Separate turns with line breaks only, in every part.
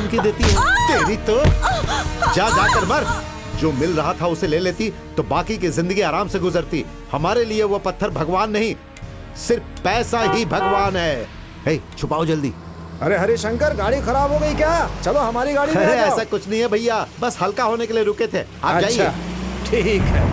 धमकी देती है। तेरी तो जा जाकर मर। जो मिल रहा था उसे ले लेती तो बाकी की जिंदगी आराम से गुजरती। हमारे लिए वो पत्थर भगवान नहीं, सिर्फ पैसा ही भगवान है। हे, छुपाओ जल्दी।
अरे हरिशंकर, गाड़ी खराब हो गई क्या? चलो हमारी गाड़ी में आ जाओ।
ऐसा कुछ नहीं है भैया, बस हल्का होने के लिए रुके थे। आप जाइए।
ठीक है।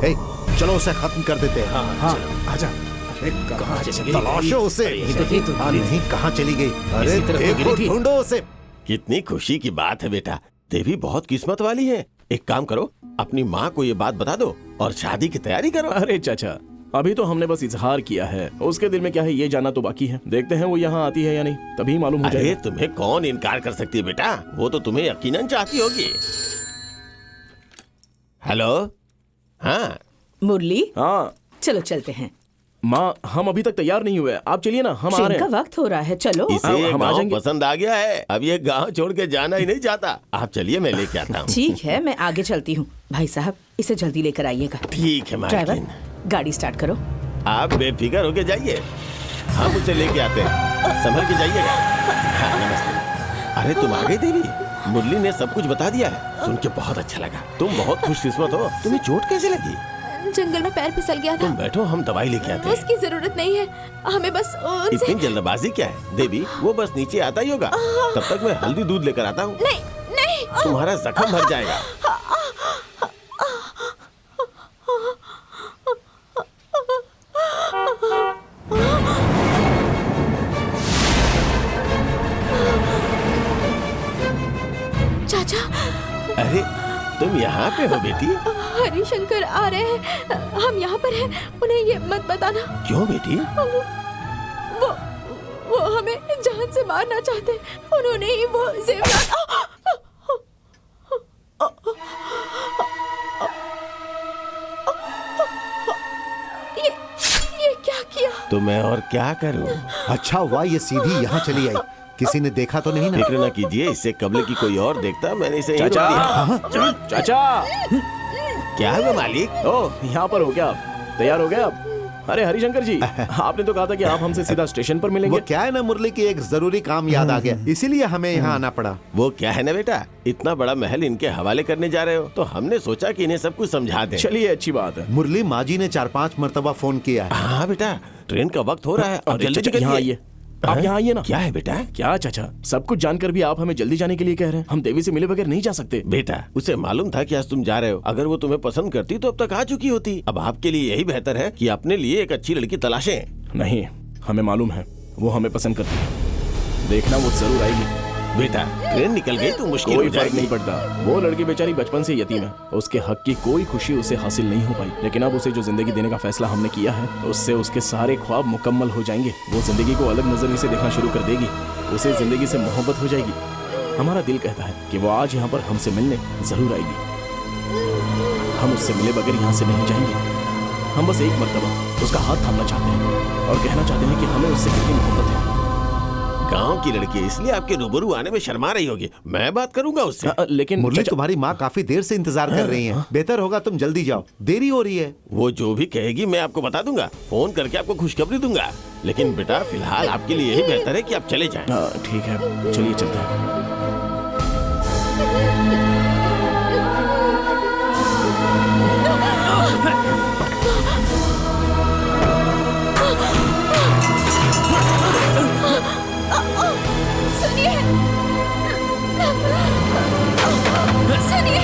हे, चलो उसे खत्म कर देते हैं।
हाँ, आजा। अरे कहाँ चली गई?
तलाशो उसे। नहीं, कहाँ चली गई? अरे देखो, ढूंढो उसे।
कितनी खुशी की बात है बेटा, देवी बहुत किस्मत वाली है। एक काम करो, अपनी माँ को ये बात बता दो और शादी की तैयारी करो।
अरे चाचा, अभी तो हमने बस इजहार किया है, उसके दिल में क्या है ये जाना तो बाकी है। देखते हैं वो यहाँ आती है या नहीं, तभी मालूम हो
अरे
जाएगा।
तुम्हें कौन इनकार कर सकती है बेटा, वो तो तुम्हें यकीनन चाहती होगी। हेलो, हाँ
मुरली,
हाँ
चलो चलते हैं।
माँ, हम अभी तक तैयार नहीं हुए, आप चलिए ना, हम आ
ट्रेन
रहे
का
हैं।
वक्त हो रहा है, चलो।
इसे
हम आ
गाँव
जाएंगे।
पसंद आ गया है, अब ये गाँव छोड़ के जाना ही नहीं चाहता। आप चलिए, मैं लेके आता हूँ।
ठीक है, मैं आगे चलती हूँ। भाई साहब, इसे जल्दी लेकर आइएगा।
ठीक है
ड्राइवर,
मालकिन,
गाड़ी स्टार्ट करो।
आप बेफिक्र होके जाइए, हम उसे लेके आते हैं, संभल के जाइएगा। हाँ, नमस्ते। अरे तुम आ गई देवी, मुरली ने सब कुछ बता दिया है। सुन के बहुत अच्छा लगा, तुम बहुत खुशकिस्मत हो। तुम्हें चोट कैसे लगी?
जंगल में पैर फिसल गया था।
तुम बैठो, हम दवाई लेके आते हैं।
उसकी जरूरत नहीं है, हमें बस उनसे।
इतनी जल्दबाजी क्या है देवी, वो बस नीचे आता ही होगा। तब तक मैं हल्दी दूध लेकर आता हूँ।
नहीं नहीं,
तुम्हारा जख्म भर जाएगा।
चाचा।
अरे तुम यहाँ पे हो बेटी?
हरिशंकर आ रहे हैं, हम यहाँ पर हैं, उन्हें ये मत बताना।
क्यों बेटी?
वो हमें जान से मारना चाहते हैं। उन्होंने ही वो जेवरात। ये क्या किया?
तो मैं और क्या करूँ?
अच्छा हुआ ये सीधी यहाँ चली आई, किसी ने देखा तो नहीं ना?
फिक्र न कीजिए, इससे कबल की कोई और देखता मैंने इसे यहीं रोक
चाचा,
दिया।
चाचा,
क्या है मालिक?
ओ यहाँ पर हो क्या आप? तैयार हो गए आप? अरे हरिशंकर जी, आपने तो कहा था कि आप हमसे सीधा स्टेशन पर मिलेंगे।
वो क्या है ना मुरली की एक जरूरी काम याद आ गया, इसीलिए हमें यहाँ आना पड़ा।
वो क्या है ना बेटा, इतना बड़ा महल इनके हवाले करने जा रहे हो, तो हमने सोचा कि इन्हें सब कुछ समझा दें।
चलिए, अच्छी बात है।
मुरली माँ जी ने 4-5 मरतबा फोन किया है।
हाँ बेटा, ट्रेन का वक्त हो रहा है, और
अरे
जल्दी
चाचा, यहाँ आइए, आप यहाँ आइए ना।
क्या है बेटा?
क्या चाचा, सब कुछ जानकर भी आप हमें जल्दी जाने के लिए कह रहे हैं? हम देवी से मिले बगैर नहीं जा सकते।
बेटा, उसे मालूम था कि आज तुम जा रहे हो। अगर वो तुम्हें पसंद करती तो अब तक आ चुकी होती। अब आपके लिए यही बेहतर है कि अपने लिए एक अच्छी लड़की तलाशें।
नहीं, हमें मालूम है वो हमें पसंद करती है। देखना वो जरूर आएगी।
बेटा, ट्रेन निकल गई तो मुश्किल
कोई
हो
फर्क
जाएगी।
नहीं पड़ता, वो लड़की बेचारी बचपन से यतीम है, उसके हक की कोई खुशी उसे हासिल नहीं हो पाई। लेकिन अब उसे जो जिंदगी देने का फैसला हमने किया है, उससे उसके सारे ख्वाब मुकम्मल हो जाएंगे। वो जिंदगी को अलग नजरिए से देखना शुरू कर देगी, उसे जिंदगी से मोहब्बत हो जाएगी। हमारा दिल कहता है कि वो आज यहाँ पर हमसे मिलने जरूर आएगी। हम उससे मिले बगैर यहाँ से नहीं जाएंगे। हम बस एक मर्तबा उसका हाथ थामना चाहते हैं और कहना चाहते हैं कि हमें उससे कितनी मोहब्बत है।
गांव की लड़की है, इसलिए आपके रूबरू आने में शर्मा रही होगी। मैं बात करूंगा उससे।
लेकिन
मुरली,
चाचा,
तुम्हारी माँ काफी देर से इंतजार कर रही हैं। बेहतर होगा तुम जल्दी जाओ, देरी हो रही है।
वो जो भी कहेगी मैं आपको बता दूंगा, फोन करके आपको खुशखबरी दूंगा। लेकिन बेटा, फिलहाल आपके लिए यही बेहतर है कि आप चले जाएं।
ठीक है, चलिए चलते हैं।
सुनिए, सुनिए।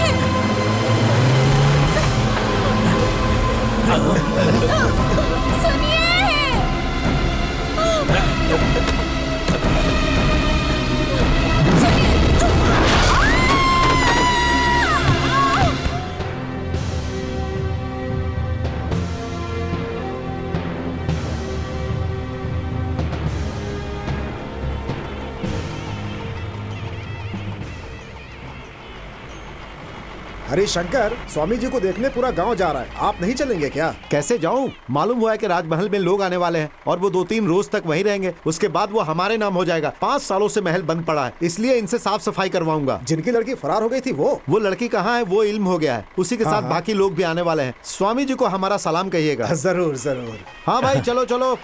हरिशंकर, स्वामी जी को देखने पूरा गांव जा रहा है, आप नहीं चलेंगे क्या?
कैसे जाऊं? मालूम हुआ है कि राजमहल में लोग आने वाले हैं और वो 2-3 रोज तक वहीं रहेंगे। उसके बाद वो हमारे नाम हो जाएगा। 5 सालों से महल बंद पड़ा है, इसलिए इनसे साफ सफाई करवाऊंगा।
जिनकी लड़की फरार हो गई थी वो
लड़की कहाँ है? वो इल्म हो गया है। उसी के साथ बाकी लोग भी आने वाले हैं। स्वामी जी को हमारा सलाम कहिएगा।
जरूर जरूर।
हाँ भाई, चलो चलो।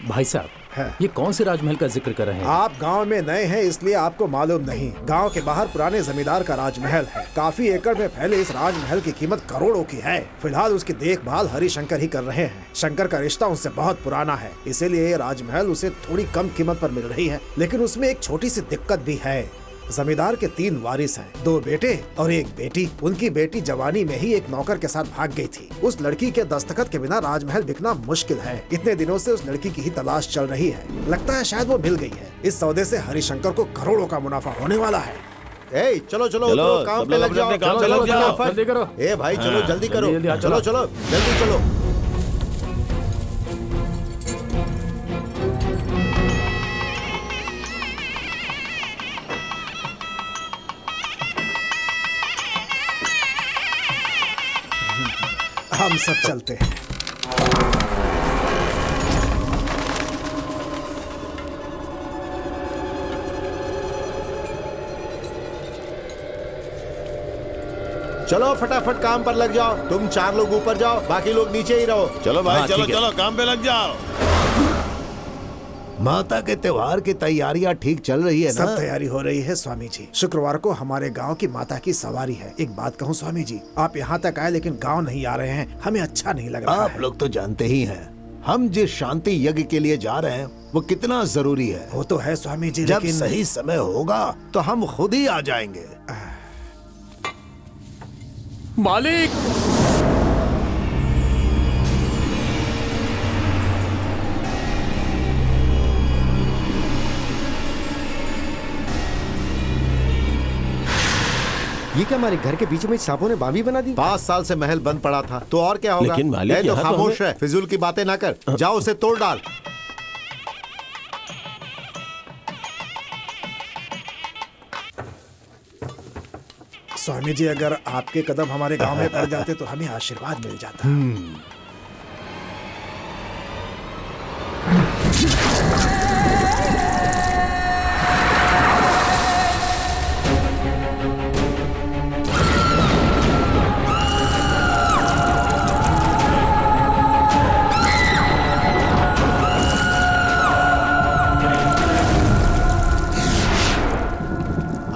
भाई साहब,
है।
ये कौन से राजमहल का जिक्र कर रहे हैं?
आप गांव में नए हैं इसलिए आपको मालूम नहीं। गांव के बाहर पुराने जमींदार का राजमहल है। काफी एकड़ में फैले इस राजमहल की कीमत करोड़ों की है। फिलहाल उसकी देखभाल हरिशंकर ही कर रहे हैं। शंकर का रिश्ता उनसे बहुत पुराना है, इसीलिए ये राजमहल उसे थोड़ी कम कीमत पर मिल रही है। लेकिन उसमें एक छोटी सी दिक्कत भी है। जमींदार के 3 वारिस हैं, 2 बेटे और 1 बेटी। उनकी बेटी जवानी में ही एक नौकर के साथ भाग गई थी। उस लड़की के दस्तखत के बिना राजमहल बिकना मुश्किल है। इतने दिनों से उस लड़की की ही तलाश चल रही है। लगता है शायद वो मिल गई है। इस सौदे से हरिशंकर को करोड़ों का मुनाफा होने वाला है।
ए चलो चलो
चलो,
उतरो, काम
सब
पे
लोग
लग जाओ।
अपने काम पे
चलो
लग जाओ।
फटाफट।
जल्दी करो।
ए भाई चलो जल्दी करो।
जल्दी,
चलो चलो जल्दी चलो।
हम सब चलते हैं।
चलो फटाफट काम पर लग जाओ। तुम 4 लोग ऊपर जाओ, बाकी लोग नीचे ही रहो।
चलो भाई,
हाँ,
चलो
ठीक है।
चलो काम पे लग जाओ।
माता के त्योहार की तैयारियां ठीक चल रही है
सब
ना?
तैयारी हो रही है स्वामी जी। शुक्रवार को हमारे गांव की माता की सवारी है। एक बात कहूँ स्वामी जी, आप यहाँ तक आए लेकिन गांव नहीं आ रहे हैं, हमें अच्छा नहीं लग रहा
आप
है।
लोग तो जानते ही हैं हम जिस शांति यज्ञ के लिए जा रहे हैं वो कितना जरूरी है।
वो तो है स्वामी जी,
जब
लेकिन
सही समय होगा तो हम खुद ही आ जाएंगे।
मालिक,
ये क्या हमारे घर के बीच में सांपों ने बावी बना दी?
5 साल से महल बंद पड़ा था तो और क्या होगा?
लेकिन मालिक,
ए, तो
यहाँ तो
खामोश
हमें-
है, फिजूल की बातें ना कर। जाओ उसे तोड़ डाल।
स्वामी जी अगर आपके कदम हमारे गांव में पड़ जाते तो हमें आशीर्वाद मिल जाता।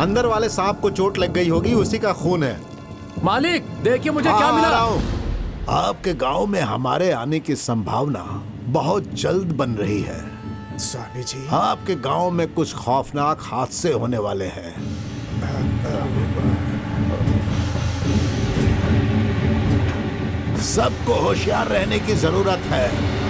अंदर वाले सांप को चोट लग गई होगी, उसी का खून है।
मालिक देखिए मुझे क्या
आ
मिला।
रहा हूं।
आपके गांव में हमारे आने की संभावना बहुत जल्द बन रही है।
स्वामी जी
आपके गांव में कुछ खौफनाक हादसे होने वाले हैं। सबको होशियार रहने की जरूरत है।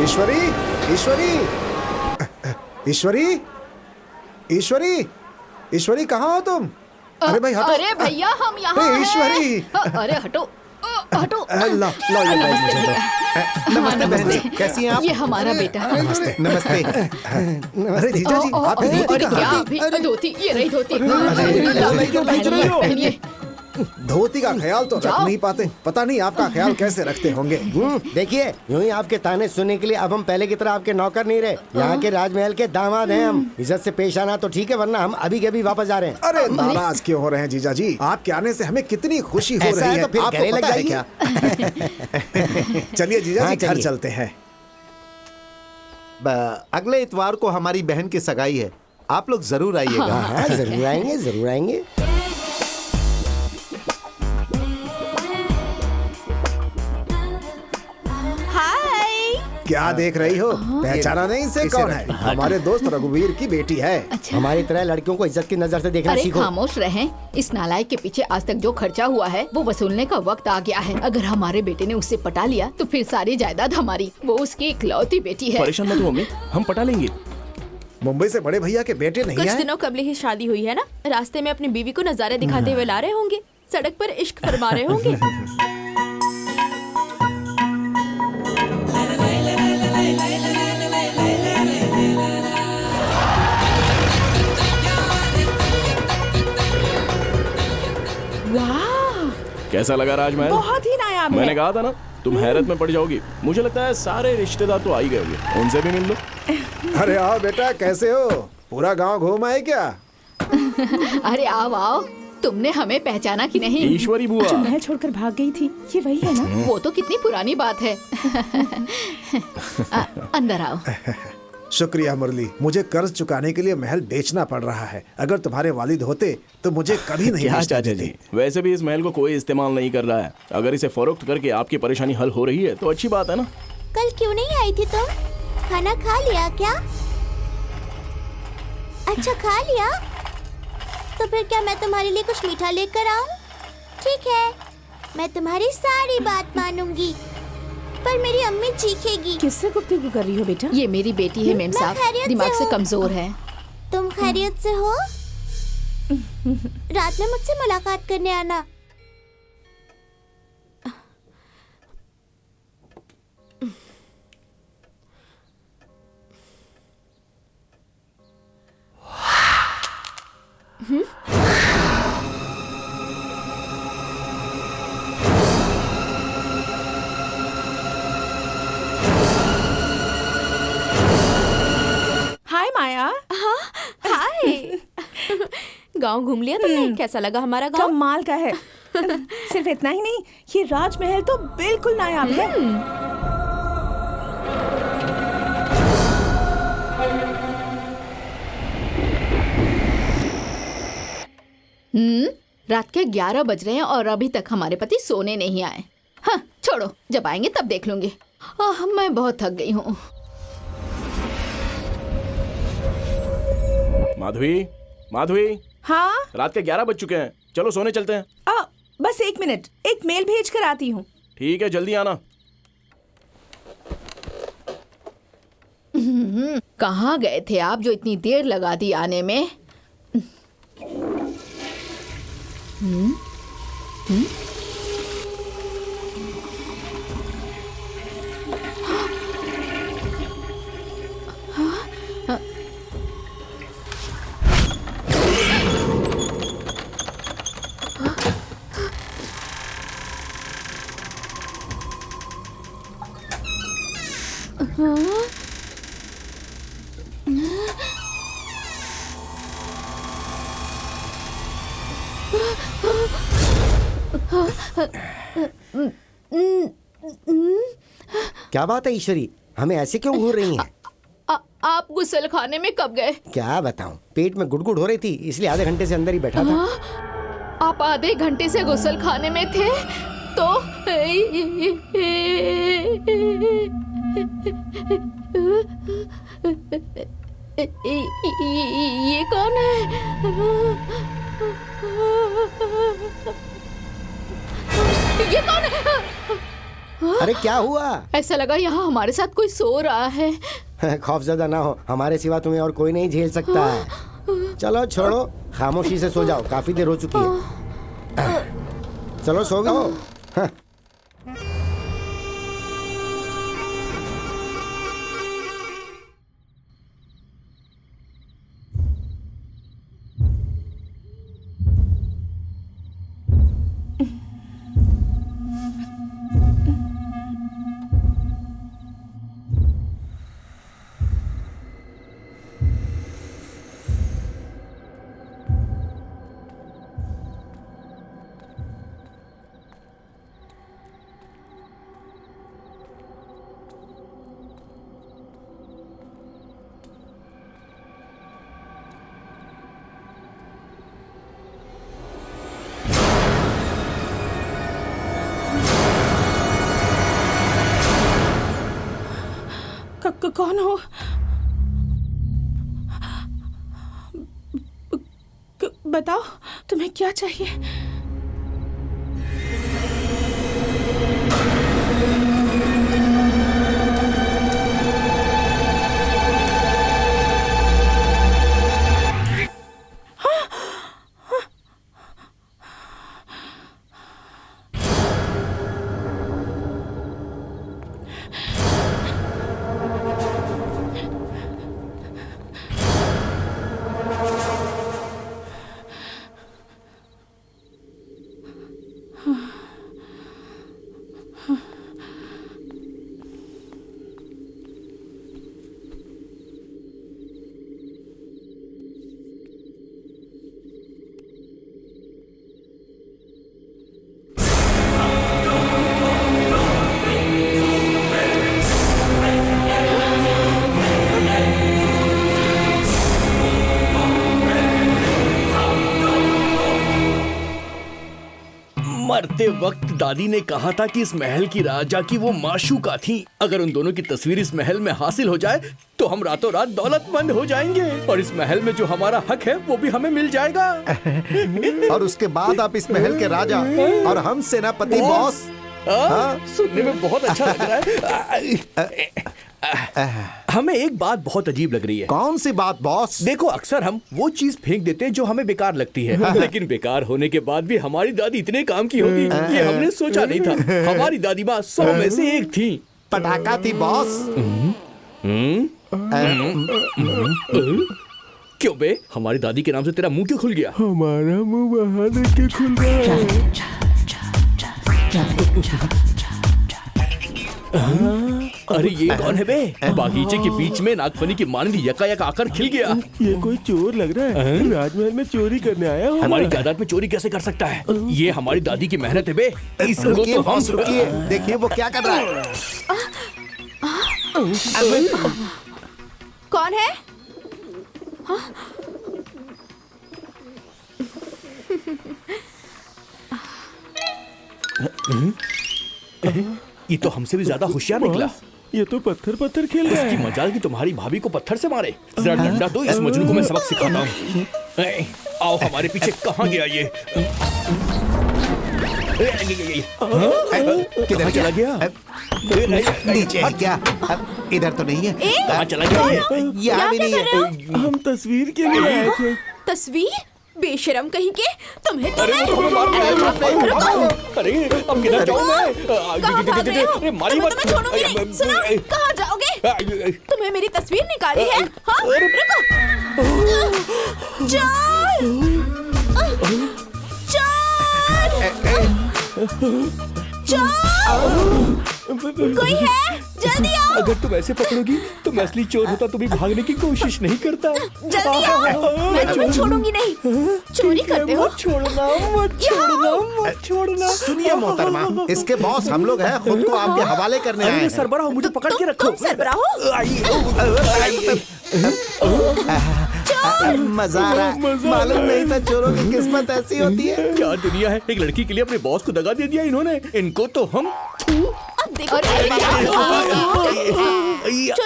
ईश्वरी, ईश्वरी, ईश्वरी, ईश्वरी, ईश्वरी कहाँ हो तुम? अरे भाई हटो।
अरे भैया हम यहाँ
अरे ईश्वरी।
अरे हटो हटो।
लो लो ये बैग मुझे दो।
नमस्ते बहन जी, कैसी हैं आप?
ये हमारा बेटा।
नमस्ते।
नमस्ते।
अरे जीजा जी आपकी धोती
अरे
कहाँ
क्या
है?
अभी धोती, ये रही धोती।
अरे,
पहनिए।
धोती का ख्याल तो रख
जाओ।
नहीं पाते। पता नहीं आपका ख्याल कैसे रखते होंगे।
देखिए यूं ही आपके ताने सुनने के लिए अब हम पहले की तरह आपके नौकर नहीं रहे। यहाँ के राजमहल के दामाद हैं हम। इज्जत से पेश आना तो ठीक है, वरना हम अभी के अभी वापस जा रहे हैं।
अरे नाराज क्यों हो रहे हैं जीजा जी? आपके आने से हमें कितनी खुशी हो
ऐसा
रही
है
है।
तो फिर
आपको
गले लग
पता है
जाइए।
क्या? चलिए जीजा
हाँ,
जी घर
चलिए।
चलते हैं।
अगले इतवार को हमारी बहन की सगाई है, आप लोग जरूर आइएगा।
हाँ जरूर आएंगे, जरूर आएंगे।
क्या देख रही हो? पहचाना नहीं इसे? कौन है? हमारे दोस्त रघुवीर की बेटी है।
अच्छा
हमारी तरह लड़कियों को इज्जत की नजर से देखना
अरे
सीखो।
खामोश रहें। इस नालायक के पीछे आज तक जो खर्चा हुआ है वो वसूलने का वक्त आ गया है। अगर हमारे बेटे ने उससे पटा लिया तो फिर सारी जायदाद हमारी। वो उसकी इकलौती बेटी है।
परेशान मत हो मम्मी, हम पटा लेंगे।
मुंबई से बड़े भैया के बेटे नहीं
कुछ
आए?
दिनों कबल ही शादी हुई है ना, रास्ते में अपनी बीवी को नजारे दिखाते हुए ला रहे होंगे, सड़क पर इश्क फरमा रहे होंगे।
कैसा लगा राजमहल?
बहुत ही नायाब है।
मैंने कहा था ना तुम हैरत में पड़ जाओगी। मुझे लगता है सारे रिश्तेदार तो आ ही गए होंगे, उनसे भी मिल लो।
अरे आओ बेटा, कैसे हो? पूरा गांव घूम आए क्या?
अरे आओ आओ, तुमने हमें पहचाना कि नहीं?
ईश्वरी बुआ
जो महल छोड़कर भाग गई थी, ये वही है ना?
वो तो कितनी पुरानी बात है। अंदर आओ।
शुक्रिया मुरली, मुझे कर्ज चुकाने के लिए महल बेचना पड़ रहा है। अगर तुम्हारे वालिद होते तो मुझे कभी नहीं
क्या
बेचने
चाचा
देते।
जी, वैसे भी इस महल को कोई इस्तेमाल नहीं कर रहा है। अगर इसे फरोख्त करके आपकी परेशानी हल हो रही है तो अच्छी बात है ना।
कल क्यों नहीं आई थी तुम? खाना खा लिया क्या? अच्छा खा लिया? तो फिर क्या मैं तुम्हारे लिए कुछ मीठा लेकर आऊं? ठीक है, मैं तुम्हारी सारी बात मानूंगी, पर मेरी अम्मी चीखेगी।
किससे गुफ्तगू कर रही हो बेटा?
ये मेरी बेटी है मेम
मैं
साहब,
खैरियत
दिमाग
से
से
हूँ।
कमजोर है।
तुम खैरियत से हो? रात में मुझसे मुलाकात करने आना।
हाय माया।
हाँ हाय। गांव घूम लिया तुमने? कैसा लगा हमारा गांव?
कमाल का है। सिर्फ इतना ही नहीं, ये राजमहल तो बिल्कुल नायाब है।
रात के 11 बज रहे हैं और अभी तक हमारे पति सोने नहीं आए। हाँ छोड़ो, जब आएंगे तब देख लूंगी। मैं बहुत थक गई हूँ।
माधवी, माधवी,
हाँ
रात के 11 बज चुके हैं, चलो सोने चलते हैं।
बस 1 मिनट, एक मेल भेज कर आती हूँ।
ठीक है, जल्दी आना।
कहाँ गए थे आप जो इतनी देर लगा दी आने में?
क्या बात है ईश्वरी, हमें ऐसे क्यों घूर रही हैं?
आप गुसल खाने में कब गए?
क्या बताऊं, पेट में गुड़गुड़ हो रही थी, इसलिए आधे घंटे से अंदर ही बैठा था।
आप आधे घंटे से गुसल खाने में थे तो ये कौन है? ये कौन है?
अरे क्या हुआ?
ऐसा लगा यहाँ हमारे साथ कोई सो रहा है।
खौफजदा ना हो, हमारे सिवा तुम्हें और कोई नहीं झेल सकता है। चलो छोड़ो, खामोशी से सो जाओ, काफी देर हो चुकी है। चलो सो जाओ। हाँ।
कौन हो? बताओ, तुम्हें क्या चाहिए?
मरते वक्त दादी ने कहा था कि इस महल की राजा की वो माशूका थी। अगर उन दोनों की तस्वीर इस महल में हासिल हो जाए तो हम रातों रात दौलतमंद हो जाएंगे और इस महल में जो हमारा हक है वो भी हमें मिल जाएगा।
और उसके बाद आप इस महल के राजा और हम सेनापति बॉस।
सुनने में बहुत अच्छा लग रहा है। हमें एक बात बहुत अजीब लग रही है।
कौन सी बात बॉस?
देखो, अक्सर हम वो चीज फेंक देते हैं जो हमें बेकार लगती है, लेकिन बेकार होने के बाद भी हमारी दादी इतने काम की होगी ये हमने सोचा नहीं था। हमारी दादी माँ 100 में से एक थी।
पटाखा थी बॉस।
क्यों बे? हमारी दादी के नाम से तेरा मुंह क्यों खुल गया?
हमारा मुंह वहाँ देख के खुल रहा है।
अरे ये कौन है बे? बागीचे के बीच में नागफनी की मानवी यका आकर खिल गया।
ये कोई चोर लग रहा है। राजमहल में चोरी करने आया हूँ।
हमारी जायदाद में चोरी कैसे कर सकता है? ये हमारी दादी की मेहनत है बे। इसको तो हम
रुकिए, देखिए वो क्या कर रहा है।
कौन है?
ये तो हमसे भी ज्यादा होशियार निकला।
ये तो पत्थर खेल रहा है।
इसकी मजाल की तुम्हारी भाभी को पत्थर से मारे। जरा डंडा दो, इस मजनू को मैं सबक सिखाता हूँ। आओ हमारे पीछे। कहाँ गया ये?
किधर
चला गया?
नीचे है क्या? इधर तो नहीं है।
कहाँ चला गया ये?
यहाँ भी नहीं है।
हम तस्वीर के लिए आए थे।
तस्वीर? बेशरम कहीं के। तुम्हें
अरे अब किधर जाऊँ मैं?
अरे
मारी मत।
मैं छोड़ूंगी नहीं। सुनो, कहाँ जाओगे? तुम्हें मेरी तस्वीर निकाली है? हाँ? रुको। कोई है? जल्दी आओ।
अगर तुम ऐसे पकड़ोगी तो मैं असली चोर होता तो भी भागने की कोशिश नहीं करता।
जल्दी आओ, मैं तुम्हें छोड़ूंगी नहीं। चोरी करते हो?
मत छोड़ना।
सुनिए मोहतरमा, इसके बॉस हम लोग हैं, खुद को आपके हवाले करने आए हैं।
सरबराह, मुझे पकड़ के रखो।
तुम सरबराह हो?
मजा आ रहा है। मालूम नहीं था चोरों की किस्मत ऐसी होती है।
क्या दुनिया है। एक लड़की के लिए अपने बॉस को दगा दे दिया इन्होंने। इनको तो हम
देखो, चोरी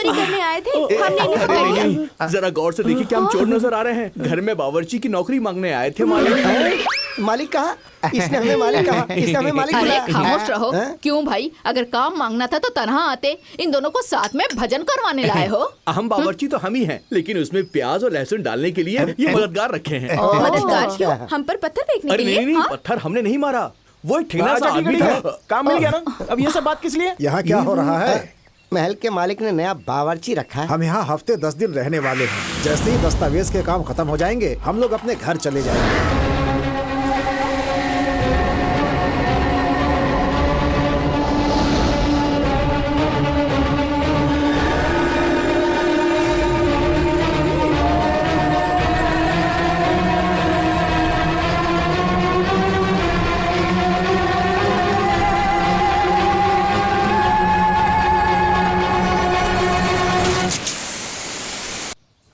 करने आए थे, हमने इन्हें पकड़ लिया।
जरा गौर से देखिए क्या हम चोर नजर आ रहे हैं। घर में बावर्ची की नौकरी मांगने आए थे।
मालिक कहा? इसने हमें मालिक कहा। इसने हमें मालिक बुलाया।
खामोश रहो। क्यों भाई? अगर काम मांगना था तो तनहा आते। इन दोनों को साथ में भजन करवाने लाए हो।
हम बावर्ची तो हम ही हैं, लेकिन उसमें प्याज और लहसुन डालने के लिए ये मददगार रखे हैं।
मददगार क्यों? हम पर पत्थर फेंकने के लिए?
नहीं, पत्थर हमने नहीं मारा। वो ठेला सा आदमी था।
काम मिल गया ना? अब ये सब बात किस लिए?
यहाँ क्या हो रहा है?
महल के मालिक ने नया बावर्ची रखा है।
हम यहाँ हफ्ते 10 दिन रहने वाले हैं। जैसे ही दस्तावेज के काम खत्म हो जाएंगे हम लोग अपने घर चले जाएंगे।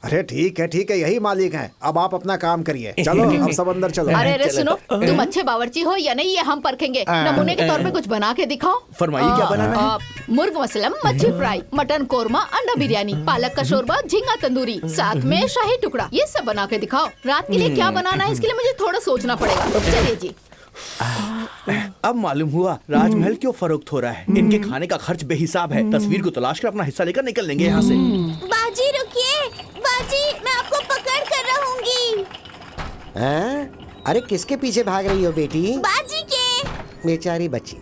अरे ठीक है, यही मालिक हैं। अब आप अपना काम करिए। चलो अब सब अंदर चलो।
अरे सुनो, तुम अच्छे बावर्ची हो या नहीं ये हम परखेंगे। नमूने के तौर पे कुछ बना के दिखाओ।
फरमाइए, क्या बनाना है?
मुर्ग मसलम, मच्छी फ्राई, मटन कोरमा, अंडा बिरयानी, पालक का शोरबा, झींगा तंदूरी, साथ में शाही टुकड़ा। ये सब बना के दिखाओ। रात के लिए क्या बनाना है इसके लिए मुझे थोड़ा सोचना पड़ेगा। चलिए जी।
अब मालूम हुआ राजमहल क्यों फरोख्त हो रहा है। इनके खाने का खर्च बेहिसाब है। तस्वीर को तलाश कर अपना हिस्सा लेकर निकल लेंगे यहाँ से।
बाजी रुकिए, बाजी मैं आपको पकड़ कर रहूंगी।
अरे किसके पीछे भाग रही हो बेटी?
बाजी के।
बेचारी बच्ची,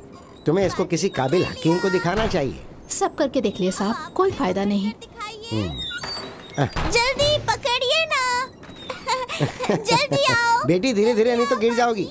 तुम्हें इसको किसी काबिल हकीम को दिखाना चाहिए।
सब करके देख लिया साहब, कोई फायदा नहीं।
जल्दी पकड़िए ना। जल्दी आओ।
बेटी धीरे धीरे, नहीं तो गिर जाओगी।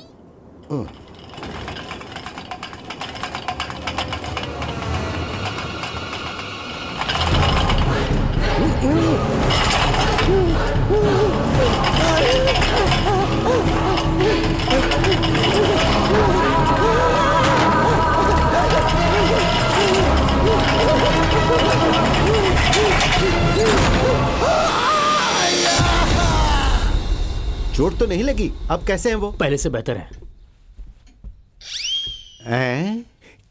चोट तो नहीं लगी? अब कैसे हैं वो?
पहले से बेहतर है।
हैं?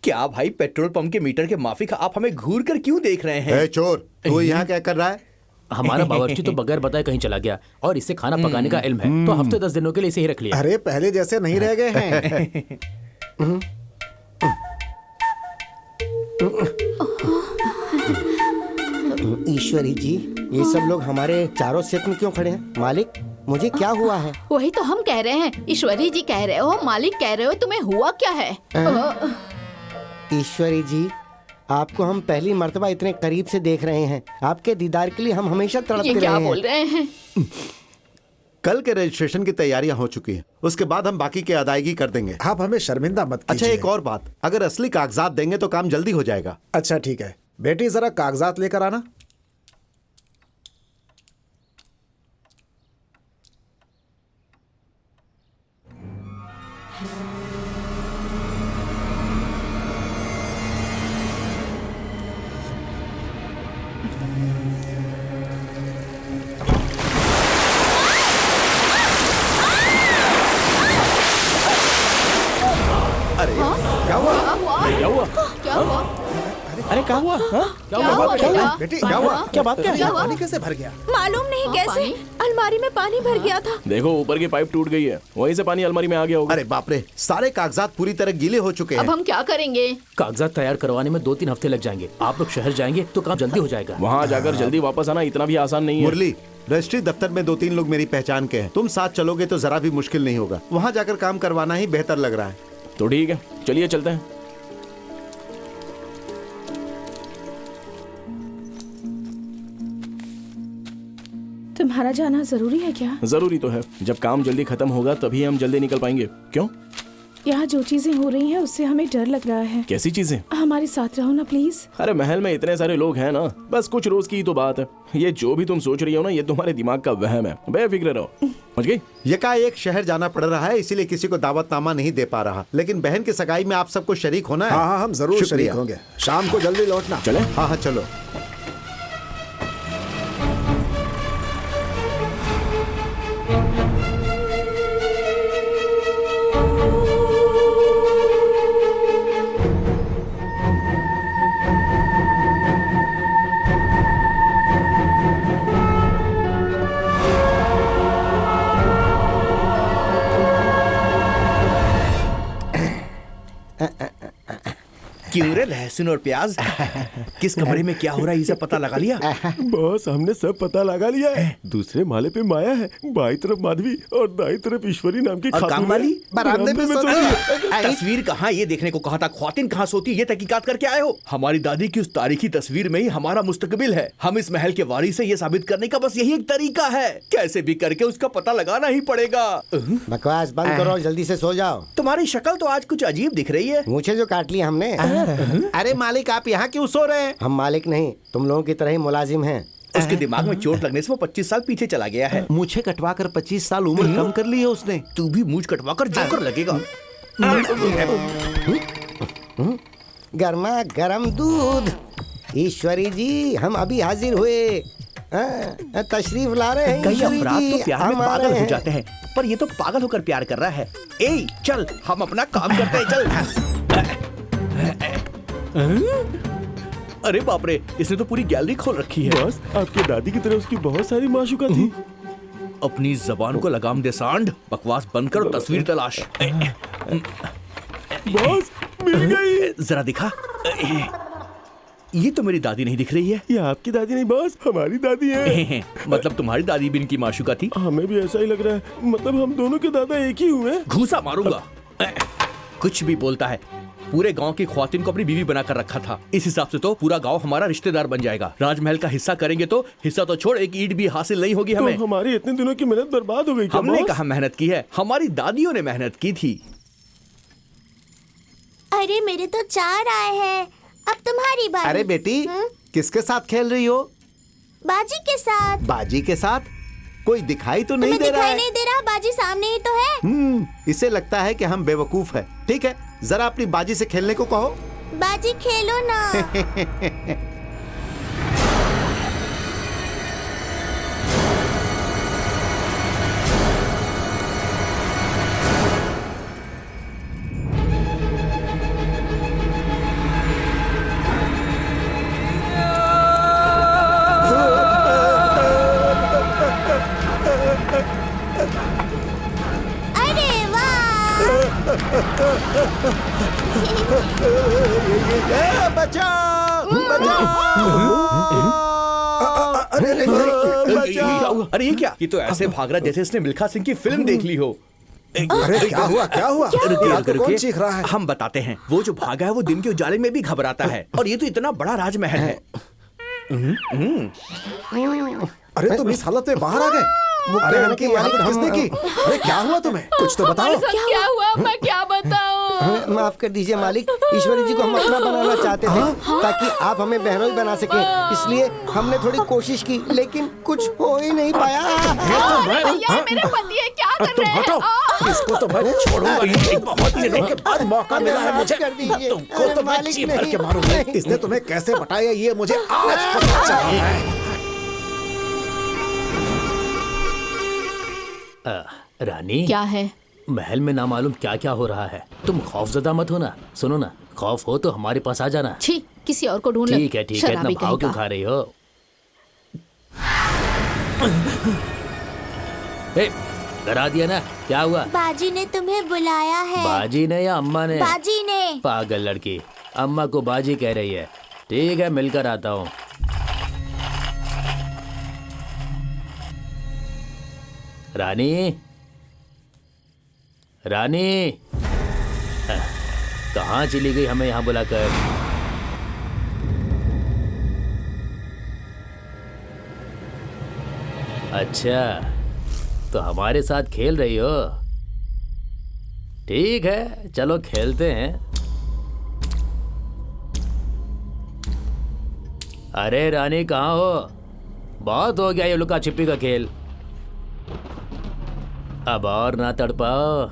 क्या भाई, पेट्रोल पंप के मीटर के माफिक आप हमें घूर कर क्यों देख रहे हैं?
ए चोर, तू यहाँ क्या कर रहा है?
हमारा बावर्ची तो बगैर बताए कहीं चला गया और इसे खाना पकाने का इल्म है, तो हफ्ते 10 दिनों के लिए इसे ही रख लिया।
अरे पहले जैसे नहीं रह गए हैं।
ईश्वरी जी, ये सब लोग हमारे चारों सेट में क्यों खड़े हैं? मालिक, मुझे क्या हुआ है?
वही तो हम कह रहे हैं। ईश्वरी जी कह रहे हो, मालिक कह रहे हो, तुम्हें हुआ क्या है?
ईश्वरी जी, आपको हम पहली मर्तबा इतने करीब से देख रहे हैं। आपके दीदार के लिए हम हमेशा तड़पते रहे हैं।
ये क्या बोल रहे हैं?
कल के रजिस्ट्रेशन की तैयारियां हो चुकी हैं, उसके बाद हम बाकी की अदायगी कर देंगे।
आप हमें शर्मिंदा मत कीजिए।
अच्छा, एक और बात, अगर असली कागजात देंगे तो काम जल्दी हो जाएगा।
अच्छा ठीक है, बेटी जरा कागजात लेकर आना।
क्या हुआ?
क्या हुआ?
क्या हुआ?
अरे क्या हुआ?
क्या हुआ?
बेटी क्या हुआ?
क्या बात क्या है?
पानी कैसे भर गया?
मालूम नहीं कैसे अलमारी में पानी भर गया था।
देखो, ऊपर की पाइप टूट गई है, वहीं से पानी अलमारी में आ गया होगा।
अरे बाप रे, सारे कागजात पूरी तरह गीले हो चुके
अब
हैं।
हम क्या करेंगे?
कागजात तैयार करवाने में 2-3 हफ्ते लग जाएंगे। आप लोग शहर जाएंगे तो काम जल्दी हो जाएगा।
वहाँ जाकर जल्दी वापस आना इतना भी आसान नहीं है।
मुरली, रजिस्ट्री दफ्तर में 2-3 लोग मेरी पहचान के हैं। तुम साथ चलोगे तो जरा भी मुश्किल नहीं होगा। वहाँ जाकर काम करवाना ही बेहतर लग रहा है।
तो ठीक है, चलिए चलते हैं।
तुम्हारा जाना जरूरी है क्या?
जरूरी तो है, जब काम जल्दी खत्म होगा तभी हम जल्दी निकल पाएंगे। क्यों?
यहाँ जो चीजें हो रही हैं उससे हमें डर लग रहा है।
कैसी चीजें?
हमारे साथ रहो ना प्लीज।
अरे महल में इतने सारे लोग हैं ना, बस कुछ रोज की ही तो बात है। ये जो भी तुम सोच रही हो ना, ये तुम्हारे दिमाग का वहम है। बेफिक्र रहो। समझ गई?
यकाएक शहर जाना पड़ रहा है, इसीलिए किसी को दावतनामा नहीं दे पा रहा, लेकिन बहन की सगाई में आप सबको शरीक होना है।
हाँ, हम जरूर शरीक
शुक्रिया।
होंगे। शाम को जल्दी लौटना।
चले?
हाँ चलो।
क्यों रे, लहसुन और प्याज? किस कमरे में क्या हो रहा है, ये सब पता लगा लिया?
बॉस, हमने सब पता लगा लिया है। दूसरे माले पे माया है, बाई तरफ माधवी और दाई तरफ ईश्वरी नाम की
और काम वाली
बरामदे में सो रही है।
तस्वीर कहाँ, ये देखने को कहा था। ख्वातीन कहाँ सोती, ये तहकीकात करके आए हो? हमारी दादी की उस तारीखी तस्वीर में ही हमारा मुस्तकबिल है। हम इस महल के वारिस है, ये साबित करने का बस यही एक तरीका है। कैसे भी करके उसका पता लगाना ही पड़ेगा।
बकवास बंद करो, जल्दी से सो जाओ।
तुम्हारी शक्ल तो आज कुछ अजीब दिख रही है।
मुझे जो काट लिया हमने।
अरे मालिक, आप यहाँ क्यों सो रहे हैं?
हम मालिक नहीं, तुम लोगों की तरह ही मुलाजिम हैं।
उसके दिमाग में चोट लगने से वो 25 साल पीछे चला गया है।
मुझे कटवा कर 25 साल उम्र कम कर ली है उसने।
तू भी मूंछ कटवा कर जोकर लगेगा।
गर्मा गर्म दूध। ईश्वरी जी, हम अभी हाजिर हुए। तशरीफ ला रहे हैं।
कई
ईश्वरी
अफराद
जी,
तो प्यार में
हम आ
पागल
रहे
हो
हैं।
जाते हैं, पर ये तो पागल होकर प्यार कर रहा है। ए चल, हम अपना काम करते हैं, चल। अरे बाप रे, इसने तो पूरी गैलरी खोल रखी है।
बॉस, आपकी दादी की तरह उसकी बहुत सारी माशूका थी।
अपनी जबान को लगाम दे सांड। बकवास बंद कर, तस्वीर तलाश।
बॉस, मिल गई।
जरा दिखा। ये तो मेरी दादी नहीं दिख रही है।
ये आपकी दादी नहीं बॉस, हमारी दादी है।
मतलब तुम्हारी दादी भी इनकी माशूका थी?
हमें भी ऐसा ही लग रहा है। मतलब हम दोनों के दादा एक ही हुए।
घूसा मारूंगा। कुछ भी बोलता है। पूरे गांव की ख्वातीन को अपनी बीवी बनाकर रखा था। इस हिसाब से तो पूरा गांव हमारा रिश्तेदार बन जाएगा। राजमहल का हिस्सा करेंगे तो हिस्सा तो छोड़, एक ईंट भी हासिल नहीं होगी हमें।
तो हमारी इतने दिनों की मेहनत बर्बाद हो गई क्या
हमने
बॉस?
कहा मेहनत की है, हमारी दादियों ने मेहनत की थी।
अरे मेरे तो 4 आए हैं, अब तुम्हारी बारी।
अरे बेटी, किसके साथ खेल रही हो?
बाजी के साथ।
बाजी के साथ? कोई दिखाई तो नहीं
तुम्हें
दे रहा
दिखाई
है।
नहीं दे रहा, बाजी सामने ही तो है।
इसे लगता है कि हम बेवकूफ हैं। ठीक है, जरा अपनी बाजी से खेलने को कहो।
बाजी खेलो ना।
अरे ये क्या? ये तो ऐसे भाग रहा जैसे इसने मिल्खा सिंह की फिल्म देख ली हो।
अरे क्या हुआ क्या हुआ? कौन चीख रहा है?
हम बताते हैं। वो जो भागा है वो दिन के उजाले में भी घबराता है, और ये तो इतना बड़ा राजमहल है।
अरे तुम इस हालत में बाहर आ गए? अरे इनकी मालिक किसने की? अरे क्या हुआ तुम्हें? कुछ तो बताओ।
क्या हुआ? मैं क्या बताऊं?
माफ कर दीजिए मालिक, ईश्वरी जी को हम अपना बनाना चाहते थे ताकि आप हमें बहनोई बना सके, इसलिए हमने थोड़ी कोशिश की लेकिन कुछ हो ही नहीं पाया।
भैया मेरे पति है, क्या कर रहे हैं?
इसको तो मैं छोड़ूंगा नहीं। बहुत दिनों के बाद मौका मिला है मुझे। तुमको तो मैं जी भर के मारूंगा। इसने तुम्हें कैसे बटाया ये मुझे आज पता चला है।
रानी
क्या है?
महल में ना मालूम क्या क्या हो रहा है। तुम खौफजदा मत हो ना। सुनो ना, खौफ हो तो हमारे पास आ जाना।
छी, किसी और को ढूंढ लो।
ठीक है ठीक है, इतना भाव क्यों खा रही हो? डरा दिया ना? क्या हुआ?
बाजी ने तुम्हें बुलाया है।
बाजी ने या अम्मा ने?
बाजी ने।
पागल लड़की, अम्मा को बाजी कह रही है। ठीक है, मिलकर आता हूँ। रानी, रानी, कहाँ चली गई हमें यहाँ बुलाकर? अच्छा, तो हमारे साथ खेल रही हो? ठीक है, चलो खेलते हैं। अरे रानी कहाँ हो? बहुत हो गया ये लुका छिपी का खेल, अब और ना तड़पाओ।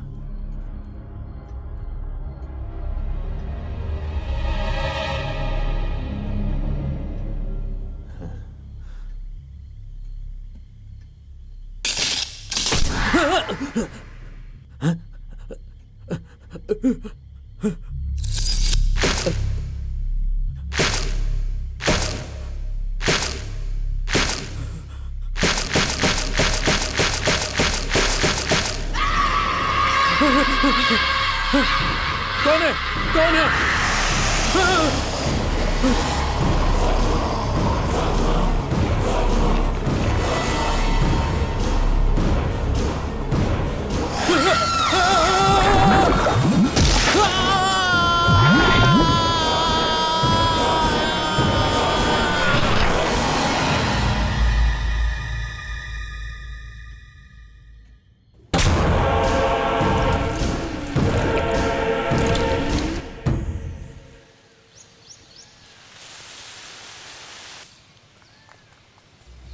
कौन है? कौन है?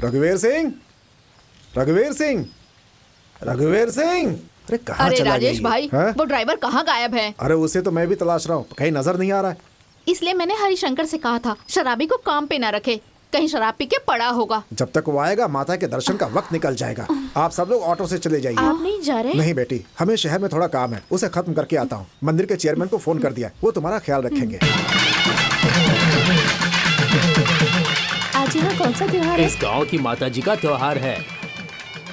रघुवीर सिंह, रघुवीर सिंह, रघुवीर सिंह। अरे कहाँ
अरे
चला
राजेश
गया
भाई,
है?
वो ड्राइवर कहाँ गायब है?
अरे उसे तो मैं भी तलाश रहा हूँ, कहीं नजर नहीं आ रहा है।
इसलिए मैंने हरिशंकर से कहा था शराबी को काम पे ना रखे, कहीं शराब पी के पड़ा होगा।
जब तक वो आएगा माता के दर्शन का वक्त निकल जाएगा। आप सब लोग ऑटो से चले जाइए।
आप नहीं जा रहे?
नहीं बेटी, हमें शहर में थोड़ा काम है, उसे खत्म करके आता हूँ। मंदिर के चेयरमैन को फोन कर दिया, वो तुम्हारा ख्याल रखेंगे।
आज यहाँ कौन सा त्योहार है?
इस गांव की माताजी का त्योहार है।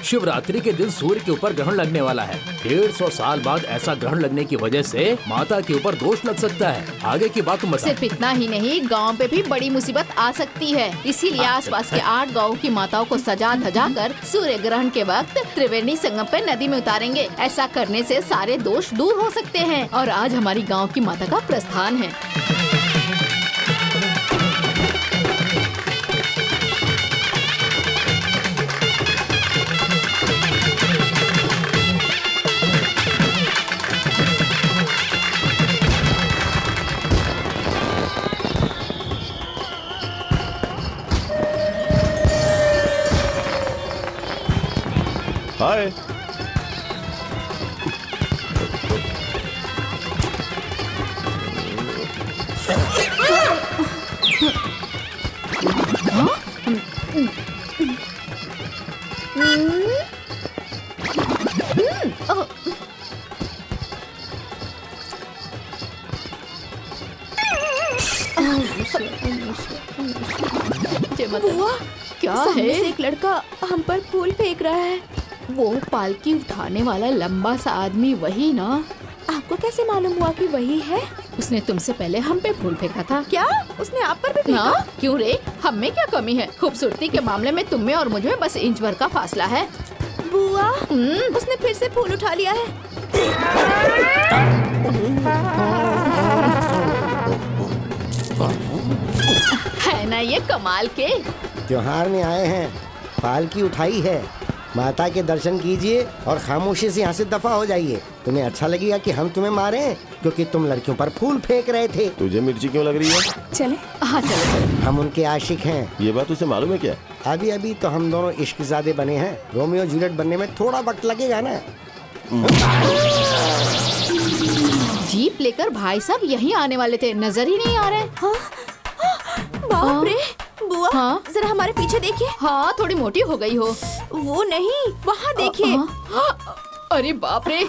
शिवरात्रि के दिन सूर्य के ऊपर ग्रहण लगने वाला है। 150 साल बाद ऐसा ग्रहण लगने की वजह से माता के ऊपर दोष लग सकता है। आगे की बात बताओ।
सिर्फ इतना ही नहीं, गांव पे भी बड़ी मुसीबत आ सकती है। इसीलिए आसपास के 8 गांवों की माताओं को सजा धजा कर सूर्य ग्रहण के वक्त त्रिवेणी संगम पे नदी में उतारेंगे। ऐसा करने से सारे दोष दूर हो सकते हैं। और आज हमारी गाँव की माता का प्रस्थान है।
हाय।
बुआ,
क्या
सामने
है?
से एक लड़का हम पर फूल फेंक रहा है।
वो पालकी उठाने वाला लंबा सा आदमी वही ना?
आप आपको कैसे मालूम हुआ कि वही है?
उसने तुमसे पहले हम पे फूल फेंका था।
क्या उसने आप पर भी फेंका?
हाँ, क्यों रे? हम में क्या कमी है? खूबसूरती के मामले में तुम में और मुझ में बस इंच भर का फासला है।
बुआ, उसने फिर से फूल उठा लिया है।
है ना ये कमाल के?
त्योहार में आए हैं, पालकी उठाई है, माता के दर्शन कीजिए और खामोशी से यहाँ से दफा हो जाइए। तुम्हें अच्छा लगेगा कि हम तुम्हें मारे क्योंकि तुम लड़कियों पर फूल फेंक रहे थे।
तुझे मिर्ची क्यों लग रही है?
चले।
हाँ चलो।
हम उनके आशिक हैं।
ये बात उसे मालूम है क्या?
अभी अभी तो हम दोनों इश्कज़ादे बने हैं। रोमियो जूलियट बनने में थोड़ा वक्त लगेगा ना।
जीप लेकर भाई साहब यहीं आने वाले थे, नजर ही नहीं आ रहे।
हाँ? बाप रे, बुआ,
हाँ?
जरा हमारे पीछे देखिए।
हाँ, थोड़ी मोटी हो गई हो।
वो नहीं, वहाँ देखिए।
अरे बाप रे,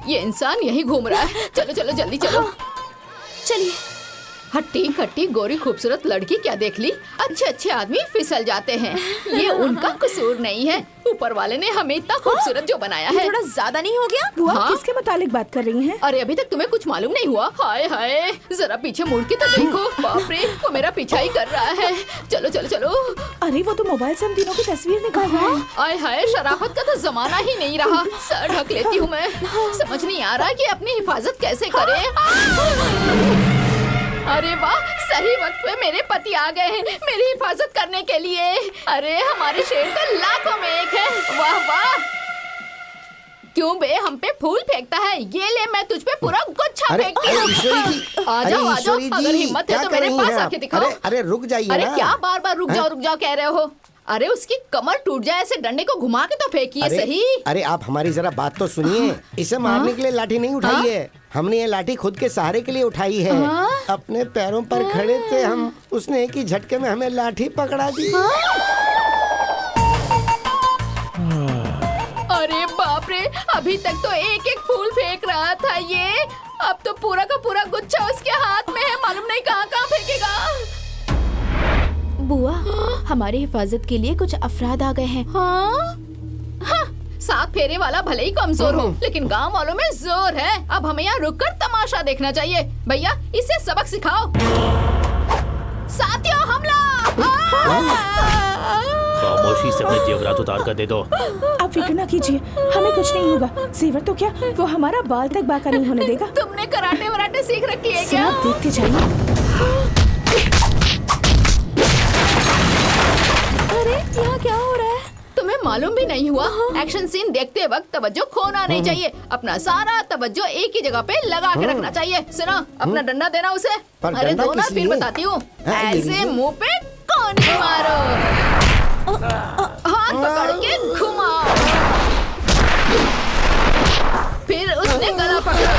ये इंसान यहीं घूम रहा है। चलो चलो जल्दी चलो।
चलिए।
हट्टी खट्टी गोरी खूबसूरत लड़की क्या देख ली? अच्छे अच्छे आदमी फिसल जाते हैं। ये उनका कसूर नहीं है, ऊपर वाले ने हमें इतना खूबसूरत जो बनाया है।
थोड़ा ज्यादा नहीं हो गया?
बुआ,
हाँ?
किसके मुतालिक बात कर रही हैं?
अरे अभी तक तुम्हें कुछ मालूम नहीं हुआ? हाय हाय, जरा पीछे मुड़ के तो देखो। बाप रे, वो मेरा पीछा ही कर रहा है। चलो चलो चलो।
अरे वो तो मोबाइल से हम तीनों की तस्वीर निकाल रहा है।
आय हाय, शराफत का तो जमाना ही नहीं रहा। सर ढक लेती हूँ मैं। समझ नहीं आ रहा कि अपनी हिफाजत कैसे करे। अरे वाह, सही वक्त पे मेरे पति आ गए हैं मेरी हिफाजत करने के लिए। अरे हमारे शेर तो लाखों में एक है। वाह वाह। क्यों बे हम पे फूल फेंकता है? ये ले, मैं तुझ पे पूरा गुच्छा फेंकती हूँ। आ जाओ आ जाओ, अगर हिम्मत है तो मेरे पास आके दिखाओ।
अरे रुक जाइए।
अरे क्या बार बार रुक जाओ कह रहे हो? अरे उसकी कमर टूट जाए, ऐसे डंडे को घुमा के तो फेंकिए सही।
अरे आप हमारी जरा बात तो सुनिए। इसे मारने के लिए लाठी नहीं उठाई है, हमने ये लाठी खुद के सहारे के लिए उठाई है। अपने पैरों पर खड़े थे हम, उसने एक ही झटके में हमें लाठी पकड़ा दी।
अरे बाप रे, अभी तक तो एक एक फूल फेंक रहा था ये, अब तो पूरा का पूरा गुच्छा उसके हाथ में है। मालूम नहीं कहाँ कहाँ फेंकेगा।
बुआ, हमारी हिफाजत के लिए कुछ अफराद आ गए हैं।
हाँ? सात फेरे वाला भले ही कमजोर हो, लेकिन गांव वालों में जोर है। अब हमें यहाँ रुककर तमाशा देखना चाहिए। भैया, इसे सबक सिखाओ। साथियों, हमला!
खामोशी से अपने जेवरात उतार कर दे दो।
आप फिक्र ना कीजिए, हमें कुछ नहीं होगा। जेवर तो क्या, वो हमारा बाल तक बाका नहीं होने देगा।
तुमने कराटे वराटे सीख रखी है क्या?
आप देखते जाइए।
अरे यहाँ क्या हो रहा है?
तुम्हें मालूम भी नहीं हुआ? एक्शन सीन देखते वक्त तवज्जो खोना नहीं चाहिए। अपना सारा तवज्जो एक ही जगह पे लगा के रखना चाहिए। सुनो, अपना डंडा देना उसे। अरे दो ना, फिर बताती हूँ। ऐसे मुंह पे कोनी मारो, हाथ पकड़ के घुमाओ, फिर उसने गला पकड़ा,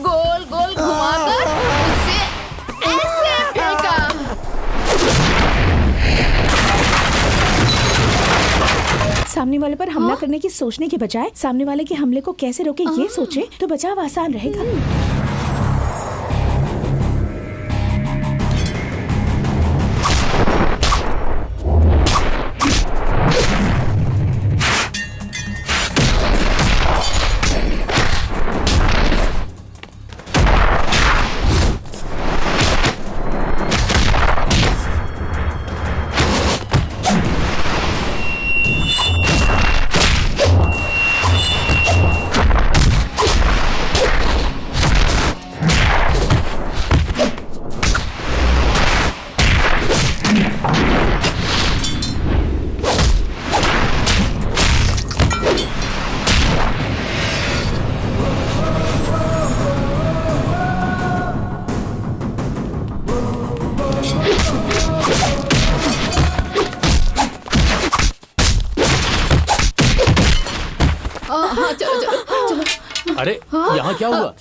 गोल गोल घुमाकर उसे ऐसे फेंका।
सामने वाले पर हमला करने की सोचने के बजाय सामने वाले के हमले को कैसे रोके ये सोचे तो बचाव आसान रहेगा।
अरे यहाँ क्या हुआ?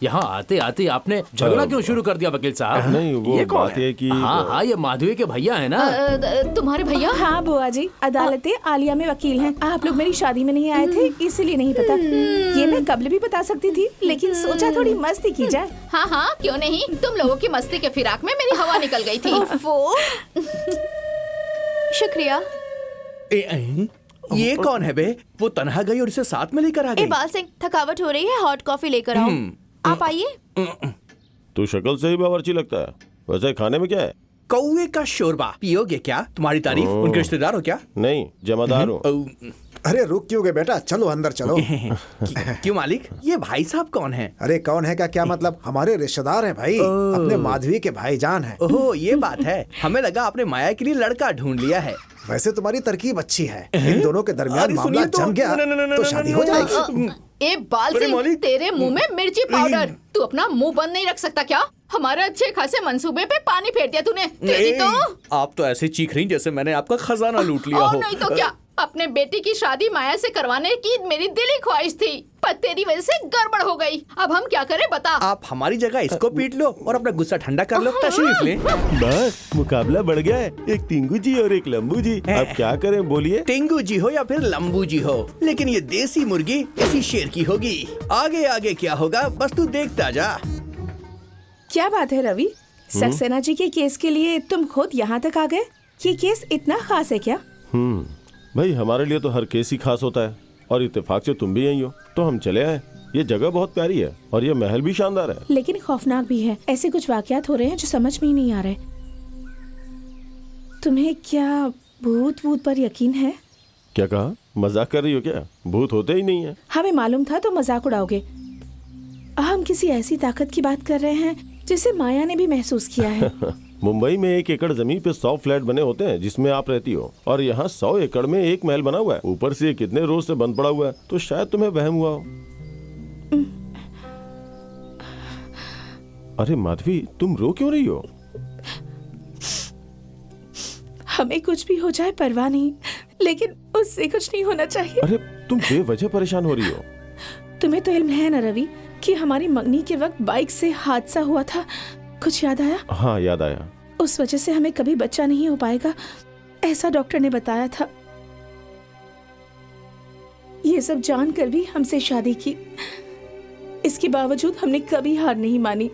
यहाँ आते आते आपने झगड़ा क्यों शुरू कर दिया वकील साहब?
नहीं, वो बात है कि
हाँ हाँ, ये माधवी के भैया है ना।
तुम्हारे भैया?
हाँ बुआ जी, अदालतें आलिया में वकील हैं। आप लोग मेरी शादी में नहीं आए थे, इसीलिए नहीं पता। ये मैं कबल भी बता सकती थी, लेकिन सोचा थोड़ी मस्ती की जाए।
हाँ हाँ, क्यों नहीं। तुम लोगों की मस्ती के फिराक में मेरी हवा निकल गई थी।
शुक्रिया।
ये कौन है बे? वो तन्हा गई और इसे साथ में लेकर आ गई।
इकबाल सिंह, थकावट हो रही है, हॉट कॉफी लेकर आओ। आप आइए।
तू शक्ल से ही बावर्ची लगता है, वैसे खाने में क्या है?
कौवे का शोरबा पियोगे क्या? तुम्हारी तारीफ, उनके रिश्तेदार हो क्या?
नहीं, जमादार हूँ।
अरे रुक क्यों गए बेटा, चलो अंदर चलो।
क्यों मालिक, ये भाई साहब कौन है?
अरे कौन है क्या मतलब, हमारे रिश्तेदार हैं भाई, अपने माधवी के भाईजान हैं।
ओह ये बात है, हमें लगा आपने माया के लिए लड़का ढूंढ लिया है।
वैसे तुम्हारी तरकीब अच्छी है, इन दोनों के दरमियान मामला जम गया तो शादी हो जाएगी।
ए बाल सिंह, तेरे मुंह में मिर्ची पाउडर, तू अपना मुंह बंद नहीं रख सकता क्या? हमारे अच्छे खासे मंसूबे पे पानी फेर दिया तूने। तेरी तो
आप तो ऐसे चीख रही जैसे मैंने आपका खजाना लूट लिया
और
हो।
नहीं तो क्या, अपने बेटे की शादी माया से करवाने की मेरी दिली ख्वाहिश थी, पर तेरी वजह से गड़बड़ हो गई। अब हम क्या करें बता?
आप हमारी जगह इसको पीट लो और अपना गुस्सा ठंडा कर लो, तशरीफ ले।
बस मुकाबला बढ़ गया है, एक टिंगू जी और एक लंबू जी। अब क्या करें बोलिए?
टिंगू जी हो या फिर लंबू जी हो, लेकिन ये देसी मुर्गी इसी शेर की होगी। आगे आगे क्या होगा बस तू देखता जा।
क्या बात है रवि, सक्सेना जी के केस के लिए तुम खुद यहाँ तक आ गए? ये केस इतना खास है क्या?
भाई हमारे लिए तो हर केस ही खास होता है, और इत्तेफाक से तुम भी यही हो तो हम चले आए। ये जगह बहुत प्यारी है और ये महल भी शानदार है,
लेकिन खौफनाक भी है। ऐसे कुछ वाकयात हो रहे हैं जो समझ में ही नहीं आ रहे। तुम्हें क्या भूत पर यकीन है?
क्या कहा? मजाक कर रही हो क्या? भूत होते ही नहीं है।
हमें मालूम था तो मजाक उड़ाओगे। हम किसी ऐसी ताकत की बात कर रहे हैं जिसे माया ने भी महसूस किया है।
मुंबई में 1 एकड़ जमीन पे 100 फ्लैट बने होते हैं जिसमें आप रहती हो, और यहाँ 100 एकड़ में एक महल बना हुआ है। ऊपर से कितने रोज से बंद पड़ा हुआ है, तो शायद तुम्हें वहम हुआ हो। अरे माधवी, तुम रो क्यों रही हो?
हमें कुछ भी हो जाए परवाह नहीं, लेकिन उससे कुछ नहीं होना चाहिए।
अरे तुम बेवजह परेशान हो रही हो।
तुम्हें तो इल्म है ना रवि कि हमारी मंगनी के वक्त बाइक से हादसा हुआ था, कुछ याद आया?
हाँ याद आया।
उस वजह से हमें कभी बच्चा नहीं हो पाएगा, ऐसा डॉक्टर ने बताया था। ये सब जानकर भी हमसे शादी की। इसके बावजूद हमने कभी हार नहीं मानी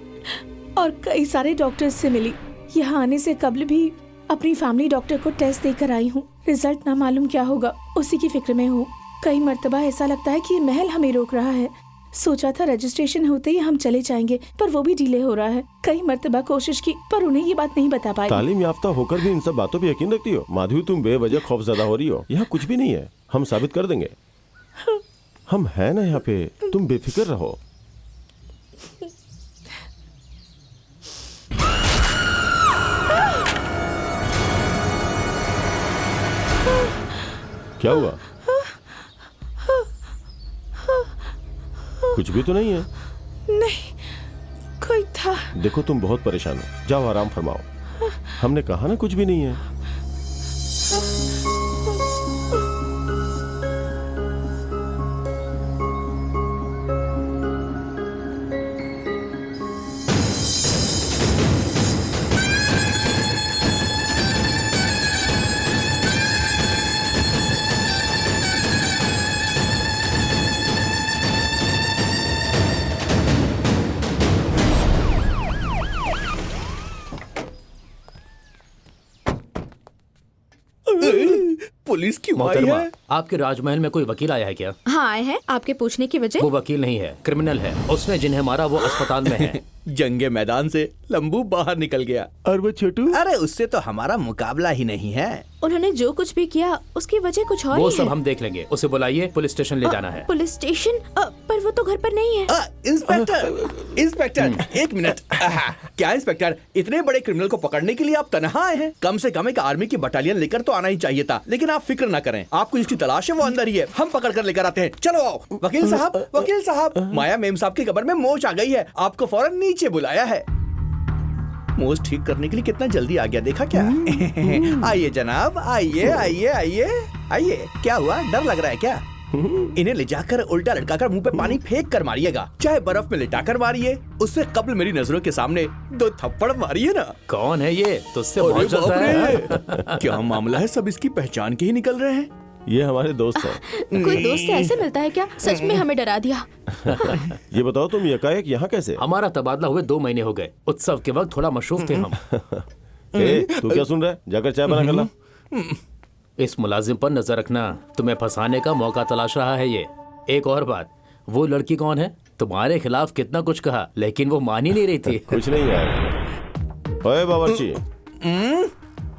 और कई सारे डॉक्टर्स से मिली। यहाँ आने से कबल भी अपनी फैमिली डॉक्टर को टेस्ट देकर आई हूँ। रिजल्ट ना मालूम क्या होगा, उसी की फिक्र में हूँ। कई मर्तबा ऐसा लगता है कि ये महल हमें रोक रहा है। सोचा था रजिस्ट्रेशन होते ही हम चले जाएंगे, पर वो भी डिले हो रहा है। कई मर्तबा कोशिश की पर उन्हें ये बात नहीं बता पाई।
तालीम याफ्ता होकर भी इन सब बातों पे यकीन रखती हो? माधवी तुम बेवजह खौफजदा हो रही हो। यहाँ कुछ भी नहीं है, हम साबित कर देंगे। हम हैं ना यहाँ पे, तुम बेफिक्र रहो। क्या हुआ? कुछ भी तो नहीं है।
नहीं, कोई था।
देखो तुम बहुत परेशान हो, जाओ आराम फरमाओ। हमने कहा ना कुछ भी नहीं है।
पुलिस क्यों आई
मोहतरमा,
है?
आपके राजमहल में कोई वकील आया है क्या?
हाँ आए हैं, आपके पूछने की वजह?
वो वकील नहीं है, क्रिमिनल है। उसने जिन्हें मारा वो अस्पताल में है।
जंगे मैदान से लंबू बाहर निकल गया।
और वो छोटू?
अरे उससे तो हमारा मुकाबला ही नहीं है।
उन्होंने जो कुछ भी किया उसकी वजह कुछ और
वो
ही
सब
है।
हम देख लेंगे। उसे बुलाइए, पुलिस स्टेशन ले जाना है।
Police station? पर वो तो घर पर नहीं है।
इंस्पेक्टर, इंस्पेक्टर, एक मिनट। क्या इंस्पेक्टर, इतने बड़े क्रिमिनल को पकड़ने के लिए आप तनहा आए हैं? कम से कम एक आर्मी की बटालियन लेकर तो आना ही चाहिए था। लेकिन आप फिक्र ना करें, आपको जिसकी तलाश है वो अंदर ही है, हम पकड़ कर लेकर आते हैं। चलो आओ। वकील साहब, वकील साहब, माया मेम साहब की कब्र में मोच आ गई है, आपको फौरन नीचे बुलाया है। मोच ठीक करने के लिए कितना जल्दी आ गया, देखा क्या? आइए जनाब, आइए आइए आइए आइए। क्या हुआ, डर लग रहा है क्या? इन्हें ले जाकर उल्टा लटकाकर मुंह पे पानी फेंक कर मारिएगा, चाहे बर्फ में लिटाकर मारिए। उससे कब्ल मेरी नजरों के सामने 2 थप्पड़ मारिए ना।
कौन है ये? तुझसे बहुत जलता है।
क्या मामला है, सब इसकी पहचान के ही निकल रहे हैं।
ये हमारे दोस्त हैं।
कोई दोस्त से ऐसे मिलता है क्या? सच में हमें डरा दिया।
ये बताओ तुम यकायक यहाँ कैसे?
हमारा तबादला हुए 2 महीने हो गए। उत्सव के वक्त थोड़ा मशरूफ थे हम।
तू क्या सुन रहा है? जाकर चाय बना कर ला।
इस मुलाजिम पर नजर रखना, तुम्हें फंसाने का मौका तलाश रहा है ये। एक और बात, वो लड़की कौन है? तुम्हारे खिलाफ कितना कुछ कहा लेकिन वो मान ही नहीं रही थी।
कुछ नहीं यार। ओए बावर्ची,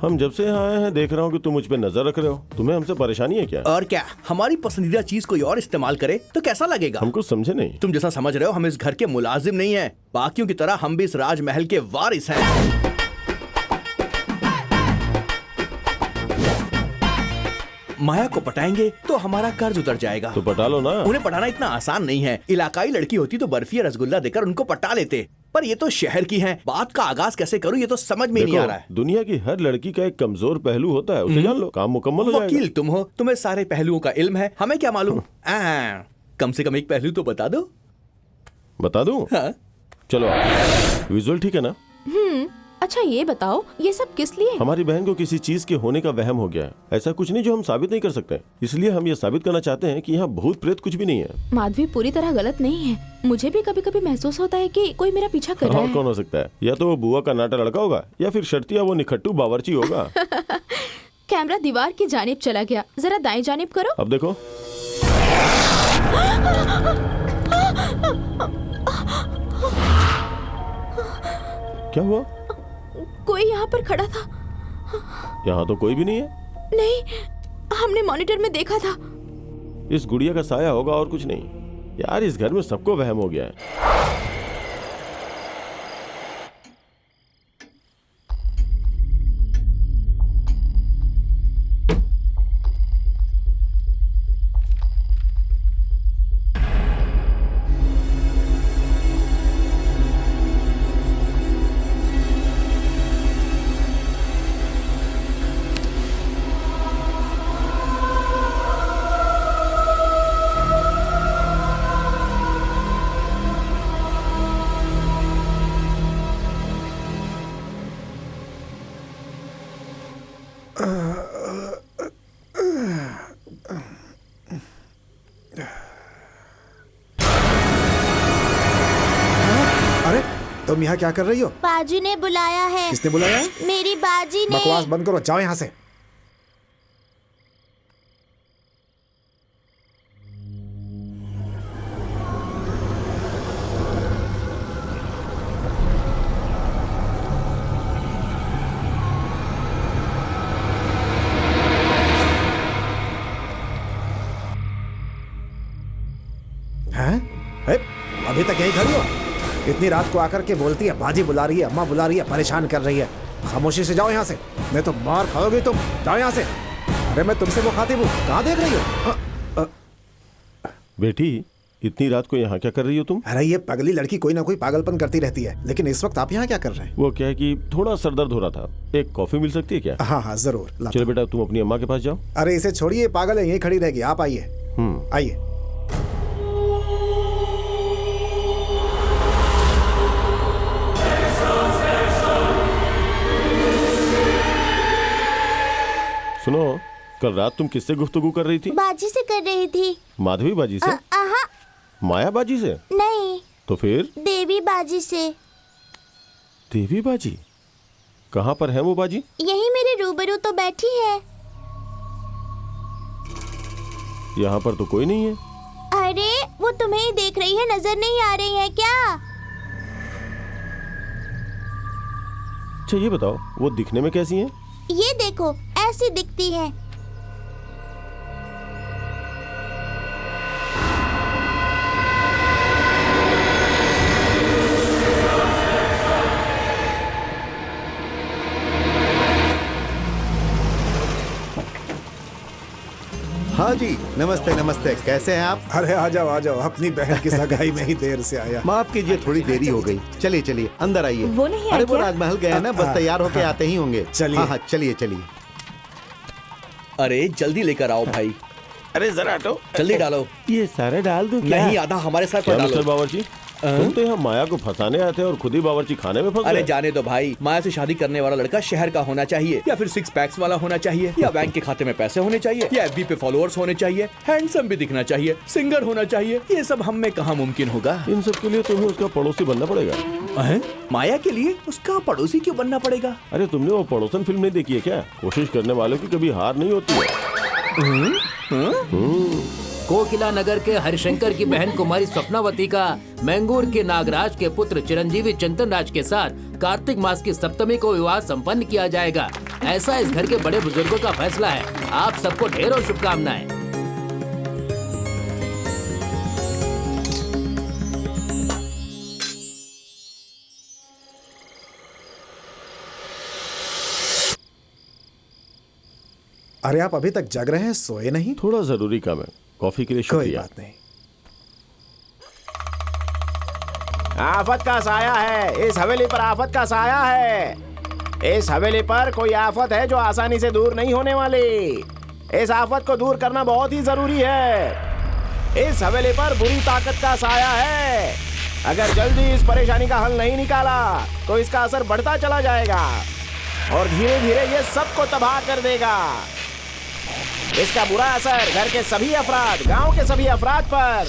हम जब से यहाँ आए हैं देख रहा हूँ कि तुम मुझ पे नजर रख रहे हो। तुम्हें हमसे परेशानी है क्या?
और क्या, हमारी पसंदीदा चीज कोई और इस्तेमाल करे तो कैसा लगेगा?
हम कुछ समझे नहीं।
तुम जैसा समझ रहे हो, हम इस घर के मुलाजिम नहीं हैं। बाकियों की तरह हम भी इस राजमहल के वारिस हैं। माया को पटाएंगे तो हमारा कर्ज उतर जाएगा।
तो पटा लो ना।
उन्हें पटाना इतना आसान नहीं है। इलाकाई लड़की होती तो बर्फी या रसगुल्ला देकर उनको पटा लेते, पर ये तो शहर की हैं। बात का आगाज कैसे करूं ये तो समझ में नहीं आ रहा है।
दुनिया की हर लड़की का एक कमजोर पहलू होता है, उसे जान लो, काम मुकम्मल हो जाएगा।
वकील तुम हो, तुम्हें सारे पहलुओं का इल्म है, हमें क्या मालूम। कम से कम एक पहलू तो बता दो।
बता दूं?
हाँ।
चलो, विजुअल ठीक है ना?
अच्छा ये बताओ, ये सब किस लिए?
हमारी बहन को किसी चीज के होने का वहम हो गया है। ऐसा कुछ नहीं जो हम साबित नहीं कर सकते, इसलिए हम ये साबित करना चाहते हैं कि यहाँ भूत प्रेत कुछ भी नहीं है।
माधवी पूरी तरह गलत नहीं है। मुझे भी कभी कभी महसूस होता है कि कोई मेरा पीछा कर रहा है।
कौन हो सकता है? या तो वो बुआ का नाटा लड़का होगा या फिर शर्तिया वो निखट्टू बावर्ची होगा।
कैमरा दीवार की जानिब चला गया, जरा दाएं जानिब करो।
अब देखो। क्या हुआ?
कोई यहाँ पर खड़ा था।
यहाँ तो कोई भी नहीं है।
नहीं, हमने मॉनिटर में देखा था।
इस गुड़िया का साया होगा और कुछ नहीं। यार इस घर में सबको वहम हो गया है।
तुम यहाँ क्या कर रही हो?
बाजी ने बुलाया है।
किसने बुलाया है?
मेरी बाजी ने।
बकवास बंद करो, जाओ यहाँ से। हैं? अभी तक यहीं खड़ी हो? इतनी रात को आकर के बोलती है बाजी बुला रही है, अम्मा बुला रही है, परेशान कर रही है। खामोशी से जाओ यहाँ से, नहीं तो मार खाओगी तुम। जाओ यहाँ से। अरे मैं तुमसे मुखातिब हूँ, कहाँ देख रही हो?
बेटी इतनी रात को यहाँ क्या कर रही हो तुम?
अरे ये पगली लड़की कोई ना कोई पागलपन करती रहती है, लेकिन इस वक्त आप यहाँ क्या कर रहे हैं?
वो क्या है कि थोड़ा सर दर्द हो रहा था, एक कॉफी मिल सकती है क्या?
हाँ हाँ जरूर।
चलो बेटा तुम अपनी अम्मा के पास जाओ।
अरे इसे छोड़िए, पागल है, यहीं खड़ी रहेगी। आप आइए, आइए।
सुनो, कल रात तुम किससे गुफ्तगू कर रही थी?
बाजी से कर रही थी।
माधवी बाजी से? माया बाजी से?
नहीं।
तो फिर?
देवी बाजी से।
देवी बाजी? कहाँ पर है वो बाजी?
यही मेरे रूबरू तो बैठी है।
यहाँ पर तो कोई नहीं है।
अरे वो तुम्हें ही देख रही है, नजर नहीं आ रही है क्या?
अच्छा ये बताओ, वो दिखने में कैसी है?
ये देखो, ऐसी दिखती है।
हाँ जी, नमस्ते नमस्ते, कैसे हैं आप?
अरे आ जाओ आ जाओ, अपनी बहन की सगाई में ही देर से आया।
माफ कीजिए, थोड़ी देरी हो गई। चलिए चलिए अंदर आइए।
वो नहीं
अरे
आए
वो
क्या?
राजमहल गए हैं ना, बस तैयार होके आते ही होंगे।
चलिए।
हाँ हाँ चलिए चलिए।
अरे जल्दी लेकर आओ भाई।
अरे जरा हटो,
जल्दी डालो।
ये सारे डाल दूं क्या?
नहीं, आधा हमारे साथ
क्या
डालो।
मिस्टर बावर्ची, तुम तो यहाँ माया को फंसाने आए थे और खुद ही बावर्ची खाने में फंस
अरे
गए।
जाने दो भाई, माया से शादी करने वाला लड़का शहर का होना चाहिए, या फिर 6 पैक्स वाला होना चाहिए, या बैंक के खाते में पैसे होने चाहिए, या FB पे फॉलोअर्स होने चाहिए, हैंडसम भी दिखना चाहिए, सिंगर होना चाहिए। ये सब हम में कहाँ मुमकिन होगा?
इन सब के लिए तुम्हें उसका पड़ोसी बनना पड़ेगा।
माया के लिए उसका पड़ोसी क्यों बनना पड़ेगा?
अरे तुमने वो पड़ोसन फिल्म नहीं देखी है क्या? कोशिश करने वालों की कभी हार नहीं होती है।
कोकिला नगर के हरिशंकर की बहन कुमारी स्वप्नावती का मैंगूर के नागराज के पुत्र चिरंजीवी चंदन राज के साथ कार्तिक मास की सप्तमी को विवाह संपन्न किया जाएगा। ऐसा इस घर के बड़े बुजुर्गों का फैसला है। आप सबको ढेरों शुभकामनाएं।
अरे आप अभी तक जग रहे हैं, सोए नहीं?
थोड़ा जरूरी काम है। कॉफी के लिए
कोई
शुक्रिया।
बात नहीं।
आफत का साया है, इस हवेली पर आफत का साया है। इस हवेली पर कोई आफत है जो आसानी से दूर नहीं होने वाली। इस आफत को दूर करना बहुत ही जरूरी है। इस हवेली पर बुरी ताकत का साया है। अगर जल्दी इस परेशानी का हल नहीं निकाला तो इसका असर बढ़ता चला जाएगा और धीरे धीरे ये सबको तबाह कर देगा। इसका बुरा असर घर के सभी अफराद, गांव के सभी अफराद पर।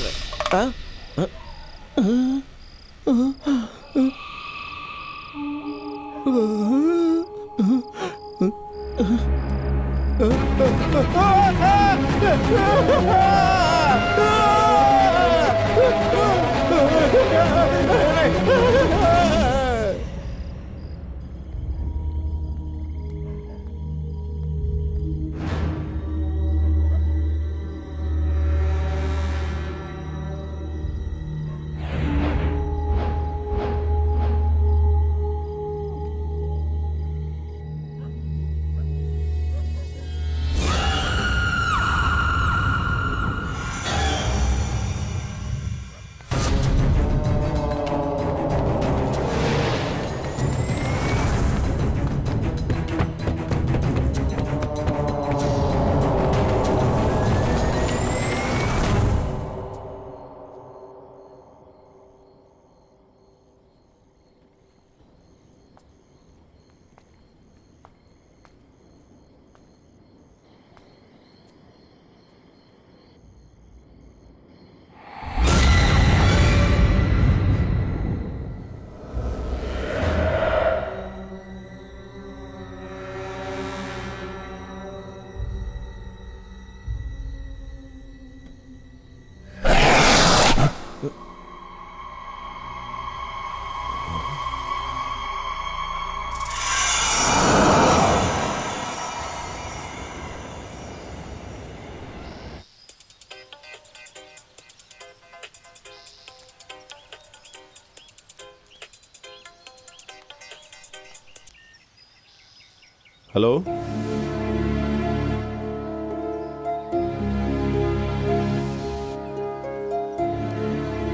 हेलो,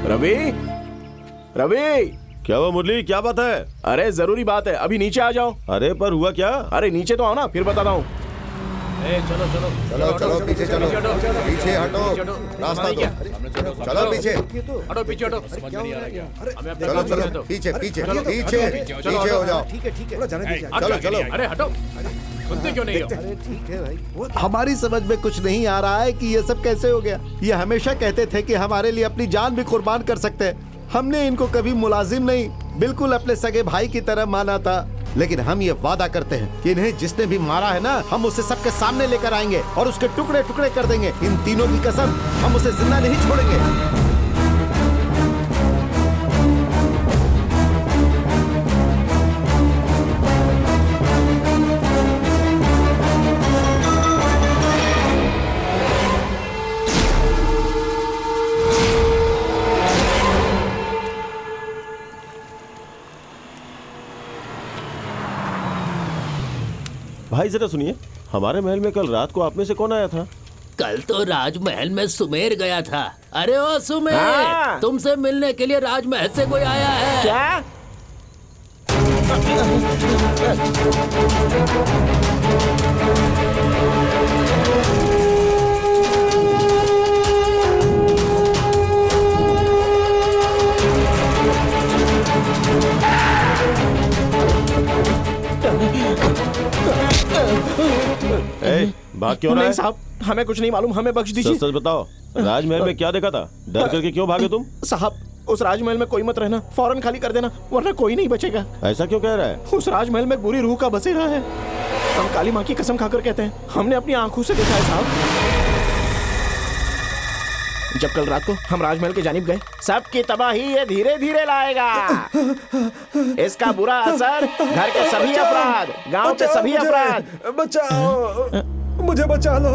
रवि, रवि,
क्या हुआ मुरली? क्या बात है?
अरे जरूरी बात है, अभी नीचे आ जाओ।
अरे पर हुआ क्या?
अरे नीचे तो आओ ना, फिर बताता हूँ।
चलो चलो
चलो चलो पीछे चलो, पीछे हटो, रास्ता दो, चलो पीछे,
हटो पीछे हटो।
चलो चलो पीछे पीछे पीछे पीछे हो जाओ।
ठीक है, जाने दीजिए।
चलो चलो।
अरे हटो, सुनते क्यों नहीं हो?
ठीक है भाई।
हमारी समझ में कुछ नहीं आ रहा है कि ये सब कैसे हो गया। ये हमेशा कहते थे कि हमारे लिए अपनी जान भी कुर्बान कर सकते हैं। हमने इनको कभी मुलाजिम नहीं, बिल्कुल अपने सगे भाई की तरह माना था। लेकिन हम ये वादा करते हैं कि इन्हें जिसने भी मारा है ना, हम उसे सबके सामने लेकर आएंगे और उसके टुकड़े टुकड़े कर देंगे। इन तीनों की कसम, हम उसे जिंदा नहीं छोड़ेंगे।
भाई जरा सुनिए, हमारे महल में कल रात को आप में से कौन आया था?
कल तो राजमहल में सुमेर गया था। अरे ओ सुमेर,
हाँ।
तुमसे मिलने के लिए राजमहल से कोई आया है
क्या?
भाग क्यों रहा
नहीं
है?
साहब, हमें कुछ नहीं मालूम, हमें बख्श दीजिए।
सच सच बताओ, राजमहल में क्या देखा था? डर करके क्यों भागे तुम?
साहब, उस राजमहल में कोई मत रहना, फौरन खाली कर देना, वरना कोई नहीं बचेगा।
ऐसा क्यों कह रहा है?
उस राजमहल में बुरी रूह का बसेरा है। हम काली माँ की कसम खाकर कहते हैं, हमने अपनी आंखों से देखा है साहब। जब कल रात को हम राजमहल के जानिब गए, सबकी तबाही ये धीरे धीरे लाएगा। इसका बुरा असर घर के सभी अफराद, गांव के सभी अफराद।
बचाओ, मुझे बचा लो,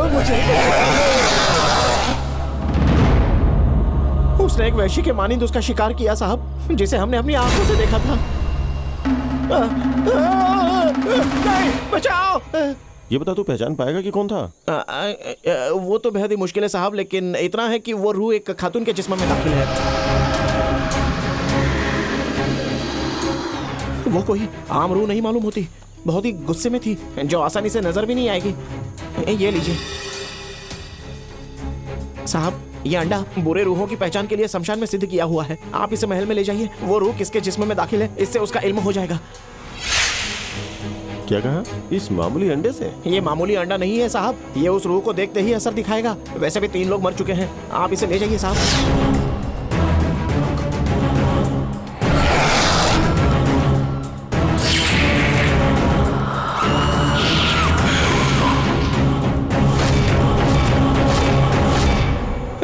मुझे।
उसने एक वैश्य के मानिंद उसका शिकार किया साहब, जिसे हमने अपनी आंखों से देखा था। नहीं, बचाओ।
ये बता, तू पहचान पाएगा कि कौन था?
वो तो बेहद ही मुश्किल है साहब, लेकिन इतना है कि वो रूह एक खातून के जिस्म में दाखिल है। वो कोई आम रूह नहीं मालूम होती, बहुत ही गुस्से में थी, जो आसानी से नजर भी नहीं आएगी। ये लीजिए साहब, ये अंडा बुरे रूहों की पहचान के लिए शमशान में सिद्ध किया हुआ है। आप इसे महल में ले जाइए, वो रूह किसके जिस्म में दाखिल है, इससे उसका इल्म हो जाएगा।
क्या कहा? इस मामूली अंडे से?
ये मामूली अंडा नहीं है साहब, ये उस रूह को देखते ही असर दिखाएगा। वैसे भी 3 लोग मर चुके हैं, आप इसे ले जाइए साहब।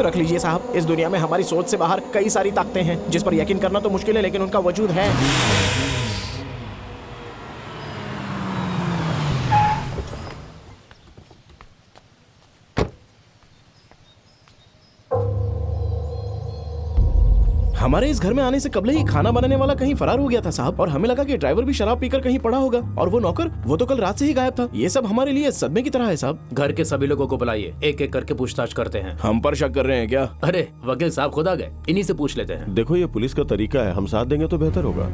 रख लीजिए साहब, इस दुनिया में हमारी सोच से बाहर कई सारी ताकतें हैं, जिस पर यकीन करना तो मुश्किल है, लेकिन उनका वजूद है। हमारे इस घर में आने से कबले ही खाना बनाने वाला कहीं फरार हो गया था साहब, और हमें लगा कि ड्राइवर भी शराब पीकर कहीं पड़ा होगा, और वो नौकर, वो तो कल रात से ही गायब था। ये सब हमारे लिए सदमे की तरह है साहब।
घर के सभी लोगों को बुलाइए, एक एक करके पूछताछ करते हैं।
हम पर शक कर रहे हैं क्या?
अरे वकील साहब खुद आ गए, इन्हीं से पूछ लेते हैं।
देखो, ये पुलिस का तरीका है, हम साथ देंगे तो बेहतर होगा।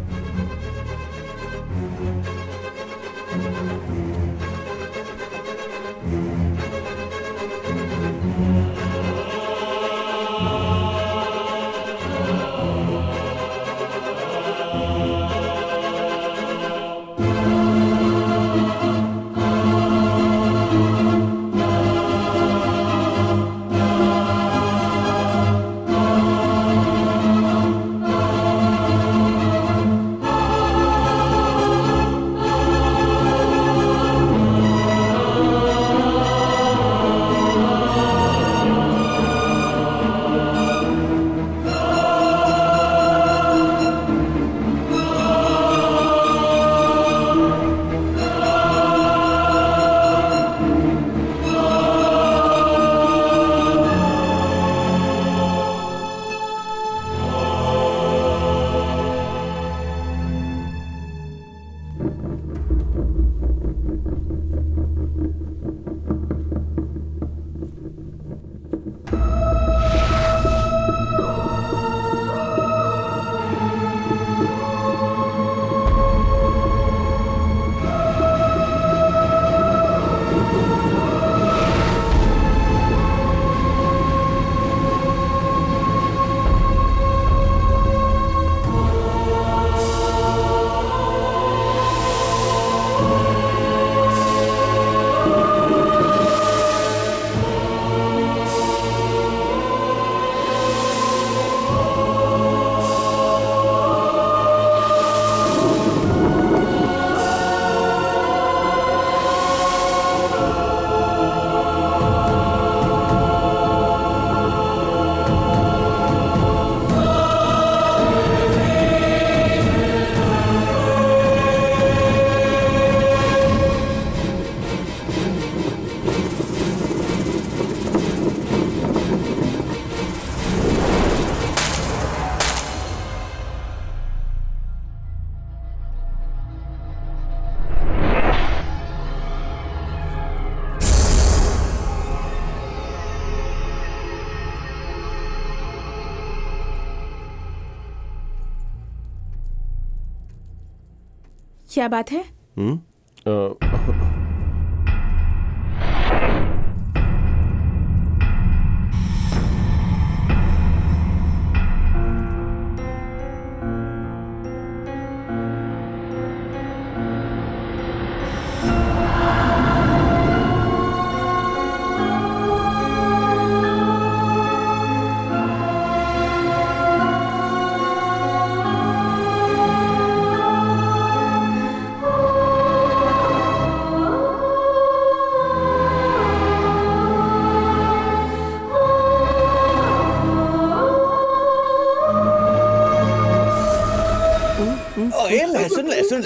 क्या बात है?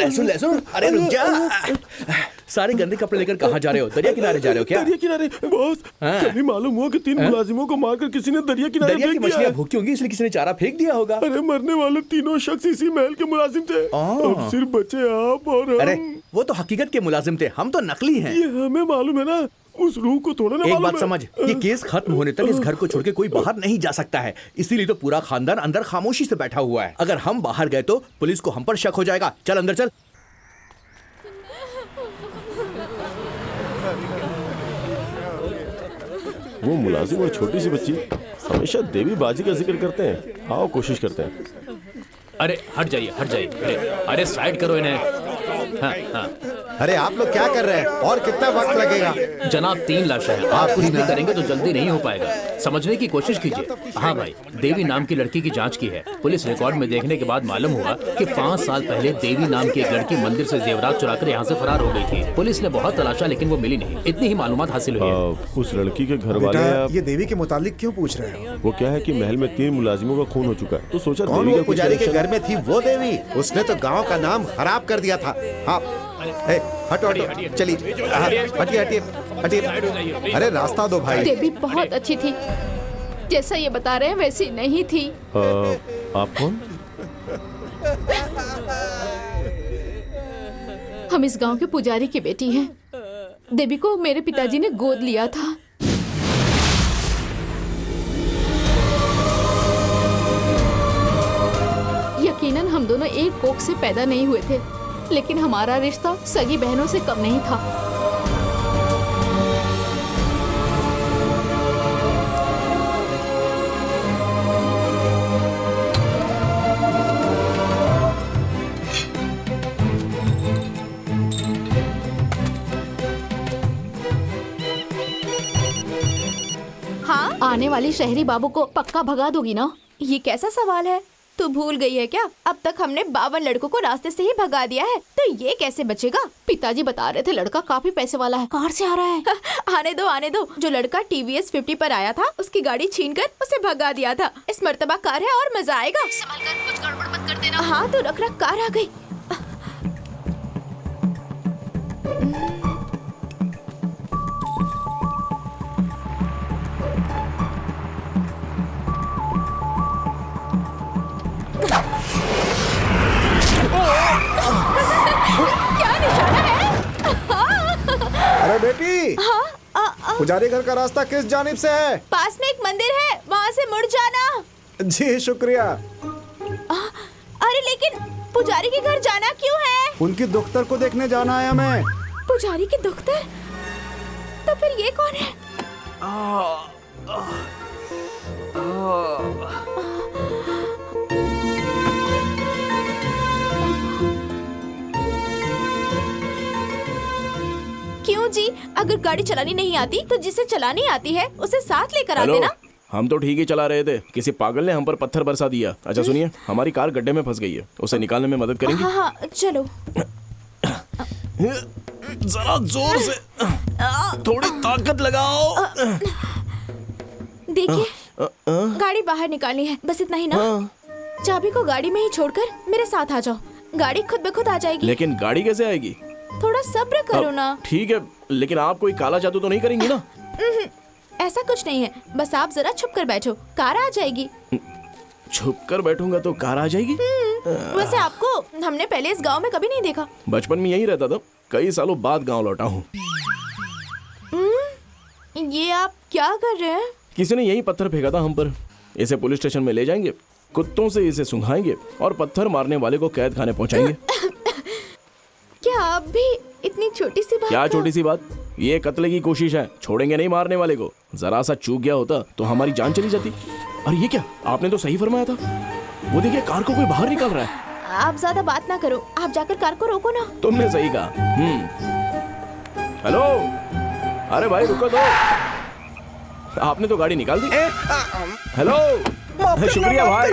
लहसुन लहसुन, अरे रुक जा। सारे गंदे कपड़े लेकर कहाँ जा रहे हो? दरिया किनारे जा रहे हो क्या?
दरिया किनारे बॉस, कभी मालूम हुआ कि 3 मुलाजिमों को मारकर किसी ने दरिया किनारे
दरिया की
फेंक दिया
मछलियाँ
है।
भूखी होंगी इसलिए किसी ने चारा फेंक दिया होगा।
अरे मरने वाले तीनों शख्स इसी महल के मुलाजिम थे। अब सिर्फ बचे आप और हम।
अरे वो तो हकीकत के मुलाजिम थे, हम तो नकली हैं।
ये हमें मालूम है ना, उस रूह को थोड़ा ना
एक
मालूम
बात
है।
समझ, ये केस खत्म होने तक इस घर को छोड़ के कोई बाहर नहीं जा सकता है। इसीलिए तो पूरा खानदान अंदर खामोशी से बैठा हुआ है। अगर हम बाहर गए तो पुलिस को हम पर शक हो जाएगा। चल अंदर चल।
वो मुलाजिम और छोटी सी बच्ची हमेशा देवी बाजी का जिक्र करते हैं। आओ कोशिश करते हैं।
अरे हट जाइए, हट जाइए। अरे साइड करो इन्हें। हाँ, हाँ।
अरे आप लोग क्या कर रहे हैं और कितना वक्त लगेगा?
जनाब 3 लाशें हैं, आप कुछ भी करेंगे तो जल्दी नहीं हो पाएगा। समझने की कोशिश कीजिए। हाँ भाई, देवी नाम की लड़की की जांच की है। पुलिस रिकॉर्ड में देखने के बाद मालूम हुआ कि 5 साल पहले देवी नाम की एक लड़की मंदिर से जेवरात चुराकर यहाँ से फरार हो गई थी। पुलिस ने बहुत तलाशा लेकिन वो मिली नहीं। इतनी ही मालूमात हासिल हुई है।
उस लड़की के घर वाले
बेटा, ये देवी के मुतालिक क्यों पूछ रहे हो?
वो क्या है कि महल में 3 मुलाजिमों का खून हो चुका है, तो सोचा
कौन
देवी
वो
का कुछ
पुजारी के
reaction-
घर में थी? वो देवी, उसने तो गांव का नाम खराब कर दिया था। हाँ, हटो हटो, चलिए हटिए हटिए हटिए। अरे रास्ता दो भाई।
देवी बहुत अच्छी थी, जैसा ये बता रहे हैं वैसी नहीं थी।
आप कौन?
हम इस गांव के पुजारी की बेटी हैं। देवी को मेरे पिताजी ने गोद लिया था। यकीनन हम दोनों एक कोख से पैदा नहीं हुए थे, लेकिन हमारा रिश्ता सगी बहनों से कम नहीं था।
हाँ,
आने वाली शहरी बाबू को पक्का भगा दोगी ना?
ये कैसा सवाल है? तू भूल गई है क्या? अब तक हमने 52 लड़कों को रास्ते से ही भगा दिया है, तो ये कैसे बचेगा?
पिताजी बता रहे थे लड़का काफी पैसे वाला है, कार से आ रहा है।
आने दो आने दो। जो लड़का TVS 50 पर आया था, उसकी गाड़ी छीनकर उसे भगा दिया था। इस मर्तबा कार है और मजा आएगा।
संभल कर, कुछ गड़बड़ मत कर देना।
हाँ तो रख रख, कार आ गई। क्या निशाना है?
अरे बेटी, पुजारी घर का रास्ता किस जानिब से है?
पास में एक मंदिर है, वहाँ से मुड़ जाना।
जी शुक्रिया।
अरे लेकिन पुजारी के घर जाना क्यों है?
उनकी दुख्तर को देखने जाना है हमें।
पुजारी की दुख्तर? तो फिर ये कौन है? क्यों जी? अगर गाड़ी चलानी नहीं आती तो जिसे चलानी आती है उसे साथ लेकर आते ना।
हम तो ठीक ही चला रहे थे, किसी पागल ने हम पर पत्थर बरसा दिया। अच्छा सुनिए, हमारी कार गड्ढे में फंस गई है, उसे निकालने में मदद करेंगी?
हाँ हाँ चलो।
जरा जोर से, थोड़ी ताकत लगाओ।
देखिए, गाड़ी बाहर निकालनी है, बस इतना ही ना। चाबी को गाड़ी में ही छोड़कर मेरे साथ आ जाओ, गाड़ी खुद ब खुद आ जाएगी।
लेकिन गाड़ी कैसे आएगी?
थोड़ा सब्र करो ना।
ठीक है, लेकिन आप कोई काला जादू तो नहीं करेंगी ना?
ऐसा कुछ नहीं है, बस आप जरा छुप कर बैठो, कार आ जाएगी।
छुप कर बैठूंगा तो कार आ जाएगी?
वैसे आपको हमने पहले इस गांव में कभी नहीं देखा।
बचपन में यही रहता था, कई सालों बाद गांव लौटा हूँ।
ये आप क्या कर रहे हैं?
किसी ने यही पत्थर फेंका था हम पर। इसे पुलिस स्टेशन में ले जाएंगे, कुत्तों से इसे सुंघाएंगे और पत्थर मारने वाले को कैद खाने पहुंचाएंगे।
क्या आप भी इतनी छोटी सी बात?
क्या छोटी सी बात? ये कत्ल की कोशिश है, छोड़ेंगे नहीं मारने वाले को। जरा सा चूक गया होता तो हमारी जान चली जाती। और ये क्या, आपने तो सही फरमाया था। वो देखिए, कार को कोई बाहर निकाल रहा है।
आप ज्यादा बात ना करो, आप जाकर कार को रोको ना।
तुमने सही कहा। हेलो, अरे भाई रुको तो, आपने तो गाड़ी निकाल दी। हेलो, शुक्रिया भाई।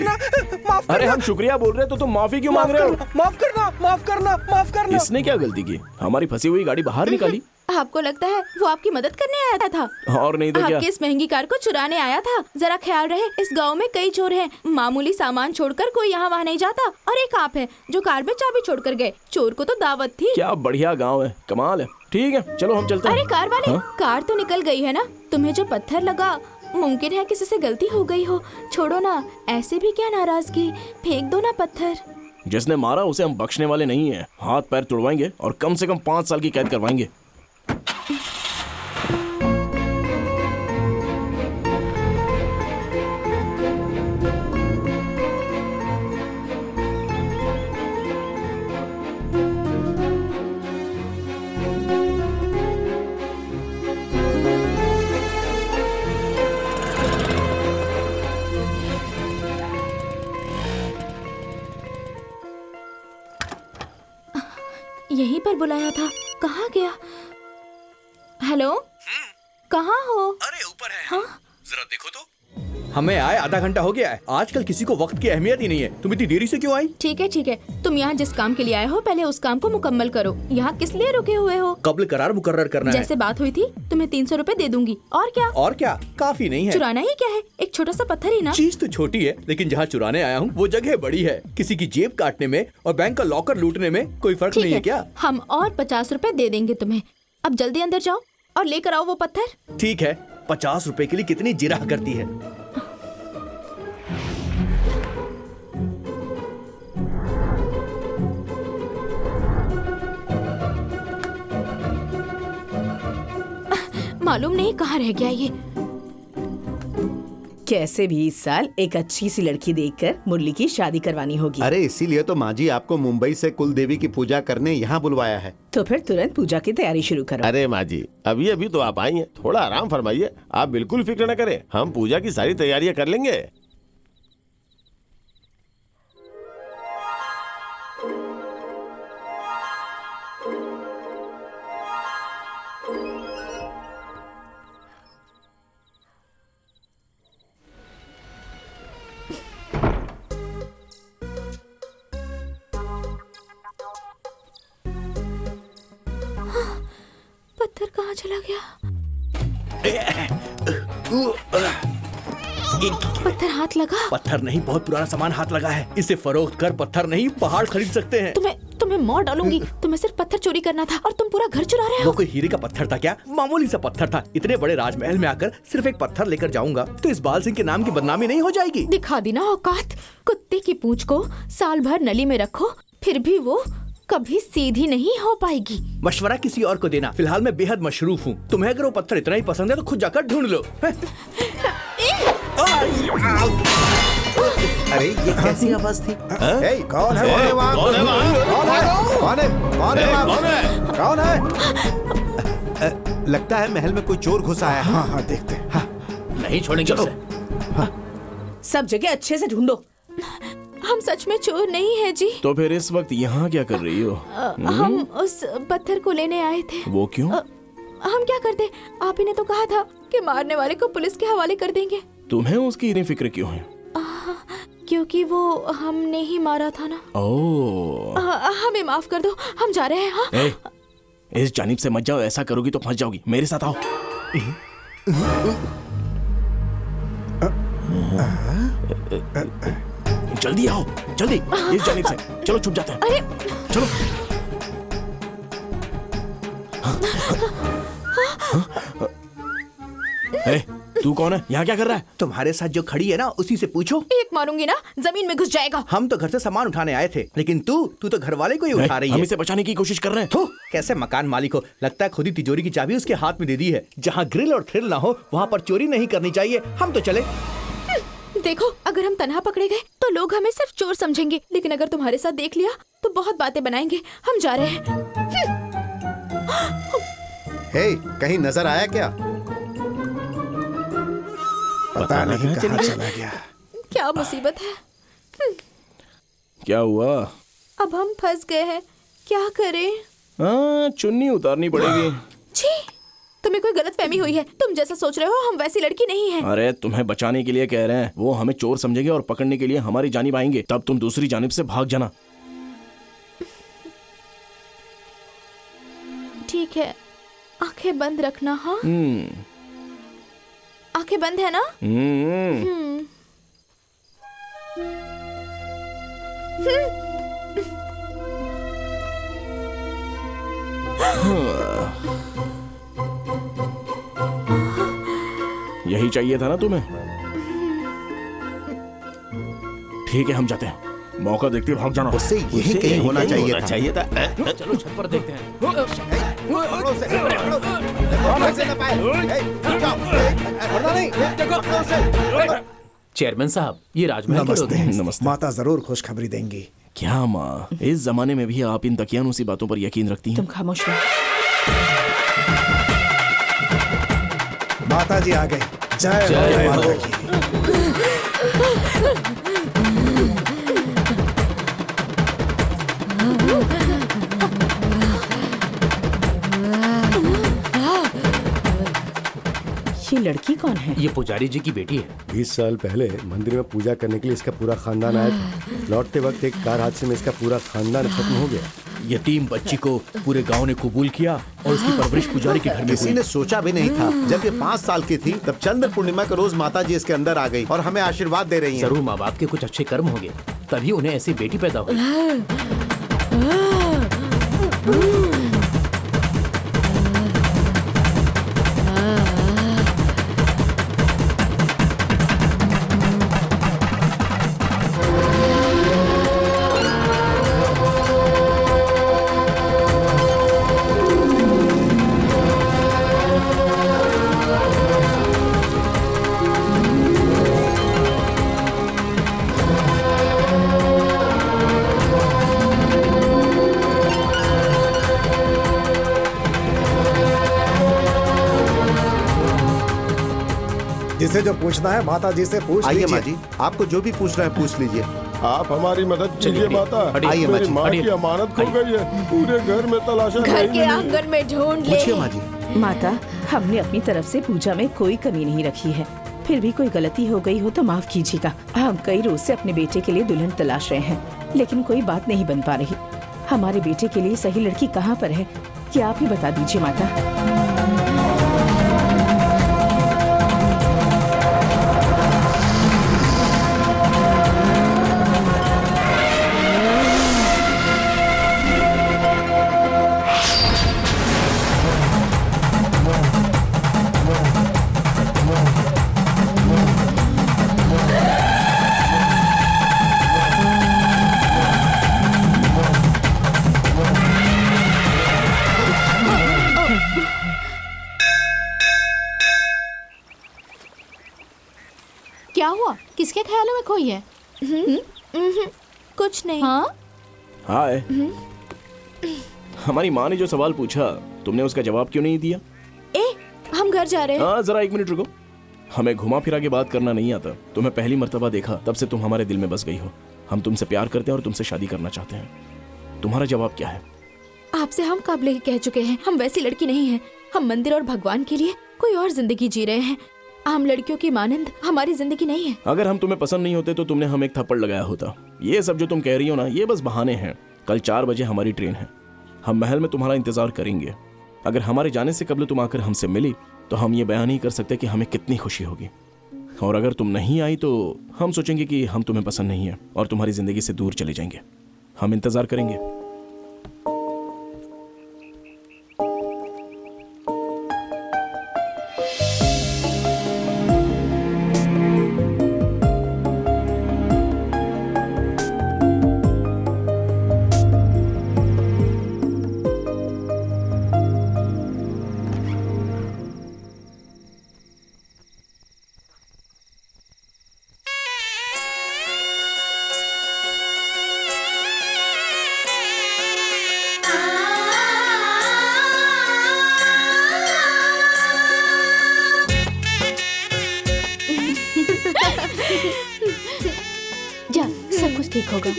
अरे हम शुक्रिया बोल रहे तो तुम माफी क्यों मांग रहे हो?
माफ करना, माफ करना, माफ करना।
इसने क्या गलती की? हमारी फंसी हुई गाड़ी बाहर निकाली।
आपको लगता है वो आपकी मदद करने आया था?
और नहीं तो क्या?
आपकी इस महंगी कार को चुराने आया था। जरा ख्याल रहे, इस गांव में कई चोर हैं। मामूली सामान छोड़कर कोई यहाँ वहाँ नहीं जाता। और एक आप है जो कार में चाबी छोड़कर गए। चोर को तो दावत थी।
क्या बढ़िया गांव है, कमाल है। ठीक है चलो हम चलते हैं।
अरे कार वाले,
हाँ?
कार तो निकल गई है ना। तुम्हें जो पत्थर लगा, मुमकिन है किसी से गलती हो गई हो। छोड़ो ना, ऐसे भी क्या नाराजगी, फेंक दो ना पत्थर।
जिसने मारा उसे हम बख्शने वाले नहीं हैं। हाथ पैर तुड़वाएंगे और कम से कम 5 साल की कैद करवाएंगे।
यहीं पर बुलाया था, कहाँ गया? हेलो, कहाँ हो?
अरे ऊपर है।
हाँ?
जरा देखो तो। हमें आए आधा घंटा हो गया है। आजकल किसी को वक्त की अहमियत ही नहीं है। तुम इतनी देरी से क्यों आई?
ठीक है, तुम यहाँ जिस काम के लिए आए हो पहले उस काम को मुकम्मल करो। यहाँ किस लिए रुके हुए हो?
कब्ल करार मुकर्रर करना है।
जैसे बात हुई थी, तुम्हें 300 रुपए दे दूंगी। और क्या?
और क्या, काफी नहीं है।
चुराना ही क्या है, एक छोटा सा पत्थर ही ना।
चीज तो छोटी है, लेकिन जहाँ चुराने आया हूँ वो जगह बड़ी है। किसी की जेब काटने में और बैंक का लॉकर लूटने में कोई फर्क नहीं है क्या?
हम और 50 रुपए दे देंगे तुम्हें। अब जल्दी अंदर जाओ और लेकर आओ वो पत्थर।
ठीक है, 50 रुपए के लिए कितनी जिराह करती है।
मालूम नहीं कहाँ रह गया ये।
कैसे भी इस साल एक अच्छी सी लड़की देखकर मुरली की शादी करवानी होगी।
अरे इसीलिए तो माँ जी आपको मुंबई से कुल देवी की पूजा करने यहाँ बुलवाया है।
तो फिर तुरंत पूजा की तैयारी शुरू करो।
अरे माँ जी, अभी तो आप आई हैं, थोड़ा आराम फरमाइए। आप बिल्कुल फिक्र न करें, हम पूजा की सारी तैयारियां कर लेंगे।
पत्थर कहाँ चला गया? पत्थर हाथ लगा?
पत्थर नहीं, बहुत पुराना सामान हाथ लगा है। इसे फरोख्त कर पत्थर नहीं पहाड़ खरीद सकते हैं।
तुम्हें मार डालूंगी। तुम्हें सिर्फ पत्थर चोरी करना था और तुम पूरा घर चुरा रहे हो।
वो कोई हीरे का पत्थर था क्या? मामूली सा पत्थर था। इतने बड़े राजमहल में आकर सिर्फ एक पत्थर लेकर जाऊंगा तो इस बाल सिंह के नाम की बदनामी नहीं हो जाएगी?
दिखा दी ना औकात। कुत्ते की पूंछ को साल भर नली में रखो, फिर भी वो कभी सीधी नहीं हो पाएगी।
मशवरा किसी और को देना। फिलहाल मैं बेहद मशरूफ हूँ। तुम्हें अगर वो पत्थर इतना ही पसंद है तो खुद जाकर ढूंढ लो।
अरे ये कैसी आवाज थी?
कौन है? कौन है?
लगता है महल में कोई चोर घुसा है।
हाँ देखते हैं।
नहीं छोड़ेंगे उसे।
सब जगह अच्छे से ढूंढो।
हम सच में चोर नहीं है जी।
तो फिर इस वक्त यहाँ क्या कर रही हो?
हम उस पत्थर को लेने आए थे।
वो क्यों?
हम क्या करते, आप ही ने तो कहा था कि मारने वाले को पुलिस के हवाले कर देंगे।
तुम्हें उसकी इतनी फिक्र क्यों है?
क्योंकि वो हमने ही मारा था ना।
ओह,
हमें माफ कर दो, हम जा रहे हैं। हाँ?
इस जानिब से मत जाओ, ऐसा करोगी तो फंस जाओगी। मेरे साथ आओ। जल्दी आओ, जल्दी। इस जानिब से चलो, छुप जाते हैं।
अरे
चलो। तू कौन है? यहाँ क्या कर रहा है?
तुम्हारे साथ जो खड़ी है ना, उसी से पूछो।
एक मारूंगी ना, जमीन में घुस जाएगा।
हम तो घर से सामान उठाने आए थे, लेकिन तू तो घर वाले को ही उठा रही है।
हम इसे बचाने की कोशिश कर रहे हैं।
कैसे मकान मालिक हो? लगता है खुद ही तिजोरी की चाबी उसके हाथ में दे दी है। जहाँ ग्रिल और थ्रिल ना हो वहाँ पर चोरी नहीं करनी चाहिए। हम तो चले।
देखो, अगर हम तन्हा पकड़े गए तो लोग हमें सिर्फ चोर समझेंगे, लेकिन अगर तुम्हारे साथ देख लिया तो बहुत बातें बनाएंगे। हम जा रहे हैं।
कहीं नजर आया क्या?
पता नहीं कहाँ चला गया।
क्या मुसीबत है।
क्या हुआ?
अब हम फंस गए हैं, क्या करें?
चुन्नी उतारनी पड़ेगी।
छी, तुम्हें कोई गलतफहमी हुई है। तुम जैसा सोच रहे हो हम वैसी लड़की नहीं है।
अरे तुम्हें बचाने के लिए कह रहे हैं। वो हमें चोर समझेंगे और पकड़ने के लिए हमारी जानिब आएंगे। तब तुम दूसरी जानिब से भाग जाना।
ठीक है, आंखें बंद रखना। हाँ, आंखें बंद है ना?
यही चाहिए था ना तुम्हें? ठीक है, हम जाते हैं। मौका देखते भाग जाना।
उससे यही कहीं होना चाहिए था।
चलो छत पर देखते हैं। चेयरमैन साहब, ये राजमहल के लोग हैं।
नमस्ते। माता जरूर खुशखबरी देंगी।
क्या माँ, इस जमाने में भी आप इन दकियानूसी बातों पर यकीन रखती हैं?
तुम खामोश रहो।
माता जी आ गए। जय माता की।
ये लड़की कौन है?
ये पुजारी जी की बेटी है।
20 साल पहले मंदिर में पूजा करने के लिए इसका पूरा खानदान आया था। लौटते वक्त एक कार हादसे में इसका पूरा खानदान खत्म हो गया।
यतीम बच्ची को पूरे गांव ने कबूल किया और उसकी परवरिश पुजारी के घर में
किसी
हुई।
ने सोचा भी नहीं था। जब ये 5 साल की थी तब चंद्र पूर्णिमा के रोज माता जी इसके अंदर आ गई और हमें आशीर्वाद दे रही हैं।
जरूर माँ बाप के कुछ अच्छे कर्म होंगे, तभी उन्हें ऐसी बेटी पैदा हुई।
जिसे जो पूछना है माता जी से पूछ
आइए
लीजिए।
माँ जी, आपको जो भी पूछ रहे हैं पूछ लीजिए।
आप हमारी मदद कीजिए माता।
आइए माँ
मेरी
जी।
माँ की अमानत खो गई है। पूरे घर में तलाशा
घर
नहीं
के
मिली।
आंगन में ढूंढ ले।
पूछिए माँ जी।
माता, हमने अपनी तरफ से पूजा में कोई कमी नहीं रखी है। फिर भी कोई गलती हो गई हो तो माफ कीजिएगा। हम कई रोज से अपने बेटे के लिए दुल्हन तलाश रहे हैं, लेकिन कोई बात नहीं बन पा रही। हमारे बेटे के लिए सही लड़की कहाँ पर है, ये आप ही बता दीजिए माता।
क्या हुआ? किसके ख्यालों में खोई है?
कुछ नहीं।
हाँ?
हाय। हमारी माँ ने जो सवाल पूछा, तुमने उसका जवाब क्यों नहीं दिया?
हम घर जा रहे हैं।
हाँ, जरा 1 मिनट रुको। हमें घुमा फिरा के बात करना नहीं आता। तुम्हें पहली मर्तबा देखा तब से तुम हमारे दिल में बस गई हो। हम तुमसे प्यार करते हैं और तुमसे शादी करना चाहते हैं। तुम्हारा जवाब क्या है?
आपसे हम कब ले कह चुके हैं, हम वैसी लड़की नहीं हैं। हम मंदिर और भगवान के लिए कोई और जिंदगी जी रहे हैं। आम लड़कियों की मानंद हमारी जिंदगी नहीं है।
अगर हम तुम्हें पसंद नहीं होते तो तुमने हमें एक थप्पड़ लगाया होता। ये सब जो तुम कह रही हो ना, ये बस बहाने हैं। कल 4 बजे हमारी ट्रेन है। हम महल में तुम्हारा इंतजार करेंगे। अगर हमारे जाने से कबल तुम आकर हमसे मिली तो हम ये बयान नहीं कर सकते कि हमें कितनी खुशी होगी। और अगर तुम नहीं आई तो हम सोचेंगे कि हम तुम्हें पसंद नहीं है और तुम्हारी जिंदगी से दूर चले जाएंगे। हम इंतजार करेंगे।
जा, सब कुछ ठीक होगा।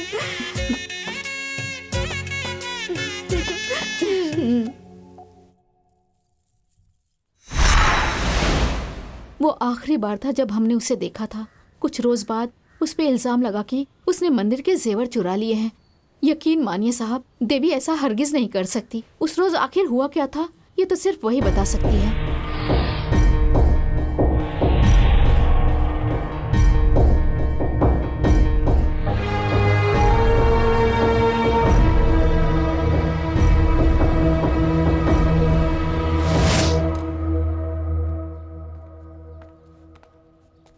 वो आखिरी बार था जब हमने उसे देखा था। कुछ रोज बाद उस पे इल्जाम लगा कि उसने मंदिर के जेवर चुरा लिए हैं। यकीन मानिए साहब, देवी ऐसा हरगिज नहीं कर सकती। उस रोज आखिर हुआ क्या था ये तो सिर्फ वही बता सकती है।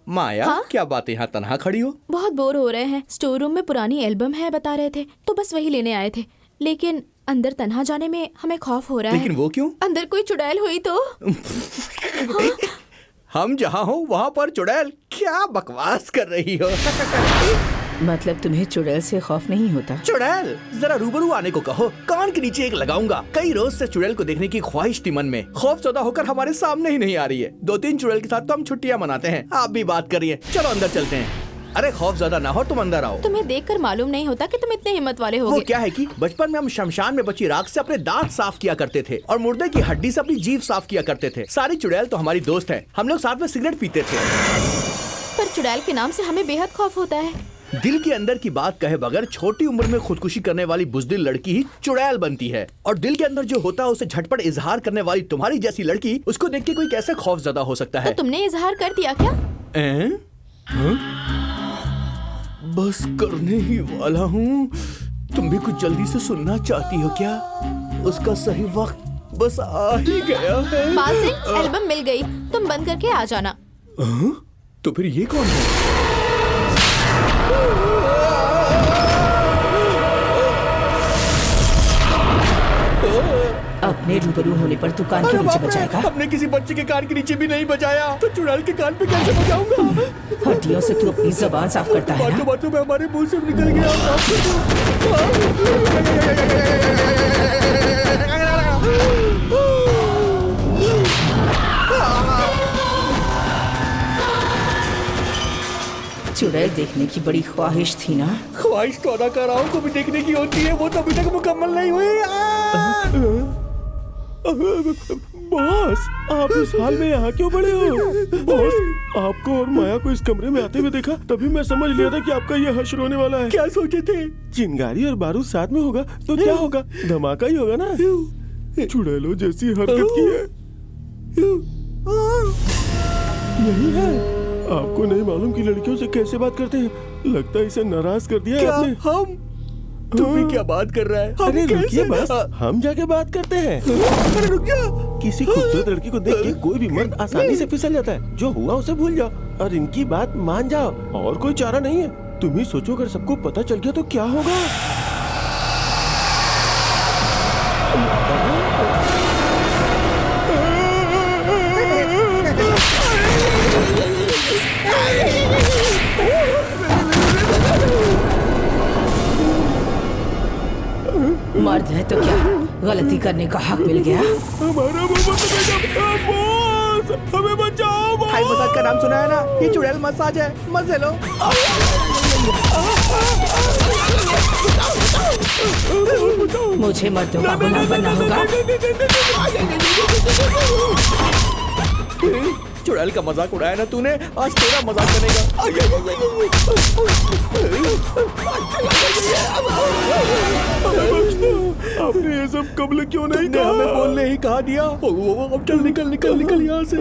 माया,
हाँ?
क्या बात है यहाँ तन्हा खड़ी हो?
बहुत बोर हो रहे हैं। स्टोर रूम में पुरानी एल्बम है बता रहे थे, तो बस वही लेने आए थे। लेकिन अंदर तन्हा जाने में हमें खौफ हो रहा है।
लेकिन वो क्यों?
अंदर कोई चुड़ैल हुई तो?
हम जहाँ हो वहाँ पर चुड़ैल? क्या बकवास कर रही हो?
मतलब तुम्हें चुड़ैल से खौफ नहीं होता?
चुड़ैल, जरा रूबरू आने को कहो, कान के नीचे एक लगाऊंगा। कई रोज से चुड़ैल को देखने की ख्वाहिश थी मन में, खौफ ज़्यादा होकर हमारे सामने ही नहीं आ रही है। 2-3 चुड़ैल के साथ तो हम छुट्टियां मनाते हैं, आप भी बात करिए। चलो अंदर चलते हैं। अरे खौफ ज्यादा ना हो, तुम अंदर आओ।
तुम्हें देखकर मालूम नहीं होता कि तुम इतने हिम्मत वाले हो।
वो क्या है कि बचपन में हम शमशान में बची राख से अपने दांत साफ किया करते थे और मुर्दे की हड्डी से अपनी जीभ साफ किया करते थे। सारी चुड़ैल तो हमारी दोस्त है, हम लोग साथ में सिगरेट पीते थे।
पर चुड़ैल के नाम से हमें बेहद खौफ होता है।
दिल के अंदर की बात कहे बगैर छोटी उम्र में खुदकुशी करने वाली बुज़दिल लड़की ही चुड़ैल बनती है, और दिल के अंदर जो होता है उसे झटपट इजहार करने वाली तुम्हारी जैसी लड़की, उसको देख के कोई कैसे खौफ ज्यादा हो सकता है?
तो तुमने इजहार कर दिया क्या?
बस करने ही वाला हूँ। तुम भी कुछ जल्दी से सुनना चाहती हो क्या? उसका सही वक्त बस आ ही गया है।
बाल सिंह, एल्बम मिल गई, तुम बंद करके आ जाना।
तो फिर ये कौन है?
अपने रूबरू होने पर तू कान के नीचे बजाएगा?
हमने किसी बच्चे के कान के नीचे भी नहीं बजाया, तो चुड़ैल के कान पे कैसे बजाऊंगा?
हड्डियों से तू अपनी जबान साफ करता है ना?
बातों में हमारे मुंह से निकल गया।
चुड़ैल देखने की बड़ी ख्वाहिश थी ना?
ख्वाहिश तो अदा कर रहा हूँ, कभी देखने की होती है, वो तो अभी तक मुकम्मल नहीं हुई।
बॉस, आप इस हाल में यहाँ क्यों पड़े हो? बॉस, आपको और माया को इस कमरे में आते हुए देखा, तभी मैं समझ लिया था कि आपका ये हश्र होने वाला है।
क्या सोचे थे?
चिंगारी और बारूद साथ में होगा तो क्या होगा? धमाका ही होगा ना। चुड़ैलों जैसी हरकत की है। यही है, आपको नहीं मालूम कि लड़कियों से कैसे बात करते हैं। लगता है इसे नाराज कर दिया है आपने।
हम? तुम भी क्या बात कर रहा है?
अरे रुकिए बस, हम जाके बात करते हैं।
अरे रुक जा।
किसी खूबसूरत लड़की को देख के कोई भी मर्द आसानी से फिसल जाता है। जो हुआ उसे भूल जाओ और इनकी बात मान जाओ, और कोई चारा नहीं है। तुम ही सोचो, अगर सबको पता चल गया तो क्या होगा?
मर्द है तो क्या गलती करने का हक मिल गया?
हमारा बॉस, हमें बचाओ बॉस।
थाई मसाज का नाम सुना है ना? ये चुड़ैल मसाज है, मजे लो।
मुझे मर्दों का गुलाम बनना होगा।
चुड़ैल का मजाक उड़ाया ना तूने, आज तेरा मजाक बनेगा।
आपने ये सब कबल क्यों नहीं कहा?
हमें बोलने ही कहा दिया। अब चल, निकल निकल निकल यहाँ से।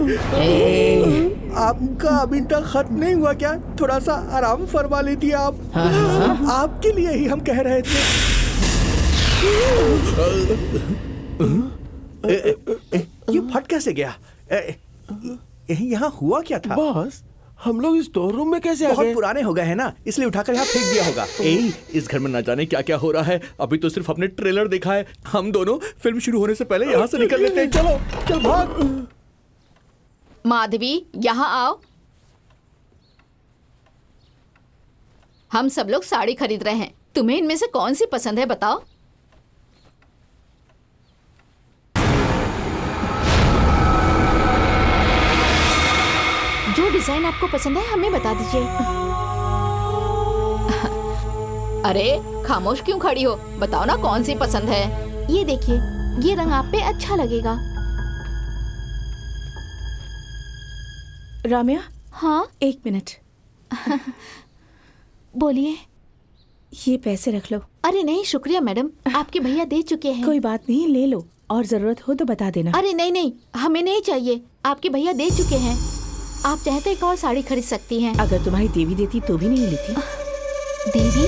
आपका अभी तक खत्म नहीं हुआ क्या? थोड़ा सा आराम फरमा लेती आप। आपके लिए ही हम कह रहे थे। ये फट कैसे गया? यहाँ हुआ क्या था?
बॉस, हम लोग इस स्टोर रूम में कैसे आ गए?
बहुत पुराने हो गए हैं ना, इसलिए उठाकर यहाँ फेंक दिया होगा। इस घर में ना जाने क्या क्या हो रहा है। अभी तो सिर्फ हमने ट्रेलर देखा है। हम दोनों फिल्म शुरू होने से पहले यहाँ से निकल लेते हैं। चलो चल भाग।
माधवी, यहाँ आओ। हम सब लोग साड़ी खरीद रहे हैं, तुम्हें इनमें से कौन सी पसंद है बताओ? जो डिजाइन आपको पसंद है हमें बता दीजिए। अरे खामोश क्यों खड़ी हो? बताओ ना कौन सी पसंद है।
ये देखिए, ये रंग आप पे अच्छा लगेगा।
राम्या।
हाँ?
1 मिनट।
बोलिए।
ये पैसे रख लो।
अरे नहीं शुक्रिया मैडम, आपके भैया दे चुके हैं।
कोई बात नहीं, ले लो। और जरूरत हो तो बता देना।
अरे नहीं नहीं, हमें नहीं चाहिए, आपके भैया दे चुके हैं। आप चाहते एक और साड़ी खरीद सकती हैं।
अगर तुम्हारी देवी देती तो भी नहीं लेती।
देवी?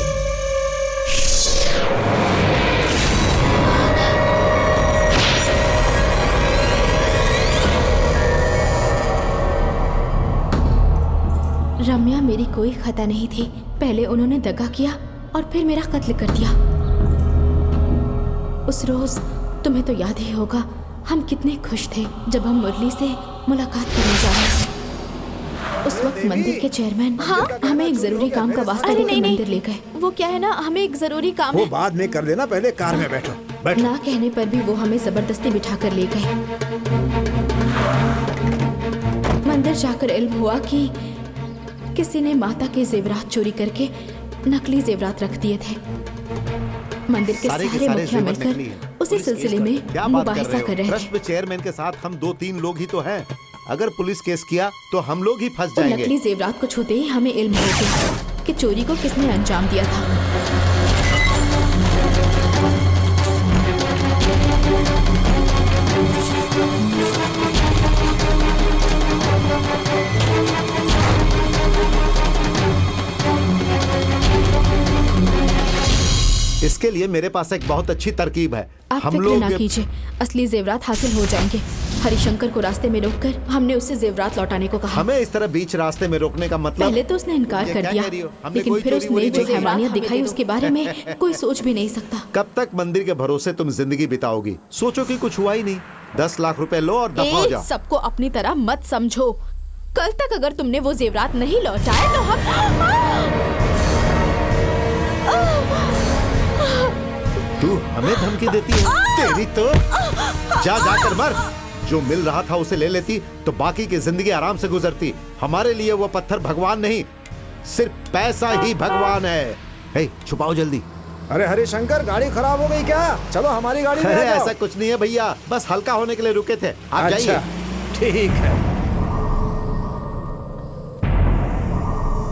रम्या मेरी कोई खता नहीं थी। पहले उन्होंने दगा किया और फिर मेरा कत्ल कर दिया। उस रोज तुम्हें तो याद ही होगा, हम कितने खुश थे जब हम मुरली से मुलाकात करने जा रहे थे। उस वक्त मंदिर के चेयरमैन हमें एक जरूरी काम का वास्ता देकर मंदिर ले गए।
वो क्या है ना, हमें एक जरूरी काम
वो
है।
बाद में कर लेना, पहले कार में बैठो।
ना कहने पर भी वो हमें जबरदस्ती बिठा कर ले गए। मंदिर जाकर इल्म हुआ कि किसी ने माता के जेवरात चोरी करके नकली जेवरात रख दिए थे। मंदिर के सारे मुखिया मिलकर उसी सिलसिले में मुबाहिसा कर रहे थे।
ट्रस्ट चेयरमैन के साथ हम 2-3 लोग ही तो हैं। अगर पुलिस केस किया तो हम लोग ही फंस जाएंगे।
नकली जेवरात को छूते ही हमें इल्म हो गया कि चोरी को किसने अंजाम दिया था।
इसके लिए मेरे पास एक बहुत अच्छी तरकीब है।
आप
हम
फिक्र
लोग
ना कीजिए, असली जेवरात हासिल हो जाएंगे। हरिशंकर को रास्ते में रोककर हमने उससे जेवरात लौटाने को कहा।
हमें इस तरह बीच रास्ते में रोकने का मतलब?
पहले तो उसने इनकार कर दिया, लेकिन फिर उसने जो हैवानियत दिखाई उसके बारे में कोई सोच भी नहीं सकता।
कब तक मंदिर के भरोसे तुम जिंदगी बिताओगी? सोचो कि कुछ हुआ ही नहीं। 10 लाख रुपए लो और दफा हो जाओ।
सबको अपनी तरह मत समझो। कल तक अगर तुमने वो जेवरात नहीं लौटाए तो हम
तू हमें धमकी देती है? तेरी तो जा जाकर मर। जो मिल रहा था उसे ले लेती तो बाकी की जिंदगी आराम से गुजरती। हमारे लिए वो पत्थर भगवान नहीं, सिर्फ पैसा ही भगवान है। हे, छुपाओ जल्दी।
अरे हरिशंकर, गाड़ी खराब हो गई क्या? चलो हमारी गाड़ी में आ
अरे
जाओ।
ऐसा कुछ नहीं है भैया, बस हल्का होने के लिए रुके थे। आप जाइए।
अच्छा, ठीक है।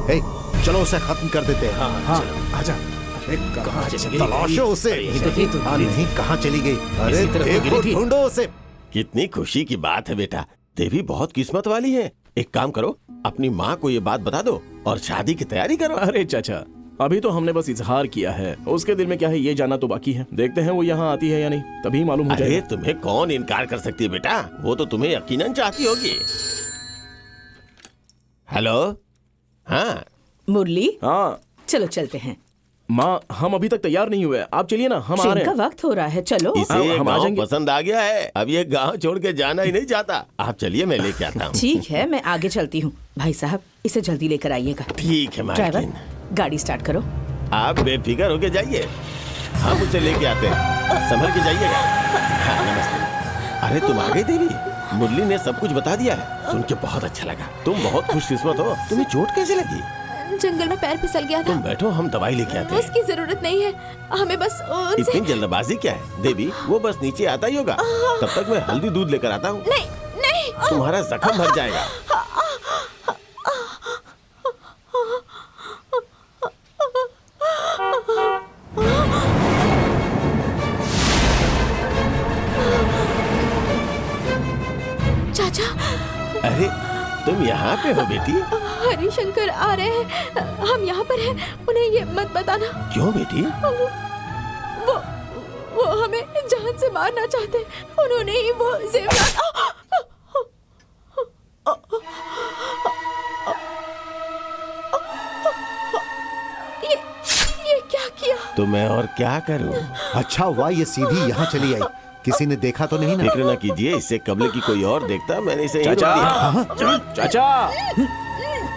हे, चलो उसे खत्म कर देते हैं।
हाँ, आजा।
तलाशो उसे। नहीं, कहाँ चली गई? अरे देखो, ढूंढो उसे।
कितनी खुशी की बात है बेटा, देवी बहुत किस्मत वाली है। एक काम करो, अपनी माँ को ये बात बता दो और शादी की तैयारी करो।
अरे चाचा, अभी तो हमने बस इजहार किया है, उसके दिल में क्या है ये जाना तो बाकी है। देखते हैं वो यहाँ आती है या नहीं, तभी मालूम हो जाएगा।
अरे तुम्हें कौन इनकार कर सकती है बेटा, वो तो तुम्हें यकीनन चाहती होगी। हेलो, हाँ
मुरली।
हाँ
चलो चलते हैं।
माँ, हम अभी तक तैयार नहीं हुए, आप चलिए ना, हम आ रहे
का
हैं।
वक्त हो रहा है, चलो।
इसे ये गाँव पसंद आ गया है, अब ये गाँव छोड़ के जाना ही नहीं चाहता। आप चलिए, मैं लेके आता हूँ।
ठीक है, मैं आगे चलती हूँ। भाई साहब, इसे जल्दी लेकर आइएगा।
ठीक है
ड्राइवर,
मालकिन।
गाड़ी स्टार्ट करो।
आप बेफिक्र होके जाइए, हम उसे लेके आते हैं, संभल के जाइएगा। हाँ, नमस्ते। अरे तुम आ गई देवी, मुरली ने सब कुछ बता दिया है। सुन के बहुत अच्छा लगा, तुम बहुत खुशकिस्मत हो। तुम्हें चोट कैसे लगी?
जंगल में पैर फिसल गया था।
तुम बैठो, हम दवाई लेके आते हैं।
उसकी जरूरत नहीं है, हमें बस उनसे...
इतनी जल्दबाजी क्या है देवी, वो बस नीचे आता ही होगा। तब तक मैं हल्दी दूध लेकर आता हूँ।
नहीं नहीं,
तुम्हारा जख्म भर जाएगा।
चाचा,
अरे तुम यहाँ पे हो बेटी?
हरिशंकर आ रहे हैं, हम यहाँ पर हैं, उन्हें ये मत बताना।
क्यों बेटी?
वो हमें जान से मारना चाहते, उन्होंने ही वो जेवरात... ये क्या किया?
तो मैं और क्या करूँ?
अच्छा हुआ ये सीधी यहाँ चली आई, किसी ने देखा तो नहीं ना?
फिक्र न कीजिए, इससे कबल की कोई और देखता मैंने इसे यहीं रोक दिया।
चाचा,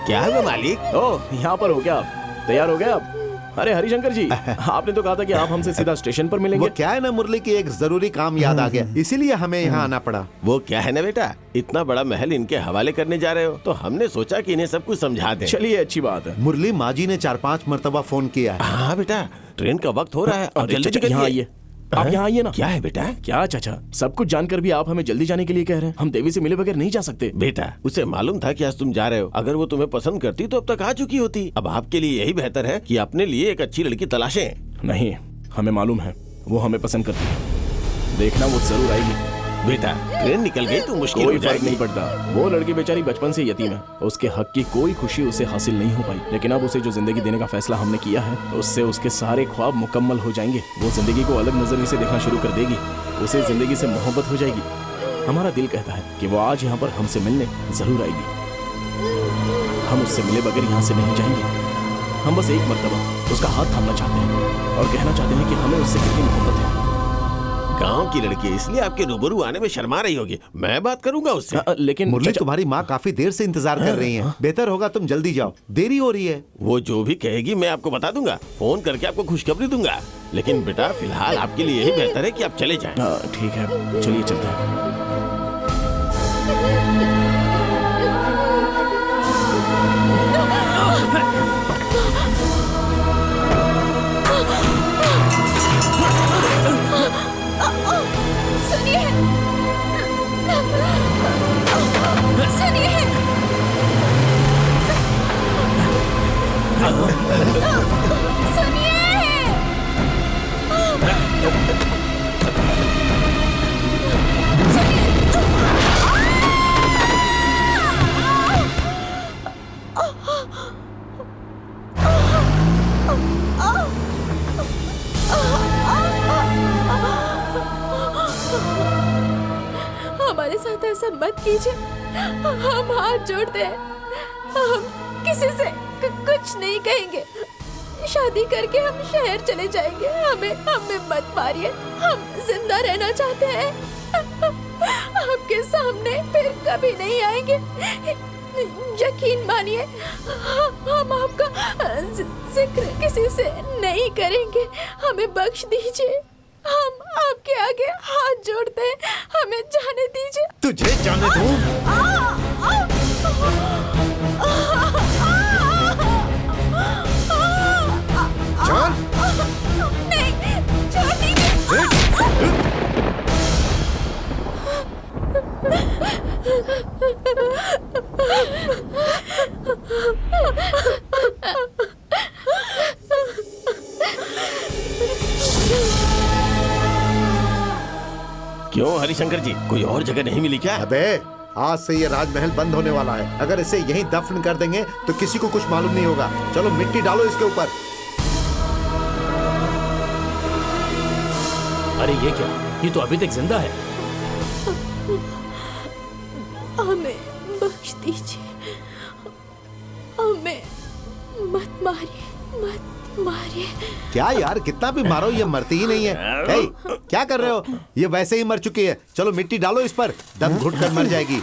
क्या है मालिक?
ओ, यहाँ पर हो क्या आप? तैयार हो गए आप? अरे हरिशंकर जी, आपने तो कहा था कि आप हमसे सीधा स्टेशन पर मिलेंगे।
वो क्या है ना मुरली की एक जरूरी काम याद आ गया, इसीलिए हमें यहाँ आना पड़ा।
वो क्या है ना बेटा, इतना बड़ा महल इनके हवाले करने जा रहे हो, तो हमने सोचा कि इन्हें सब कुछ समझा दें।
चलिए, अच्छी बात है।
मुरली माँ जी ने 4-5 मरतबा फोन किया है।
हाँ बेटा, ट्रेन का वक्त हो रहा है, और जल्दी
यहाँ आइए। आप यहाँ आइए ना।
क्या है बेटा?
क्या चाचा, सब कुछ जानकर भी आप हमें जल्दी जाने के लिए कह रहे हैं? हम देवी से मिले बगैर नहीं जा सकते।
बेटा, उसे मालूम था कि आज तुम जा रहे हो। अगर वो तुम्हें पसंद करती तो अब तक आ चुकी होती। अब आपके लिए यही बेहतर है कि अपने लिए एक अच्छी लड़की तलाशें।
नहीं, हमें मालूम है वो हमें पसंद करती है। देखना वो जरूर आएगी।
बेटा ट्रेन निकल गई तो मुश्किल
कोई
हो
फर्क
जाएगी।
नहीं पड़ता। वो लड़की बेचारी बचपन से यतीम है, उसके हक की कोई खुशी उसे हासिल नहीं हो पाई, लेकिन अब उसे जो जिंदगी देने का फैसला हमने किया है उससे उसके सारे ख्वाब मुकम्मल हो जाएंगे। वो जिंदगी को अलग नजरिए से देखना शुरू कर देगी, उसे जिंदगी से मोहब्बत हो जाएगी। हमारा दिल कहता है कि वो आज यहाँ पर हमसे मिलने जरूर आएगी। हम उससे मिले बगैर यहाँ से नहीं जाएंगे। हम बस एक मर्तबा उसका हाथ थामना चाहते हैं और कहना चाहते हैं कि हमें उससे कितनी मोहब्बत है।
गांव की लड़की इसलिए आपके रूबरू आने में शर्मा रही होगी, मैं बात करूंगा उससे।
लेकिन
मुरली, तुम्हारी माँ काफी देर से इंतजार कर रही हैं। बेहतर होगा तुम जल्दी जाओ, देरी हो रही है।
वो जो भी कहेगी मैं आपको बता दूंगा, फोन करके आपको खुशखबरी दूंगा। लेकिन बेटा फिलहाल आपके लिए यही बेहतर है कि आप चले जाएं।
ठीक है, चलिए चलते हैं।
सुनिए, सुनिए, हमारे साथ ऐसा मत कीजिए। हम हाथ जोड़ते हैं, हम किसी से कुछ नहीं कहेंगे। शादी करके हम शहर चले जाएंगे। हमें मत मारिए, हम जिंदा रहना चाहते हैं। आपके सामने फिर कभी नहीं आएंगे, यकीन मानिए। हम आपका जिक्र किसी से नहीं करेंगे। हमें बख्श दीजिए, हम आपके आगे हाथ जोड़ते हैं, हमें जाने दीजिए।
तुझे जाने दूं? जान?
नहीं, छोड़ दीजिए।
क्यों हरिशंकर जी, कोई और जगह नहीं मिली क्या?
अबे आज से ये राजमहल बंद होने वाला है। अगर इसे यहीं दफन कर देंगे तो किसी को कुछ मालूम नहीं होगा। चलो मिट्टी डालो इसके ऊपर।
अरे ये क्या, ये तो अभी तक जिंदा है।
हमें बख्श दीजिए, हमें मत मारिए, मत मारिए।
क्या यार, कितना भी मारो ये मरती ही नहीं है। हे, क्या कर रहे हो? ये वैसे ही मर चुकी है। चलो मिट्टी डालो इस पर, दम घुट कर मर जाएगी।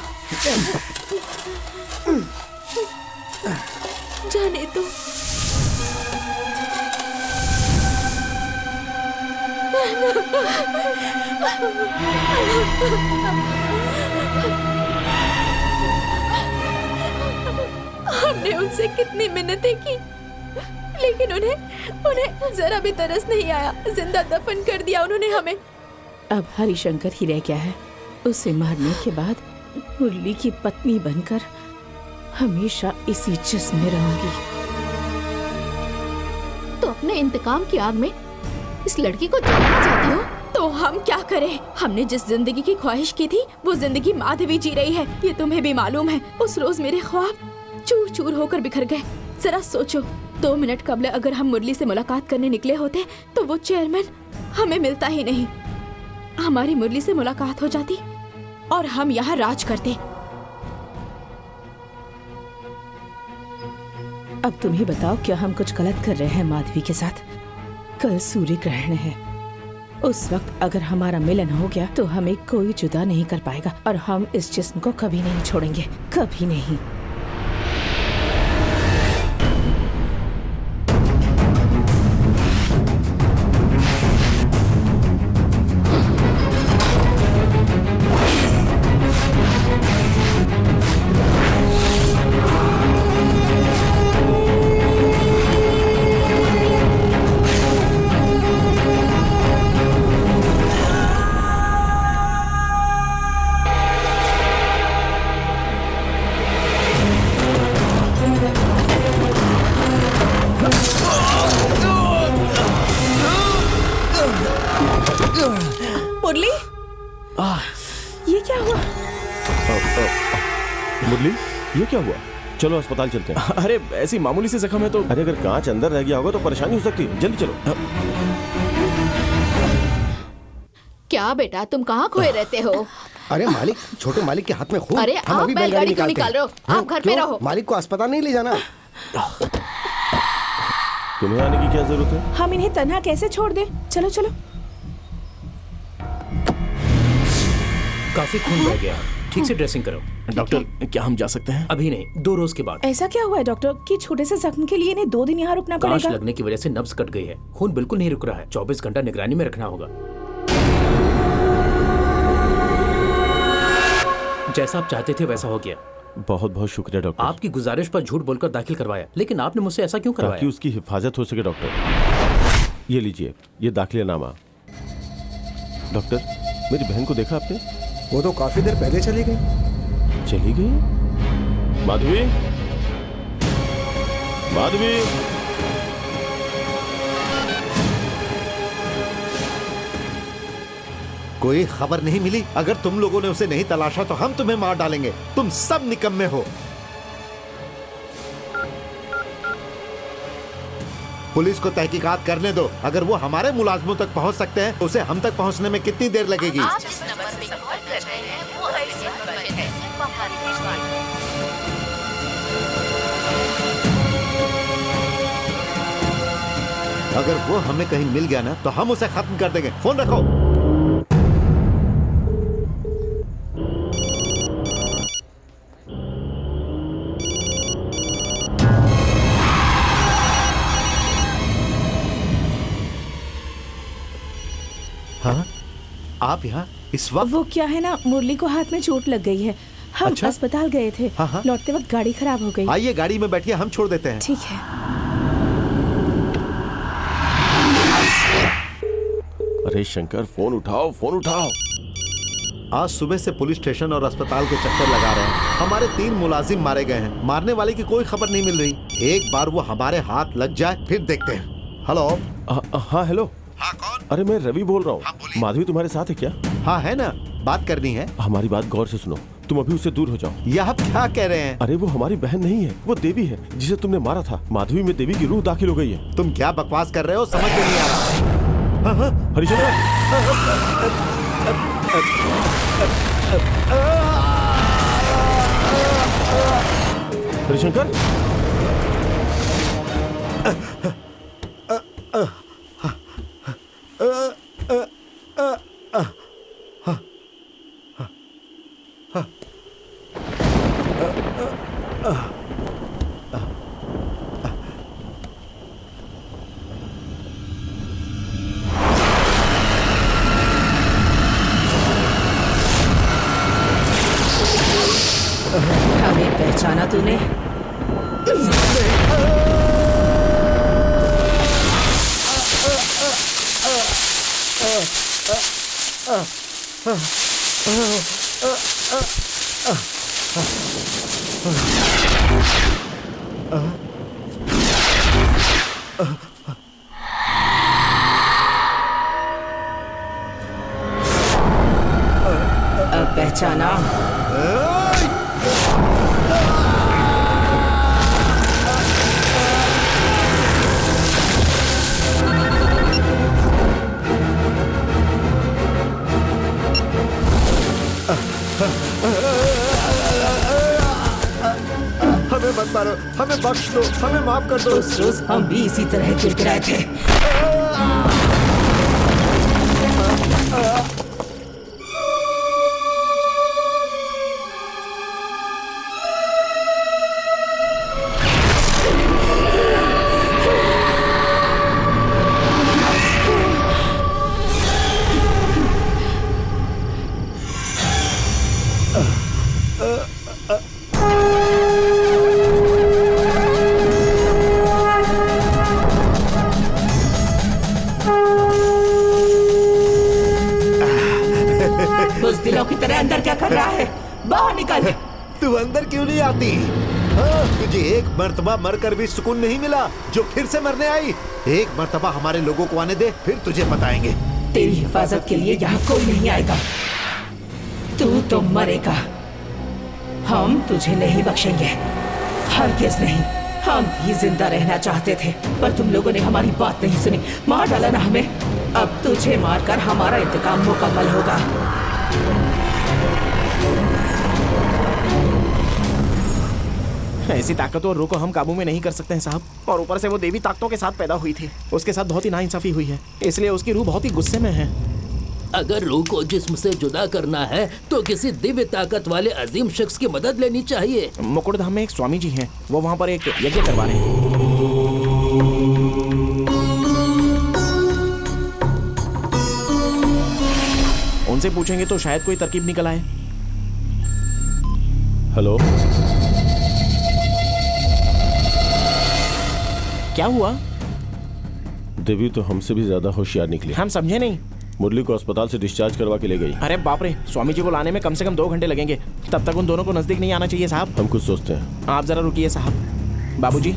जाने दो। हमने उनसे कितनी मिन्नतें की, लेकिन उन्हें जरा भी तरस नहीं आया। जिंदा दफन कर दिया उन्होंने हमें।
अब हरिशंकर ही रह गया है। उसे मारने के बाद मुरली की पत्नी बनकर हमेशा इसी जिस्म में रहूंगी।
तो अपने इंतकाम की आग में इस लड़की को जलाना चाहती हो?
तो हम क्या करें? हमने जिस जिंदगी की ख्वाहिश की थी वो जिंदगी माधवी जी रही है, ये तुम्हें भी मालूम है। उस रोज मेरे ख्वाब चूर चूर होकर बिखर गए। जरा सोचो, 2 मिनट कबल अगर हम मुरली से मुलाकात करने निकले होते तो वो चेयरमैन हमें मिलता ही नहीं। हमारी मुरली से मुलाकात हो जाती और हम यहाँ राज करते।
अब तुम ही बताओ, क्या हम कुछ गलत कर रहे हैं माधवी के साथ? कल सूर्य ग्रहण है। उस वक्त अगर हमारा मिलन हो गया तो हमें कोई जुदा नहीं कर पाएगा और हम इस जिस्म को कभी नहीं छोड़ेंगे, कभी नहीं। मुरली, ये क्या हुआ?
मुरली, ये क्या हुआ? चलो अस्पताल चलते हैं।
अरे ऐसी मामूली सी जख्म है तो।
अरे अगर कांच अंदर रह गया होगा तो परेशानी हो सकती है। जल्दी चलो।
क्या बेटा, तुम कहाँ खोए रहते हो?
अरे मालिक, छोटे मालिक के हाथ में खून।
अरे
हम
आप
अभी
बैलगाड़ी क्यों निकाल रहे हो?
हाँ,
आप घर पे
क्यों?
रहो।
मालिक को अस्पताल नहीं ले जाना।
तुम्हें आने की क्या जरूरत है?
हम इन्हें तन्हा कैसे छोड़ दें? चलो चलो।
काफी खून बह गया, ठीक से ड्रेसिंग करो।
डॉक्टर, क्या हम जा सकते हैं?
अभी नहीं, 2 रोज के बाद।
ऐसा क्या हुआ है डॉक्टर कि छोटे से जख्म के लिए इन्हें 2 दिन यहाँ रुकना
कांच
पड़ेगा?
लगने की वजह से नब्ज कट गई है, खून बिल्कुल नहीं रुक रहा है। 24 घंटा निगरानी में रखना होगा। जैसा आप चाहते थे वैसा हो गया।
बहुत बहुत शुक्रिया डॉक्टर।
आपकी गुजारिश पर झूठ बोलकर दाखिल करवाया, लेकिन आपने मुझसे ऐसा क्यों करवाया?
ताकि उसकी हिफाजत हो सके डॉक्टर। ये लीजिए, ये दाखिलेनामा। डॉक्टर, मेरी बहन को देखा आपने?
वो तो काफी देर पहले चली गई।
चली गई? माधवी, माधवी,
कोई खबर नहीं मिली। अगर तुम लोगों ने उसे नहीं तलाशा तो हम तुम्हें मार डालेंगे। तुम सब निकम्मे हो। पुलिस को तहकीकात करने दो। अगर वो हमारे मुलाजमों तक पहुंच सकते हैं तो उसे हम तक पहुंचने में कितनी देर लगेगी?
आप जिस नंबर पे कॉल कर रहे हैं वो अर्जेंट बटन है।
अगर वो हमें कहीं मिल गया ना तो हम उसे खत्म कर देंगे। फोन रखो। हाँ, आप यहाँ इस वक्त?
वो क्या है ना, मुरली को हाथ में चोट लग गई है। हम
अच्छा?
अस्पताल गए थे।
हाँ।
लौटते वक्त गाड़ी खराब हो गई।
आइए गाड़ी में बैठिए, हम छोड़ देते हैं।
ठीक है।
अरे शंकर, फोन उठाओ, फोन उठाओ।
आज सुबह से पुलिस स्टेशन और अस्पताल के चक्कर लगा रहे हैं। हमारे 3 मुलाजिम मारे गए हैं। मारने वाले की कोई खबर नहीं मिल रही। एक बार वो हमारे हाथ लग जाए फिर देखते हैं। हेलो।
हाँ हेलो।
हाँ कौन?
अरे मैं रवि बोल रहा हूँ। माधवी तुम्हारे साथ है क्या?
हाँ है ना, बात करनी है।
हमारी बात गौर से सुनो, तुम अभी उससे दूर हो जाओ।
यह आप क्या कह रहे हैं?
अरे वो हमारी बहन नहीं है, वो देवी है जिसे तुमने मारा था। माधवी में देवी की रूह दाखिल हो गई है।
तुम क्या बकवास कर रहे हो, समझ में नहीं आ रहा।
हरिशंकर, हरिशंकर,
हमें पहचाना तूने? अब पहचाना?
हमें मत मारो, हमें बख्श दो, हमें माफ कर दो।
उस रोज हम भी इसी तरह गिड़गिड़ाए थे। बुज़दिलों की तरह अंदर क्या कर रहा है? बाहर निकल।
तू अंदर क्यों नहीं आती? हाँ, तुझे एक मर्तबा मरकर भी सुकून नहीं मिला जो फिर से मरने आई। एक मर्तबा हमारे लोगों को आने दे, फिर तुझे बताएंगे।
तेरी हिफाजत के लिए यहाँ कोई नहीं आएगा। तू तो मरेगा। हम तुझे नहीं बख्शेंगे, हरगिज़ नहीं। हम भी जिंदा रहना चाहते थे, पर तुम लोगों ने हमारी बात नहीं सुनी, मार डाला ना हमें। अब तुझे मारकर हमारा इंतकाम मुकम्मल होगा।
ऐसी ताकतवर रूह को हम काबू में नहीं कर सकते हैं साहब। और ऊपर से वो देवी ताकतों के साथ पैदा हुई थी, उसके साथ बहुत ही नाइंसाफी हुई है, इसलिए उसकी रूह बहुत ही गुस्से में है।
अगर रूह को जिस्म से जुदा करना है तो किसी दिव्य ताकत वाले अजीम शख्स की मदद लेनी चाहिए।
मुकुटधाम में एक स्वामी जी हैं, वो वहाँ पर एक यज्ञ करवा रहे हैं। उनसे पूछेंगे तो शायद कोई तरकीब निकल आए।
हेलो,
क्या हुआ?
देवी तो हमसे भी ज्यादा होशियार निकली।
हम समझे नहीं।
मुरली को अस्पताल से डिस्चार्ज करवा के ले गई।
अरे बाप रे, स्वामी जी को लाने में कम से कम 2 घंटे लगेंगे। तब तक उन दोनों को नजदीक नहीं आना चाहिए साहब।
हम कुछ सोचते हैं।
आप जरा रुकिए साहब। बाबूजी,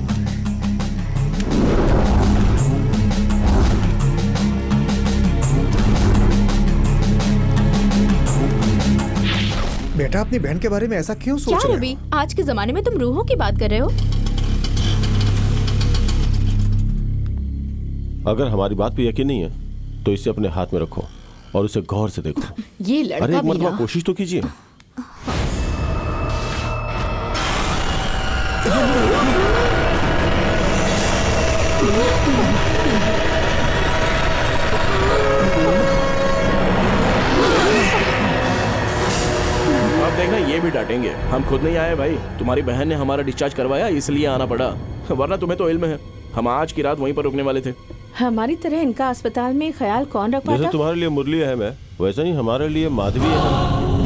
बेटा अपनी बहन के बारे में ऐसा क्यों सोच
क्या
रहे
रवि, आज के जमाने में तुम रूहों की बात कर रहे हो?
अगर हमारी बात पे यकीन नहीं है तो इसे अपने हाथ में रखो और उसे गौर से देखो।
ये लड़का
अरे एक
भी
मरतबा
ना।
कोशिश तो कीजिए।
अब देखना ये भी डांटेंगे। हम खुद नहीं आए भाई, तुम्हारी बहन ने हमारा डिस्चार्ज करवाया इसलिए आना पड़ा, वरना तुम्हें तो इल्म है हम आज की रात वहीं पर रुकने वाले थे।
हमारी तरह इनका अस्पताल में ख्याल कौन रख पाता?
जैसे तुम्हारे लिए मुरली अहम है वैसा ही हमारे लिए माधवी अहम है।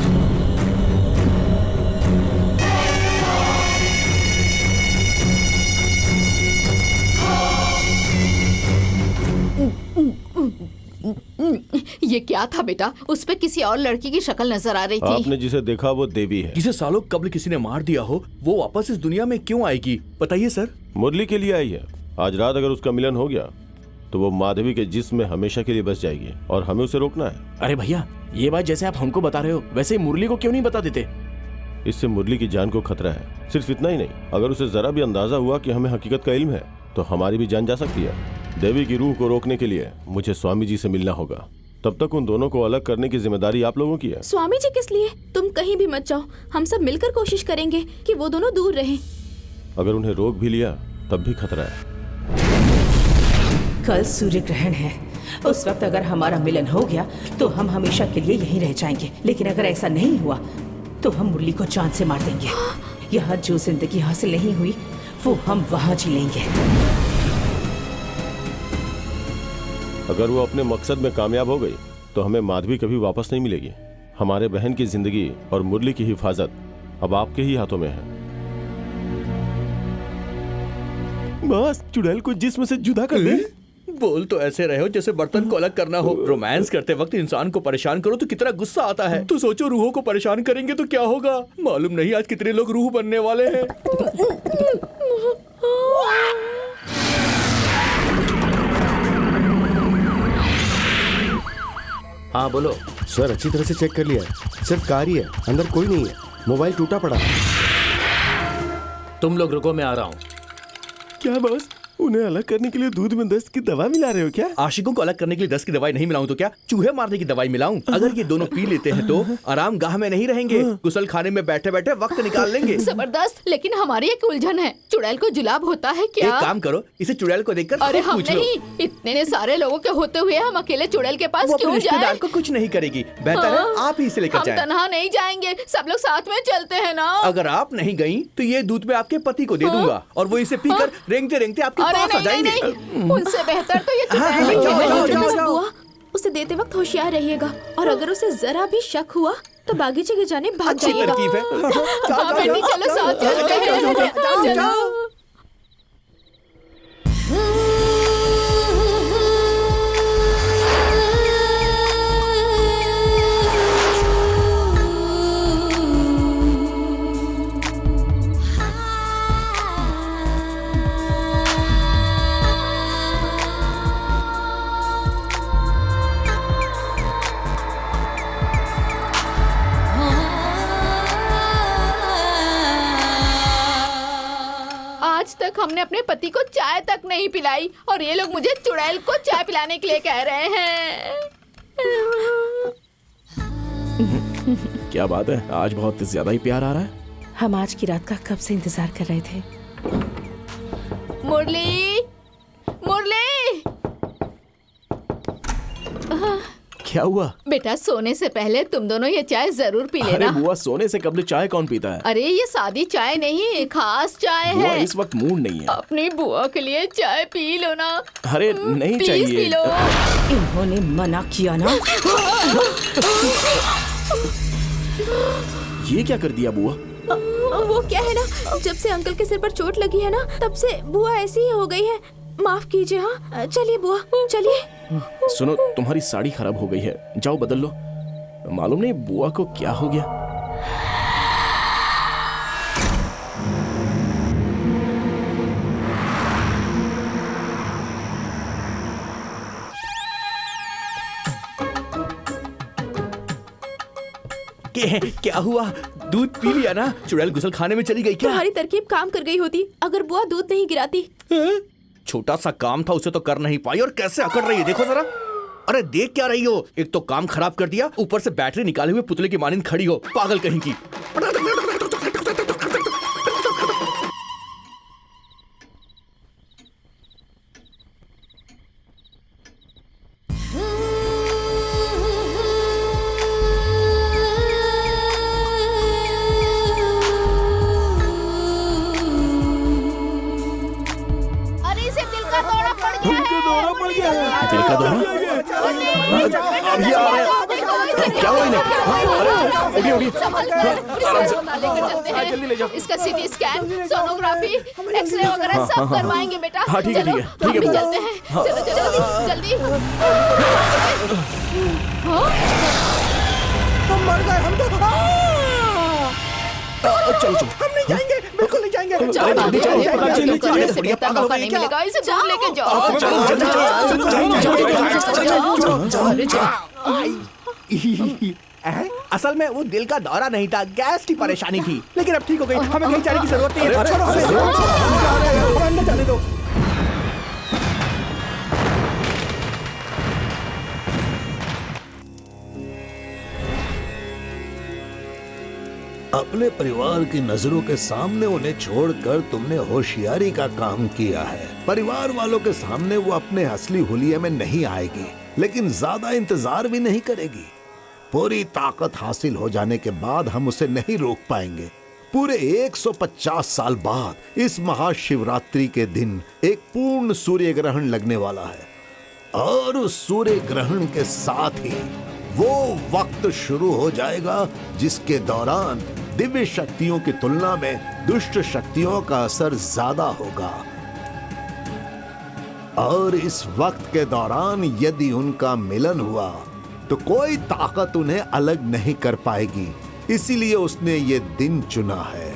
ये क्या था बेटा? उस पे किसी और लड़की की शक्ल नजर आ रही थी।
आपने जिसे देखा वो देवी है।
जिसे सालों कब्ल किसी ने मार दिया हो, वो वापस इस दुनिया में क्यों आएगी बताइए सर।
मुरली के लिए आई है। आज रात अगर उसका मिलन हो गया तो वो माधवी के जिस्म में हमेशा के लिए बस जाएगी और हमें उसे रोकना है।
अरे भैया, ये बात जैसे आप हमको बता रहे हो वैसे ही मुरली को क्यों नहीं बता देते?
इससे मुरली की जान को खतरा है। सिर्फ इतना ही नहीं, अगर उसे जरा भी अंदाजा हुआ कि हमें हकीकत का इल्म है तो हमारी भी जान जा सकती है। देवी की रूह को रोकने के लिए मुझे स्वामी जी से मिलना होगा। तब तक उन दोनों को अलग करने की जिम्मेदारी आप लोगों की है।
स्वामी जी किस लिए? तुम कहीं भी मत जाओ, हम सब मिलकर कोशिश करेंगे कि वो दोनों दूर रहें।
अगर उन्हें रोक भी लिया तब भी खतरा है।
कल सूर्य ग्रहण है, उस वक्त अगर हमारा मिलन हो गया तो हम हमेशा के लिए यहीं रह जाएंगे। लेकिन अगर ऐसा नहीं हुआ तो हम मुरली को जान से मार देंगे। यहाँ जो जिंदगी हासिल नहीं हुई वो हम वहाँ जी लेंगे।
अगर वो अपने मकसद में कामयाब हो गई तो हमें माधवी कभी वापस नहीं मिलेगी। हमारे बहन की जिंदगी और मुरली की हिफाजत अब आपके ही हाथों में है।
बस चुड़ैल को जिस्म से जुदा कर दे।
बोल तो ऐसे रहे हो जैसे बर्तन को अलग करना हो। रोमांस करते वक्त इंसान को परेशान करो तो कितना गुस्सा आता है। तो सोचो रूहों को परेशान करेंगे तो क्या होगा। मालूम नहीं आज कितने लोग रूह बनने वाले हैं।
हाँ बोलो
सर, अच्छी तरह से चेक कर लिया है। सिर्फ कार ही है, अंदर कोई नहीं है। मोबाइल टूटा पड़ा है।
तुम लोग रुको, मैं आ रहा हूँ।
क्या बॉस, उन्हें अलग करने के लिए दूध में दस्त की दवा मिला रहे हो क्या?
आशिकों को अलग करने के लिए दस्त की दवाई नहीं मिलाऊं तो क्या चूहे मारने की दवाई मिलाऊं? अगर ये दोनों पी लेते हैं तो आराम गाह में नहीं रहेंगे, गुसल खाने में बैठे बैठे वक्त निकाल लेंगे।
जबरदस्त, लेकिन हमारी एक उलझन है। चुड़ैल को जुलाब होता है क्या?
एक काम करो, इसे चुड़ैल को देखकर
अरे
खुद
हम
पूछ लो।
नहीं, इतने सारे लोगों के होते हुए हम अकेले चुड़ैल के पास
वो अपने
क्यों जाएं?
रिश्तेदार को कुछ नहीं करेगी, बेहतर है आप ही इसे लेकर
हम
जाएं।
तन्हा नहीं जाएंगे, सब लोग साथ में चलते हैं ना।
अगर आप नहीं गई तो ये दूध में आपके पति को दे दूंगा और वो इसे पीकर रेंगते रेंगते आपके
अरे
पास आ
नहीं,
जाएंगे।
नहीं, उनसे बेहतर तो ये चुड़ैल ही है।
बुआ, उसे देते वक्त होशियार रहिएगा और अगर उसे जरा भी शक हुआ तो बागीचे के जाने भाग
अच्छी
जाइएगा।
तरकीब है।
हाँ बेटी, चलो साथ चलते हैं। चलो। आज तक हमने अपने पति को चाय तक नहीं पिलाई और ये लोग मुझे चुड़ैल को चाय पिलाने के लिए कह रहे हैं।
क्या बात है, आज बहुत ज्यादा ही प्यार आ रहा है।
हम आज की रात का कब से इंतजार कर रहे थे।
मुरली, मुरली।
क्या हुआ?
बेटा सोने से पहले तुम दोनों ये चाय जरूर पी लेना।
अरे बुआ, सोने से कबल चाय कौन पीता है?
अरे ये सादी चाय नहीं, खास चाय
बुआ,
है।
इस वक्त मूड नहीं है।
अपनी बुआ के लिए चाय पी लो ना।
अरे नहीं
प्लीज
चाहिए।
P low.
इन्होंने मना किया ना।
ये क्या कर दिया बुआ?
वो क्या है ना, जब से अंकल के सिर पर चोट लगी है ना, तब से बुआ ऐसी ही हो गई है। माफ कीजिए। हाँ चलिए बुआ, चलिए।
सुनो, तुम्हारी साड़ी खराब हो गई है, जाओ बदल लो। मालूम नहीं बुआ को क्या हो गया।
क्या हुआ? दूध पी लिया ना? चुड़ैल गुसल खाने में चली गई क्या?
तुम्हारी तरकीब काम कर गई होती अगर बुआ दूध नहीं गिराती।
छोटा सा काम था, उसे तो कर नहीं पाई और कैसे अकड़ रही है, देखो जरा। अरे देख क्या रही हो? एक तो काम खराब कर दिया, ऊपर से बैटरी निकाले हुए पुतले की मानिंद खड़ी हो, पागल कहीं की।
दिल का दौरा? अभी आ रहे हैं। क्या हुआ इन्हें? अरे उठिए,
जल्दी ले जाओ। इसका सीटी स्कैन, सोनोग्राफी, एक्सरे वगैरह सब करवाएंगे बेटा।
हाँ ठीक है, ठीक है, ठीक है।
चलते हैं, चलो चलो जल्दी।
हम मर गए, हम तो।
चलो चलो,
हम नहीं जाएंगे, बिल्कुल नहीं जाएंगे।
मौका नहीं मिलेगा, इसे दूर लेके जाओ।
असल में वो दिल का दौरा नहीं था, गैस की परेशानी थी, लेकिन अब ठीक हो गई। हमें कहीं जाने की जरूरत नहीं है। छोड़ो हमें अंदर जाने दो।
अपने परिवार की नजरों के सामने उन्हें छोड़कर तुमने होशियारी का काम किया है। परिवार वालों के सामने वो अपने असली हुलिये में नहीं आएगी, लेकिन ज्यादा इंतजार भी नहीं करेगी। पूरी ताकत हासिल हो जाने के बाद हम उसे नहीं रोक पाएंगे। पूरे 150 साल बाद इस महाशिवरात्रि के दिन एक पूर्ण सूर्य ग्रहण लगने वाला है, और उस सूर्य ग्रहण के साथ ही वो वक्त शुरू हो जाएगा जिसके दौरान दिव्य शक्तियों की तुलना में दुष्ट शक्तियों का असर ज्यादा होगा। और इस वक्त के दौरान यदि उनका मिलन हुआ तो कोई ताकत उन्हें अलग नहीं कर पाएगी। इसीलिए उसने ये दिन चुना है।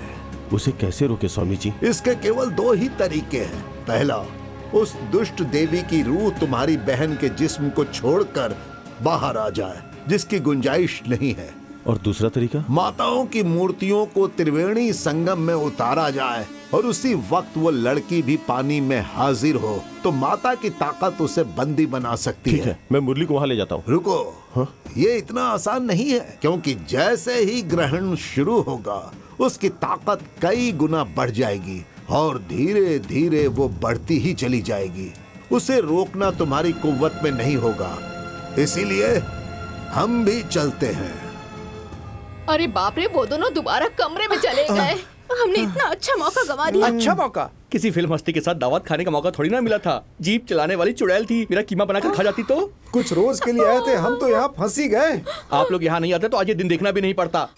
उसे कैसे रोके स्वामी जी?
इसके केवल दो ही तरीके हैं। पहला, उस दुष्ट देवी की रूह तुम्हारी बहन के जिस्म को छोड़कर बाहर आ जाए, जिसकी गुंजाइश नहीं है।
और दूसरा तरीका?
माताओं की मूर्तियों को त्रिवेणी संगम में उतारा जाए और उसी वक्त वो लड़की भी पानी में हाजिर हो, तो माता की ताकत उसे बंदी बना सकती है।
ठीक है, मैं मुरली को वहां ले जाता हूँ।
रुको, ये इतना आसान नहीं है, क्योंकि जैसे ही ग्रहण शुरू होगा उसकी ताकत कई गुना बढ़ जाएगी और धीरे धीरे वो बढ़ती ही चली जाएगी। उसे रोकना तुम्हारी कुव्वत में नहीं होगा, इसीलिए हम भी चलते हैं।
अरे बाप रे, वो दोनों दोबारा कमरे में चले गए।
हमने इतना अच्छा मौका गवा दिया।
अच्छा मौका? किसी फिल्म हस्ती के साथ दावत खाने का मौका थोड़ी ना मिला था। जीप चलाने वाली चुड़ैल थी, मेरा कीमा बनाकर खा जाती तो।
कुछ रोज के लिए आए थे, हम तो यहाँ फंस ही गए।
आप लोग यहाँ नहीं आते तो आज ये दिन देखना भी नहीं पड़ता।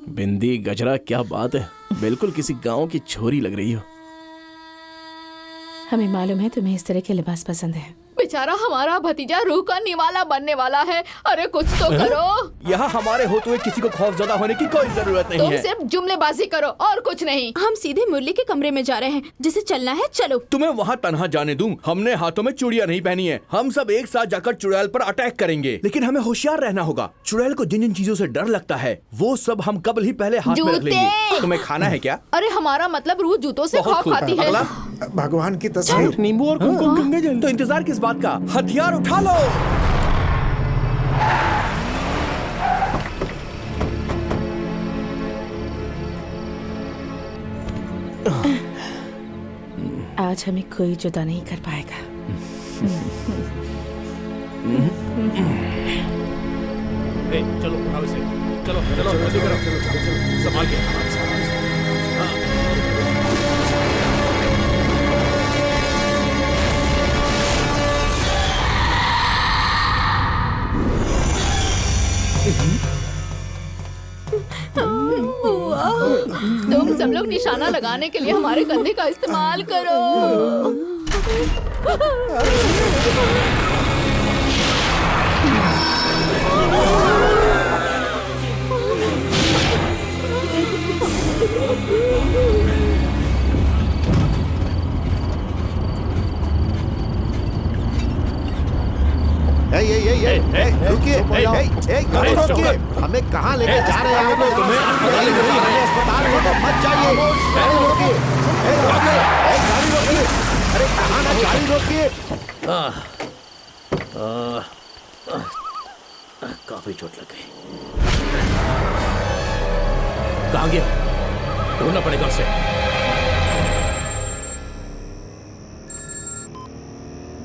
बिंदी गजरा, क्या बात है, बिल्कुल किसी गांव की छोरी लग रही हो।
हमें मालूम है तुम्हें इस तरह के लिबास पसंद है।
बेचारा हमारा भतीजा रूह का निवाला बनने वाला है। अरे कुछ तो करो।
यहाँ हमारे होते हुए किसी को खौफजदा होने की कोई जरूरत नहीं
तुम
है।
सिर्फ जुमलेबाजी करो और कुछ नहीं।
हम सीधे मुरली के कमरे में जा रहे हैं। जिसे चलना है चलो।
तुम्हें वहाँ तनहा जाने दूं। हमने हाथों में चूड़ियां नहीं पहनी है। हम सब एक साथ जाकर चुड़ैल पर अटैक करेंगे, लेकिन हमें होशियार रहना होगा। चुड़ैल को जिन जिन चीजों से डर लगता है वो सब हम कबल ही पहले हाथ में रख लेंगे। तुम्हें खाना है क्या?
अरे हमारा मतलब रूह जूतों से खौफ खाती है।
भगवान की तस्वीर,
नींबू और कुमकुम गंगे जल। तो इंतजार किस बात का? हथियार उठा लो।
आज हमें कोई जुदा नहीं कर पाएगा।
चलो उठाओ इसे। चलो चलो जल्दी करो। संभाल के आराम से, आराम से।
तुम सब लोग निशाना लगाने के लिए हमारे कंधे का इस्तेमाल करो।
रुकिए, गाड़ी रोकिए। हमें कहाँ लेके जा रहे हैं आप लोग? अस्पताल में तो मत जाइए। गाड़ी रोकिए, गाड़ी रोकिए। अरे कहाँ ना, गाड़ी रोकिए।
काफी चोट लग गई। कहाँ गया? ढूंढना पड़ेगा उसे।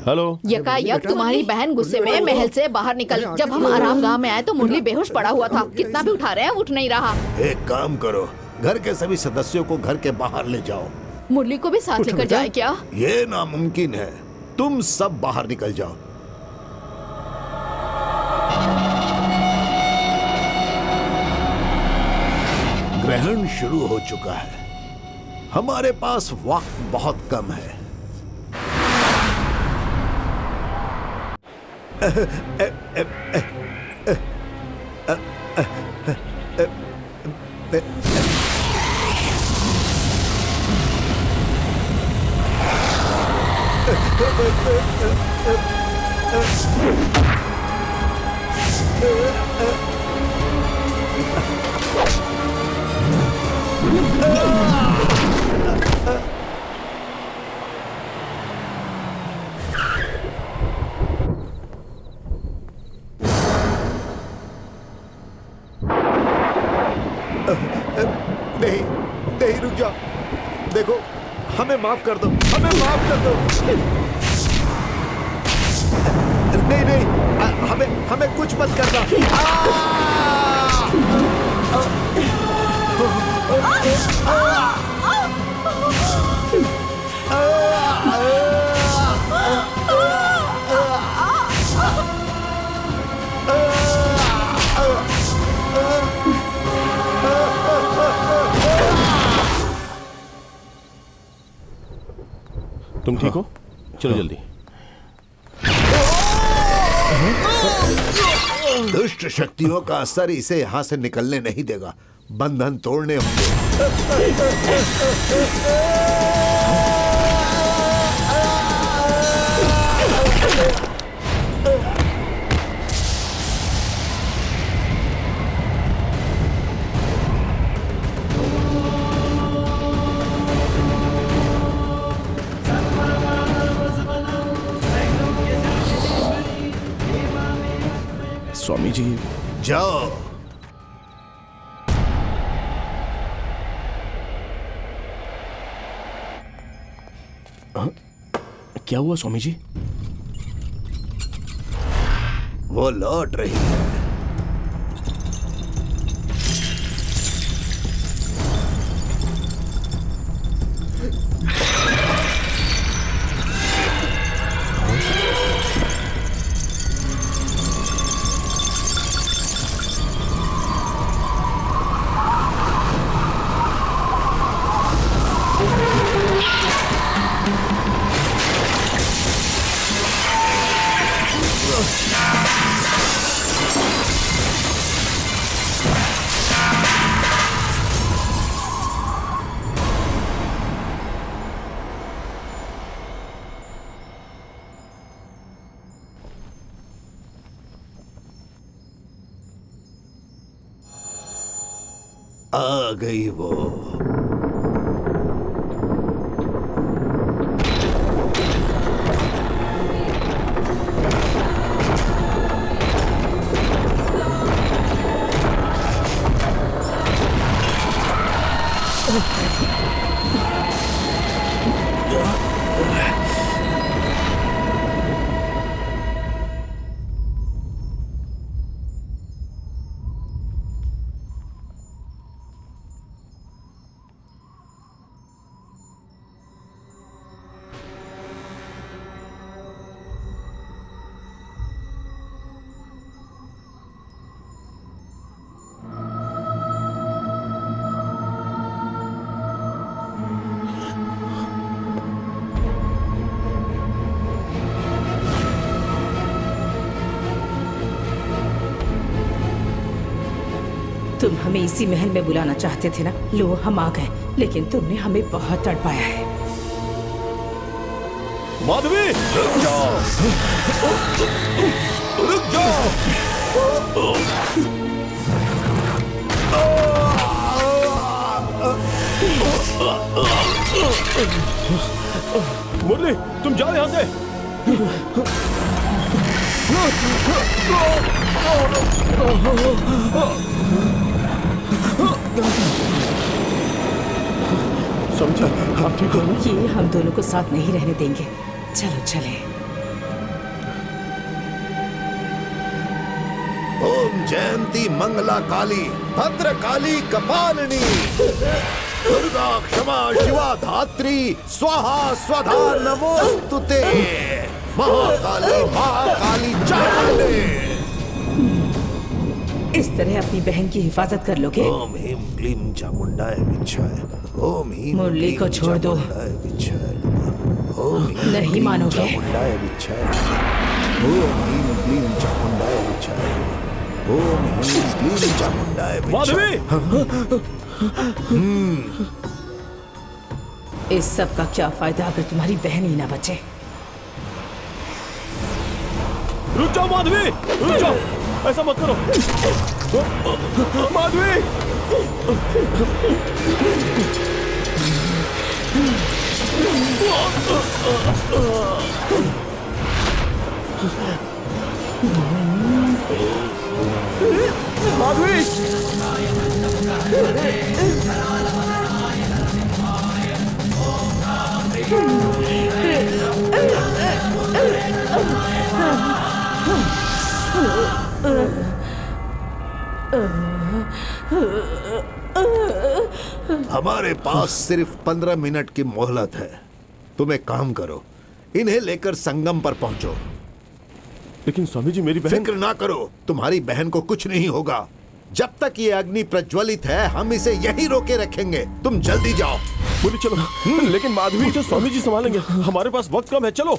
हेलो।
यकायक तुम्हारी बहन गुस्से में महल से बाहर निकल। जब हम आराम गांव में आए तो मुरली बेहोश पड़ा हुआ था। कितना भी उठा रहे हैं उठ नहीं रहा।
एक काम करो, घर के सभी सदस्यों को घर के बाहर ले जाओ।
मुरली को भी साथ लेकर जाए क्या?
ये नामुमकिन है। तुम सब बाहर निकल जाओ। ग्रहण शुरू हो चुका है। हमारे पास वक्त बहुत कम है। नहीं, रुक जाओ। देखो, हमें माफ कर दो, हमें माफ कर दो। नहीं, हमें कुछ मत करना।
तुम ठीक हो? चलो जल्दी।
दुष्ट शक्तियों का असर इसे यहाँ से निकलने नहीं देगा। बंधन तोड़ने होंगे।
स्वामी जी,
जाओ।
क्या हुआ स्वामी जी?
वो लौट रही है। आ गई वो।
तुम हमें इसी महल में बुलाना चाहते थे ना? लो, हम आ गए, लेकिन तुमने हमें बहुत तड़पाया है।
माधवी, रुक जाओ, रुक जाओ। मुरली, तुम जाओ यहाँ से।
समझा, आप ठीक हो ना?
ये हम दोनों को साथ नहीं रहने देंगे। चलो चले।
ओम जयंती मंगला काली भद्र काली कपालिनी दुर्गा क्षमा शिवा धात्री स्वाहा स्वधा नमोस्तुते महाकाली महाकाली चामुंडे।
इस तरह अपनी बहन की हिफाजत कर लोगे?
ओम ह्रीं क्लीं चामुंडाय विच्छाय। ओम ह्रीं
मुरली को छोड़ दो। नहीं मानोगे?
चामुंडाय विच्छाय। ओम ह्रीं क्लीं चामुंडाय विच्छाय। ओम ह्रीं क्लीं चामुंडाय विच्छाय।
इस सब का क्या फायदा अगर तुम्हारी बहन ही ना बचे?
रुक जाओ माधवी, रुक जाओ, ऐसा मत करो। माधवी, माधवी,
हमारे पास सिर्फ 15 मिनट की मोहलत है। तुम एक काम करो, इन्हें लेकर संगम पर पहुंचो।
लेकिन स्वामी जी, मेरी बहन।
फिक्र ना करो, तुम्हारी बहन को कुछ नहीं होगा। जब तक ये अग्नि प्रज्वलित है हम इसे यहीं रोके रखेंगे। तुम जल्दी जाओ।
बोले चलो। लेकिन माधवी से स्वामी जी संभालेंगे, हमारे पास वक्त कम है। चलो।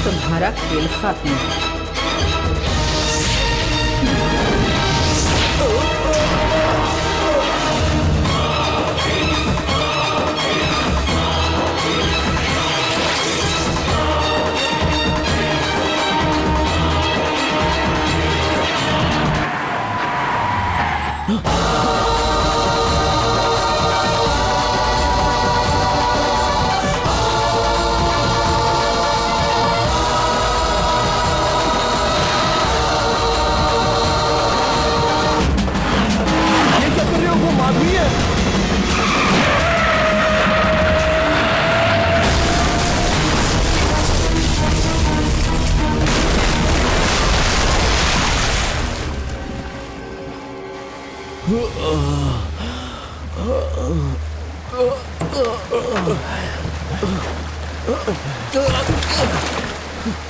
तुम्हारा खेल खत्म।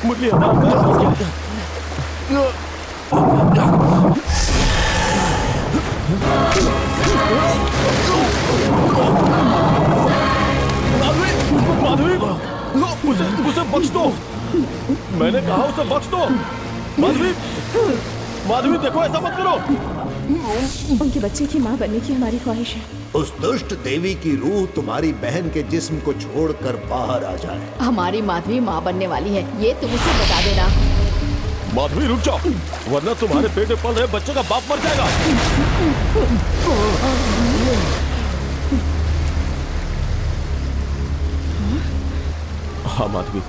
मुरली, माधवी, उसे बख्श दो। मैंने कहा उसे बख्श दो। माधवी, माधवी देखो ऐसा मत करो।
उनके बच्चे की माँ बनने की हमारी ख्वाहिश है।
उस दुष्ट देवी की रूह तुम्हारी बहन के जिस्म को छोड़कर बाहर आ जाए।
हमारी माधवी माँ बनने वाली है, ये तुम उसे बता देना।
माधवी रुक जाओ, वरना तुम्हारे पेट में पल रहे बच्चे का बाप मर जाएगा। हाँ माधवी,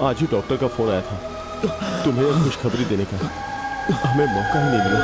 आज ही डॉक्टर का फोन आया था तुम्हें खुशखबरी देने का। हमें मौका ही नहीं मिला।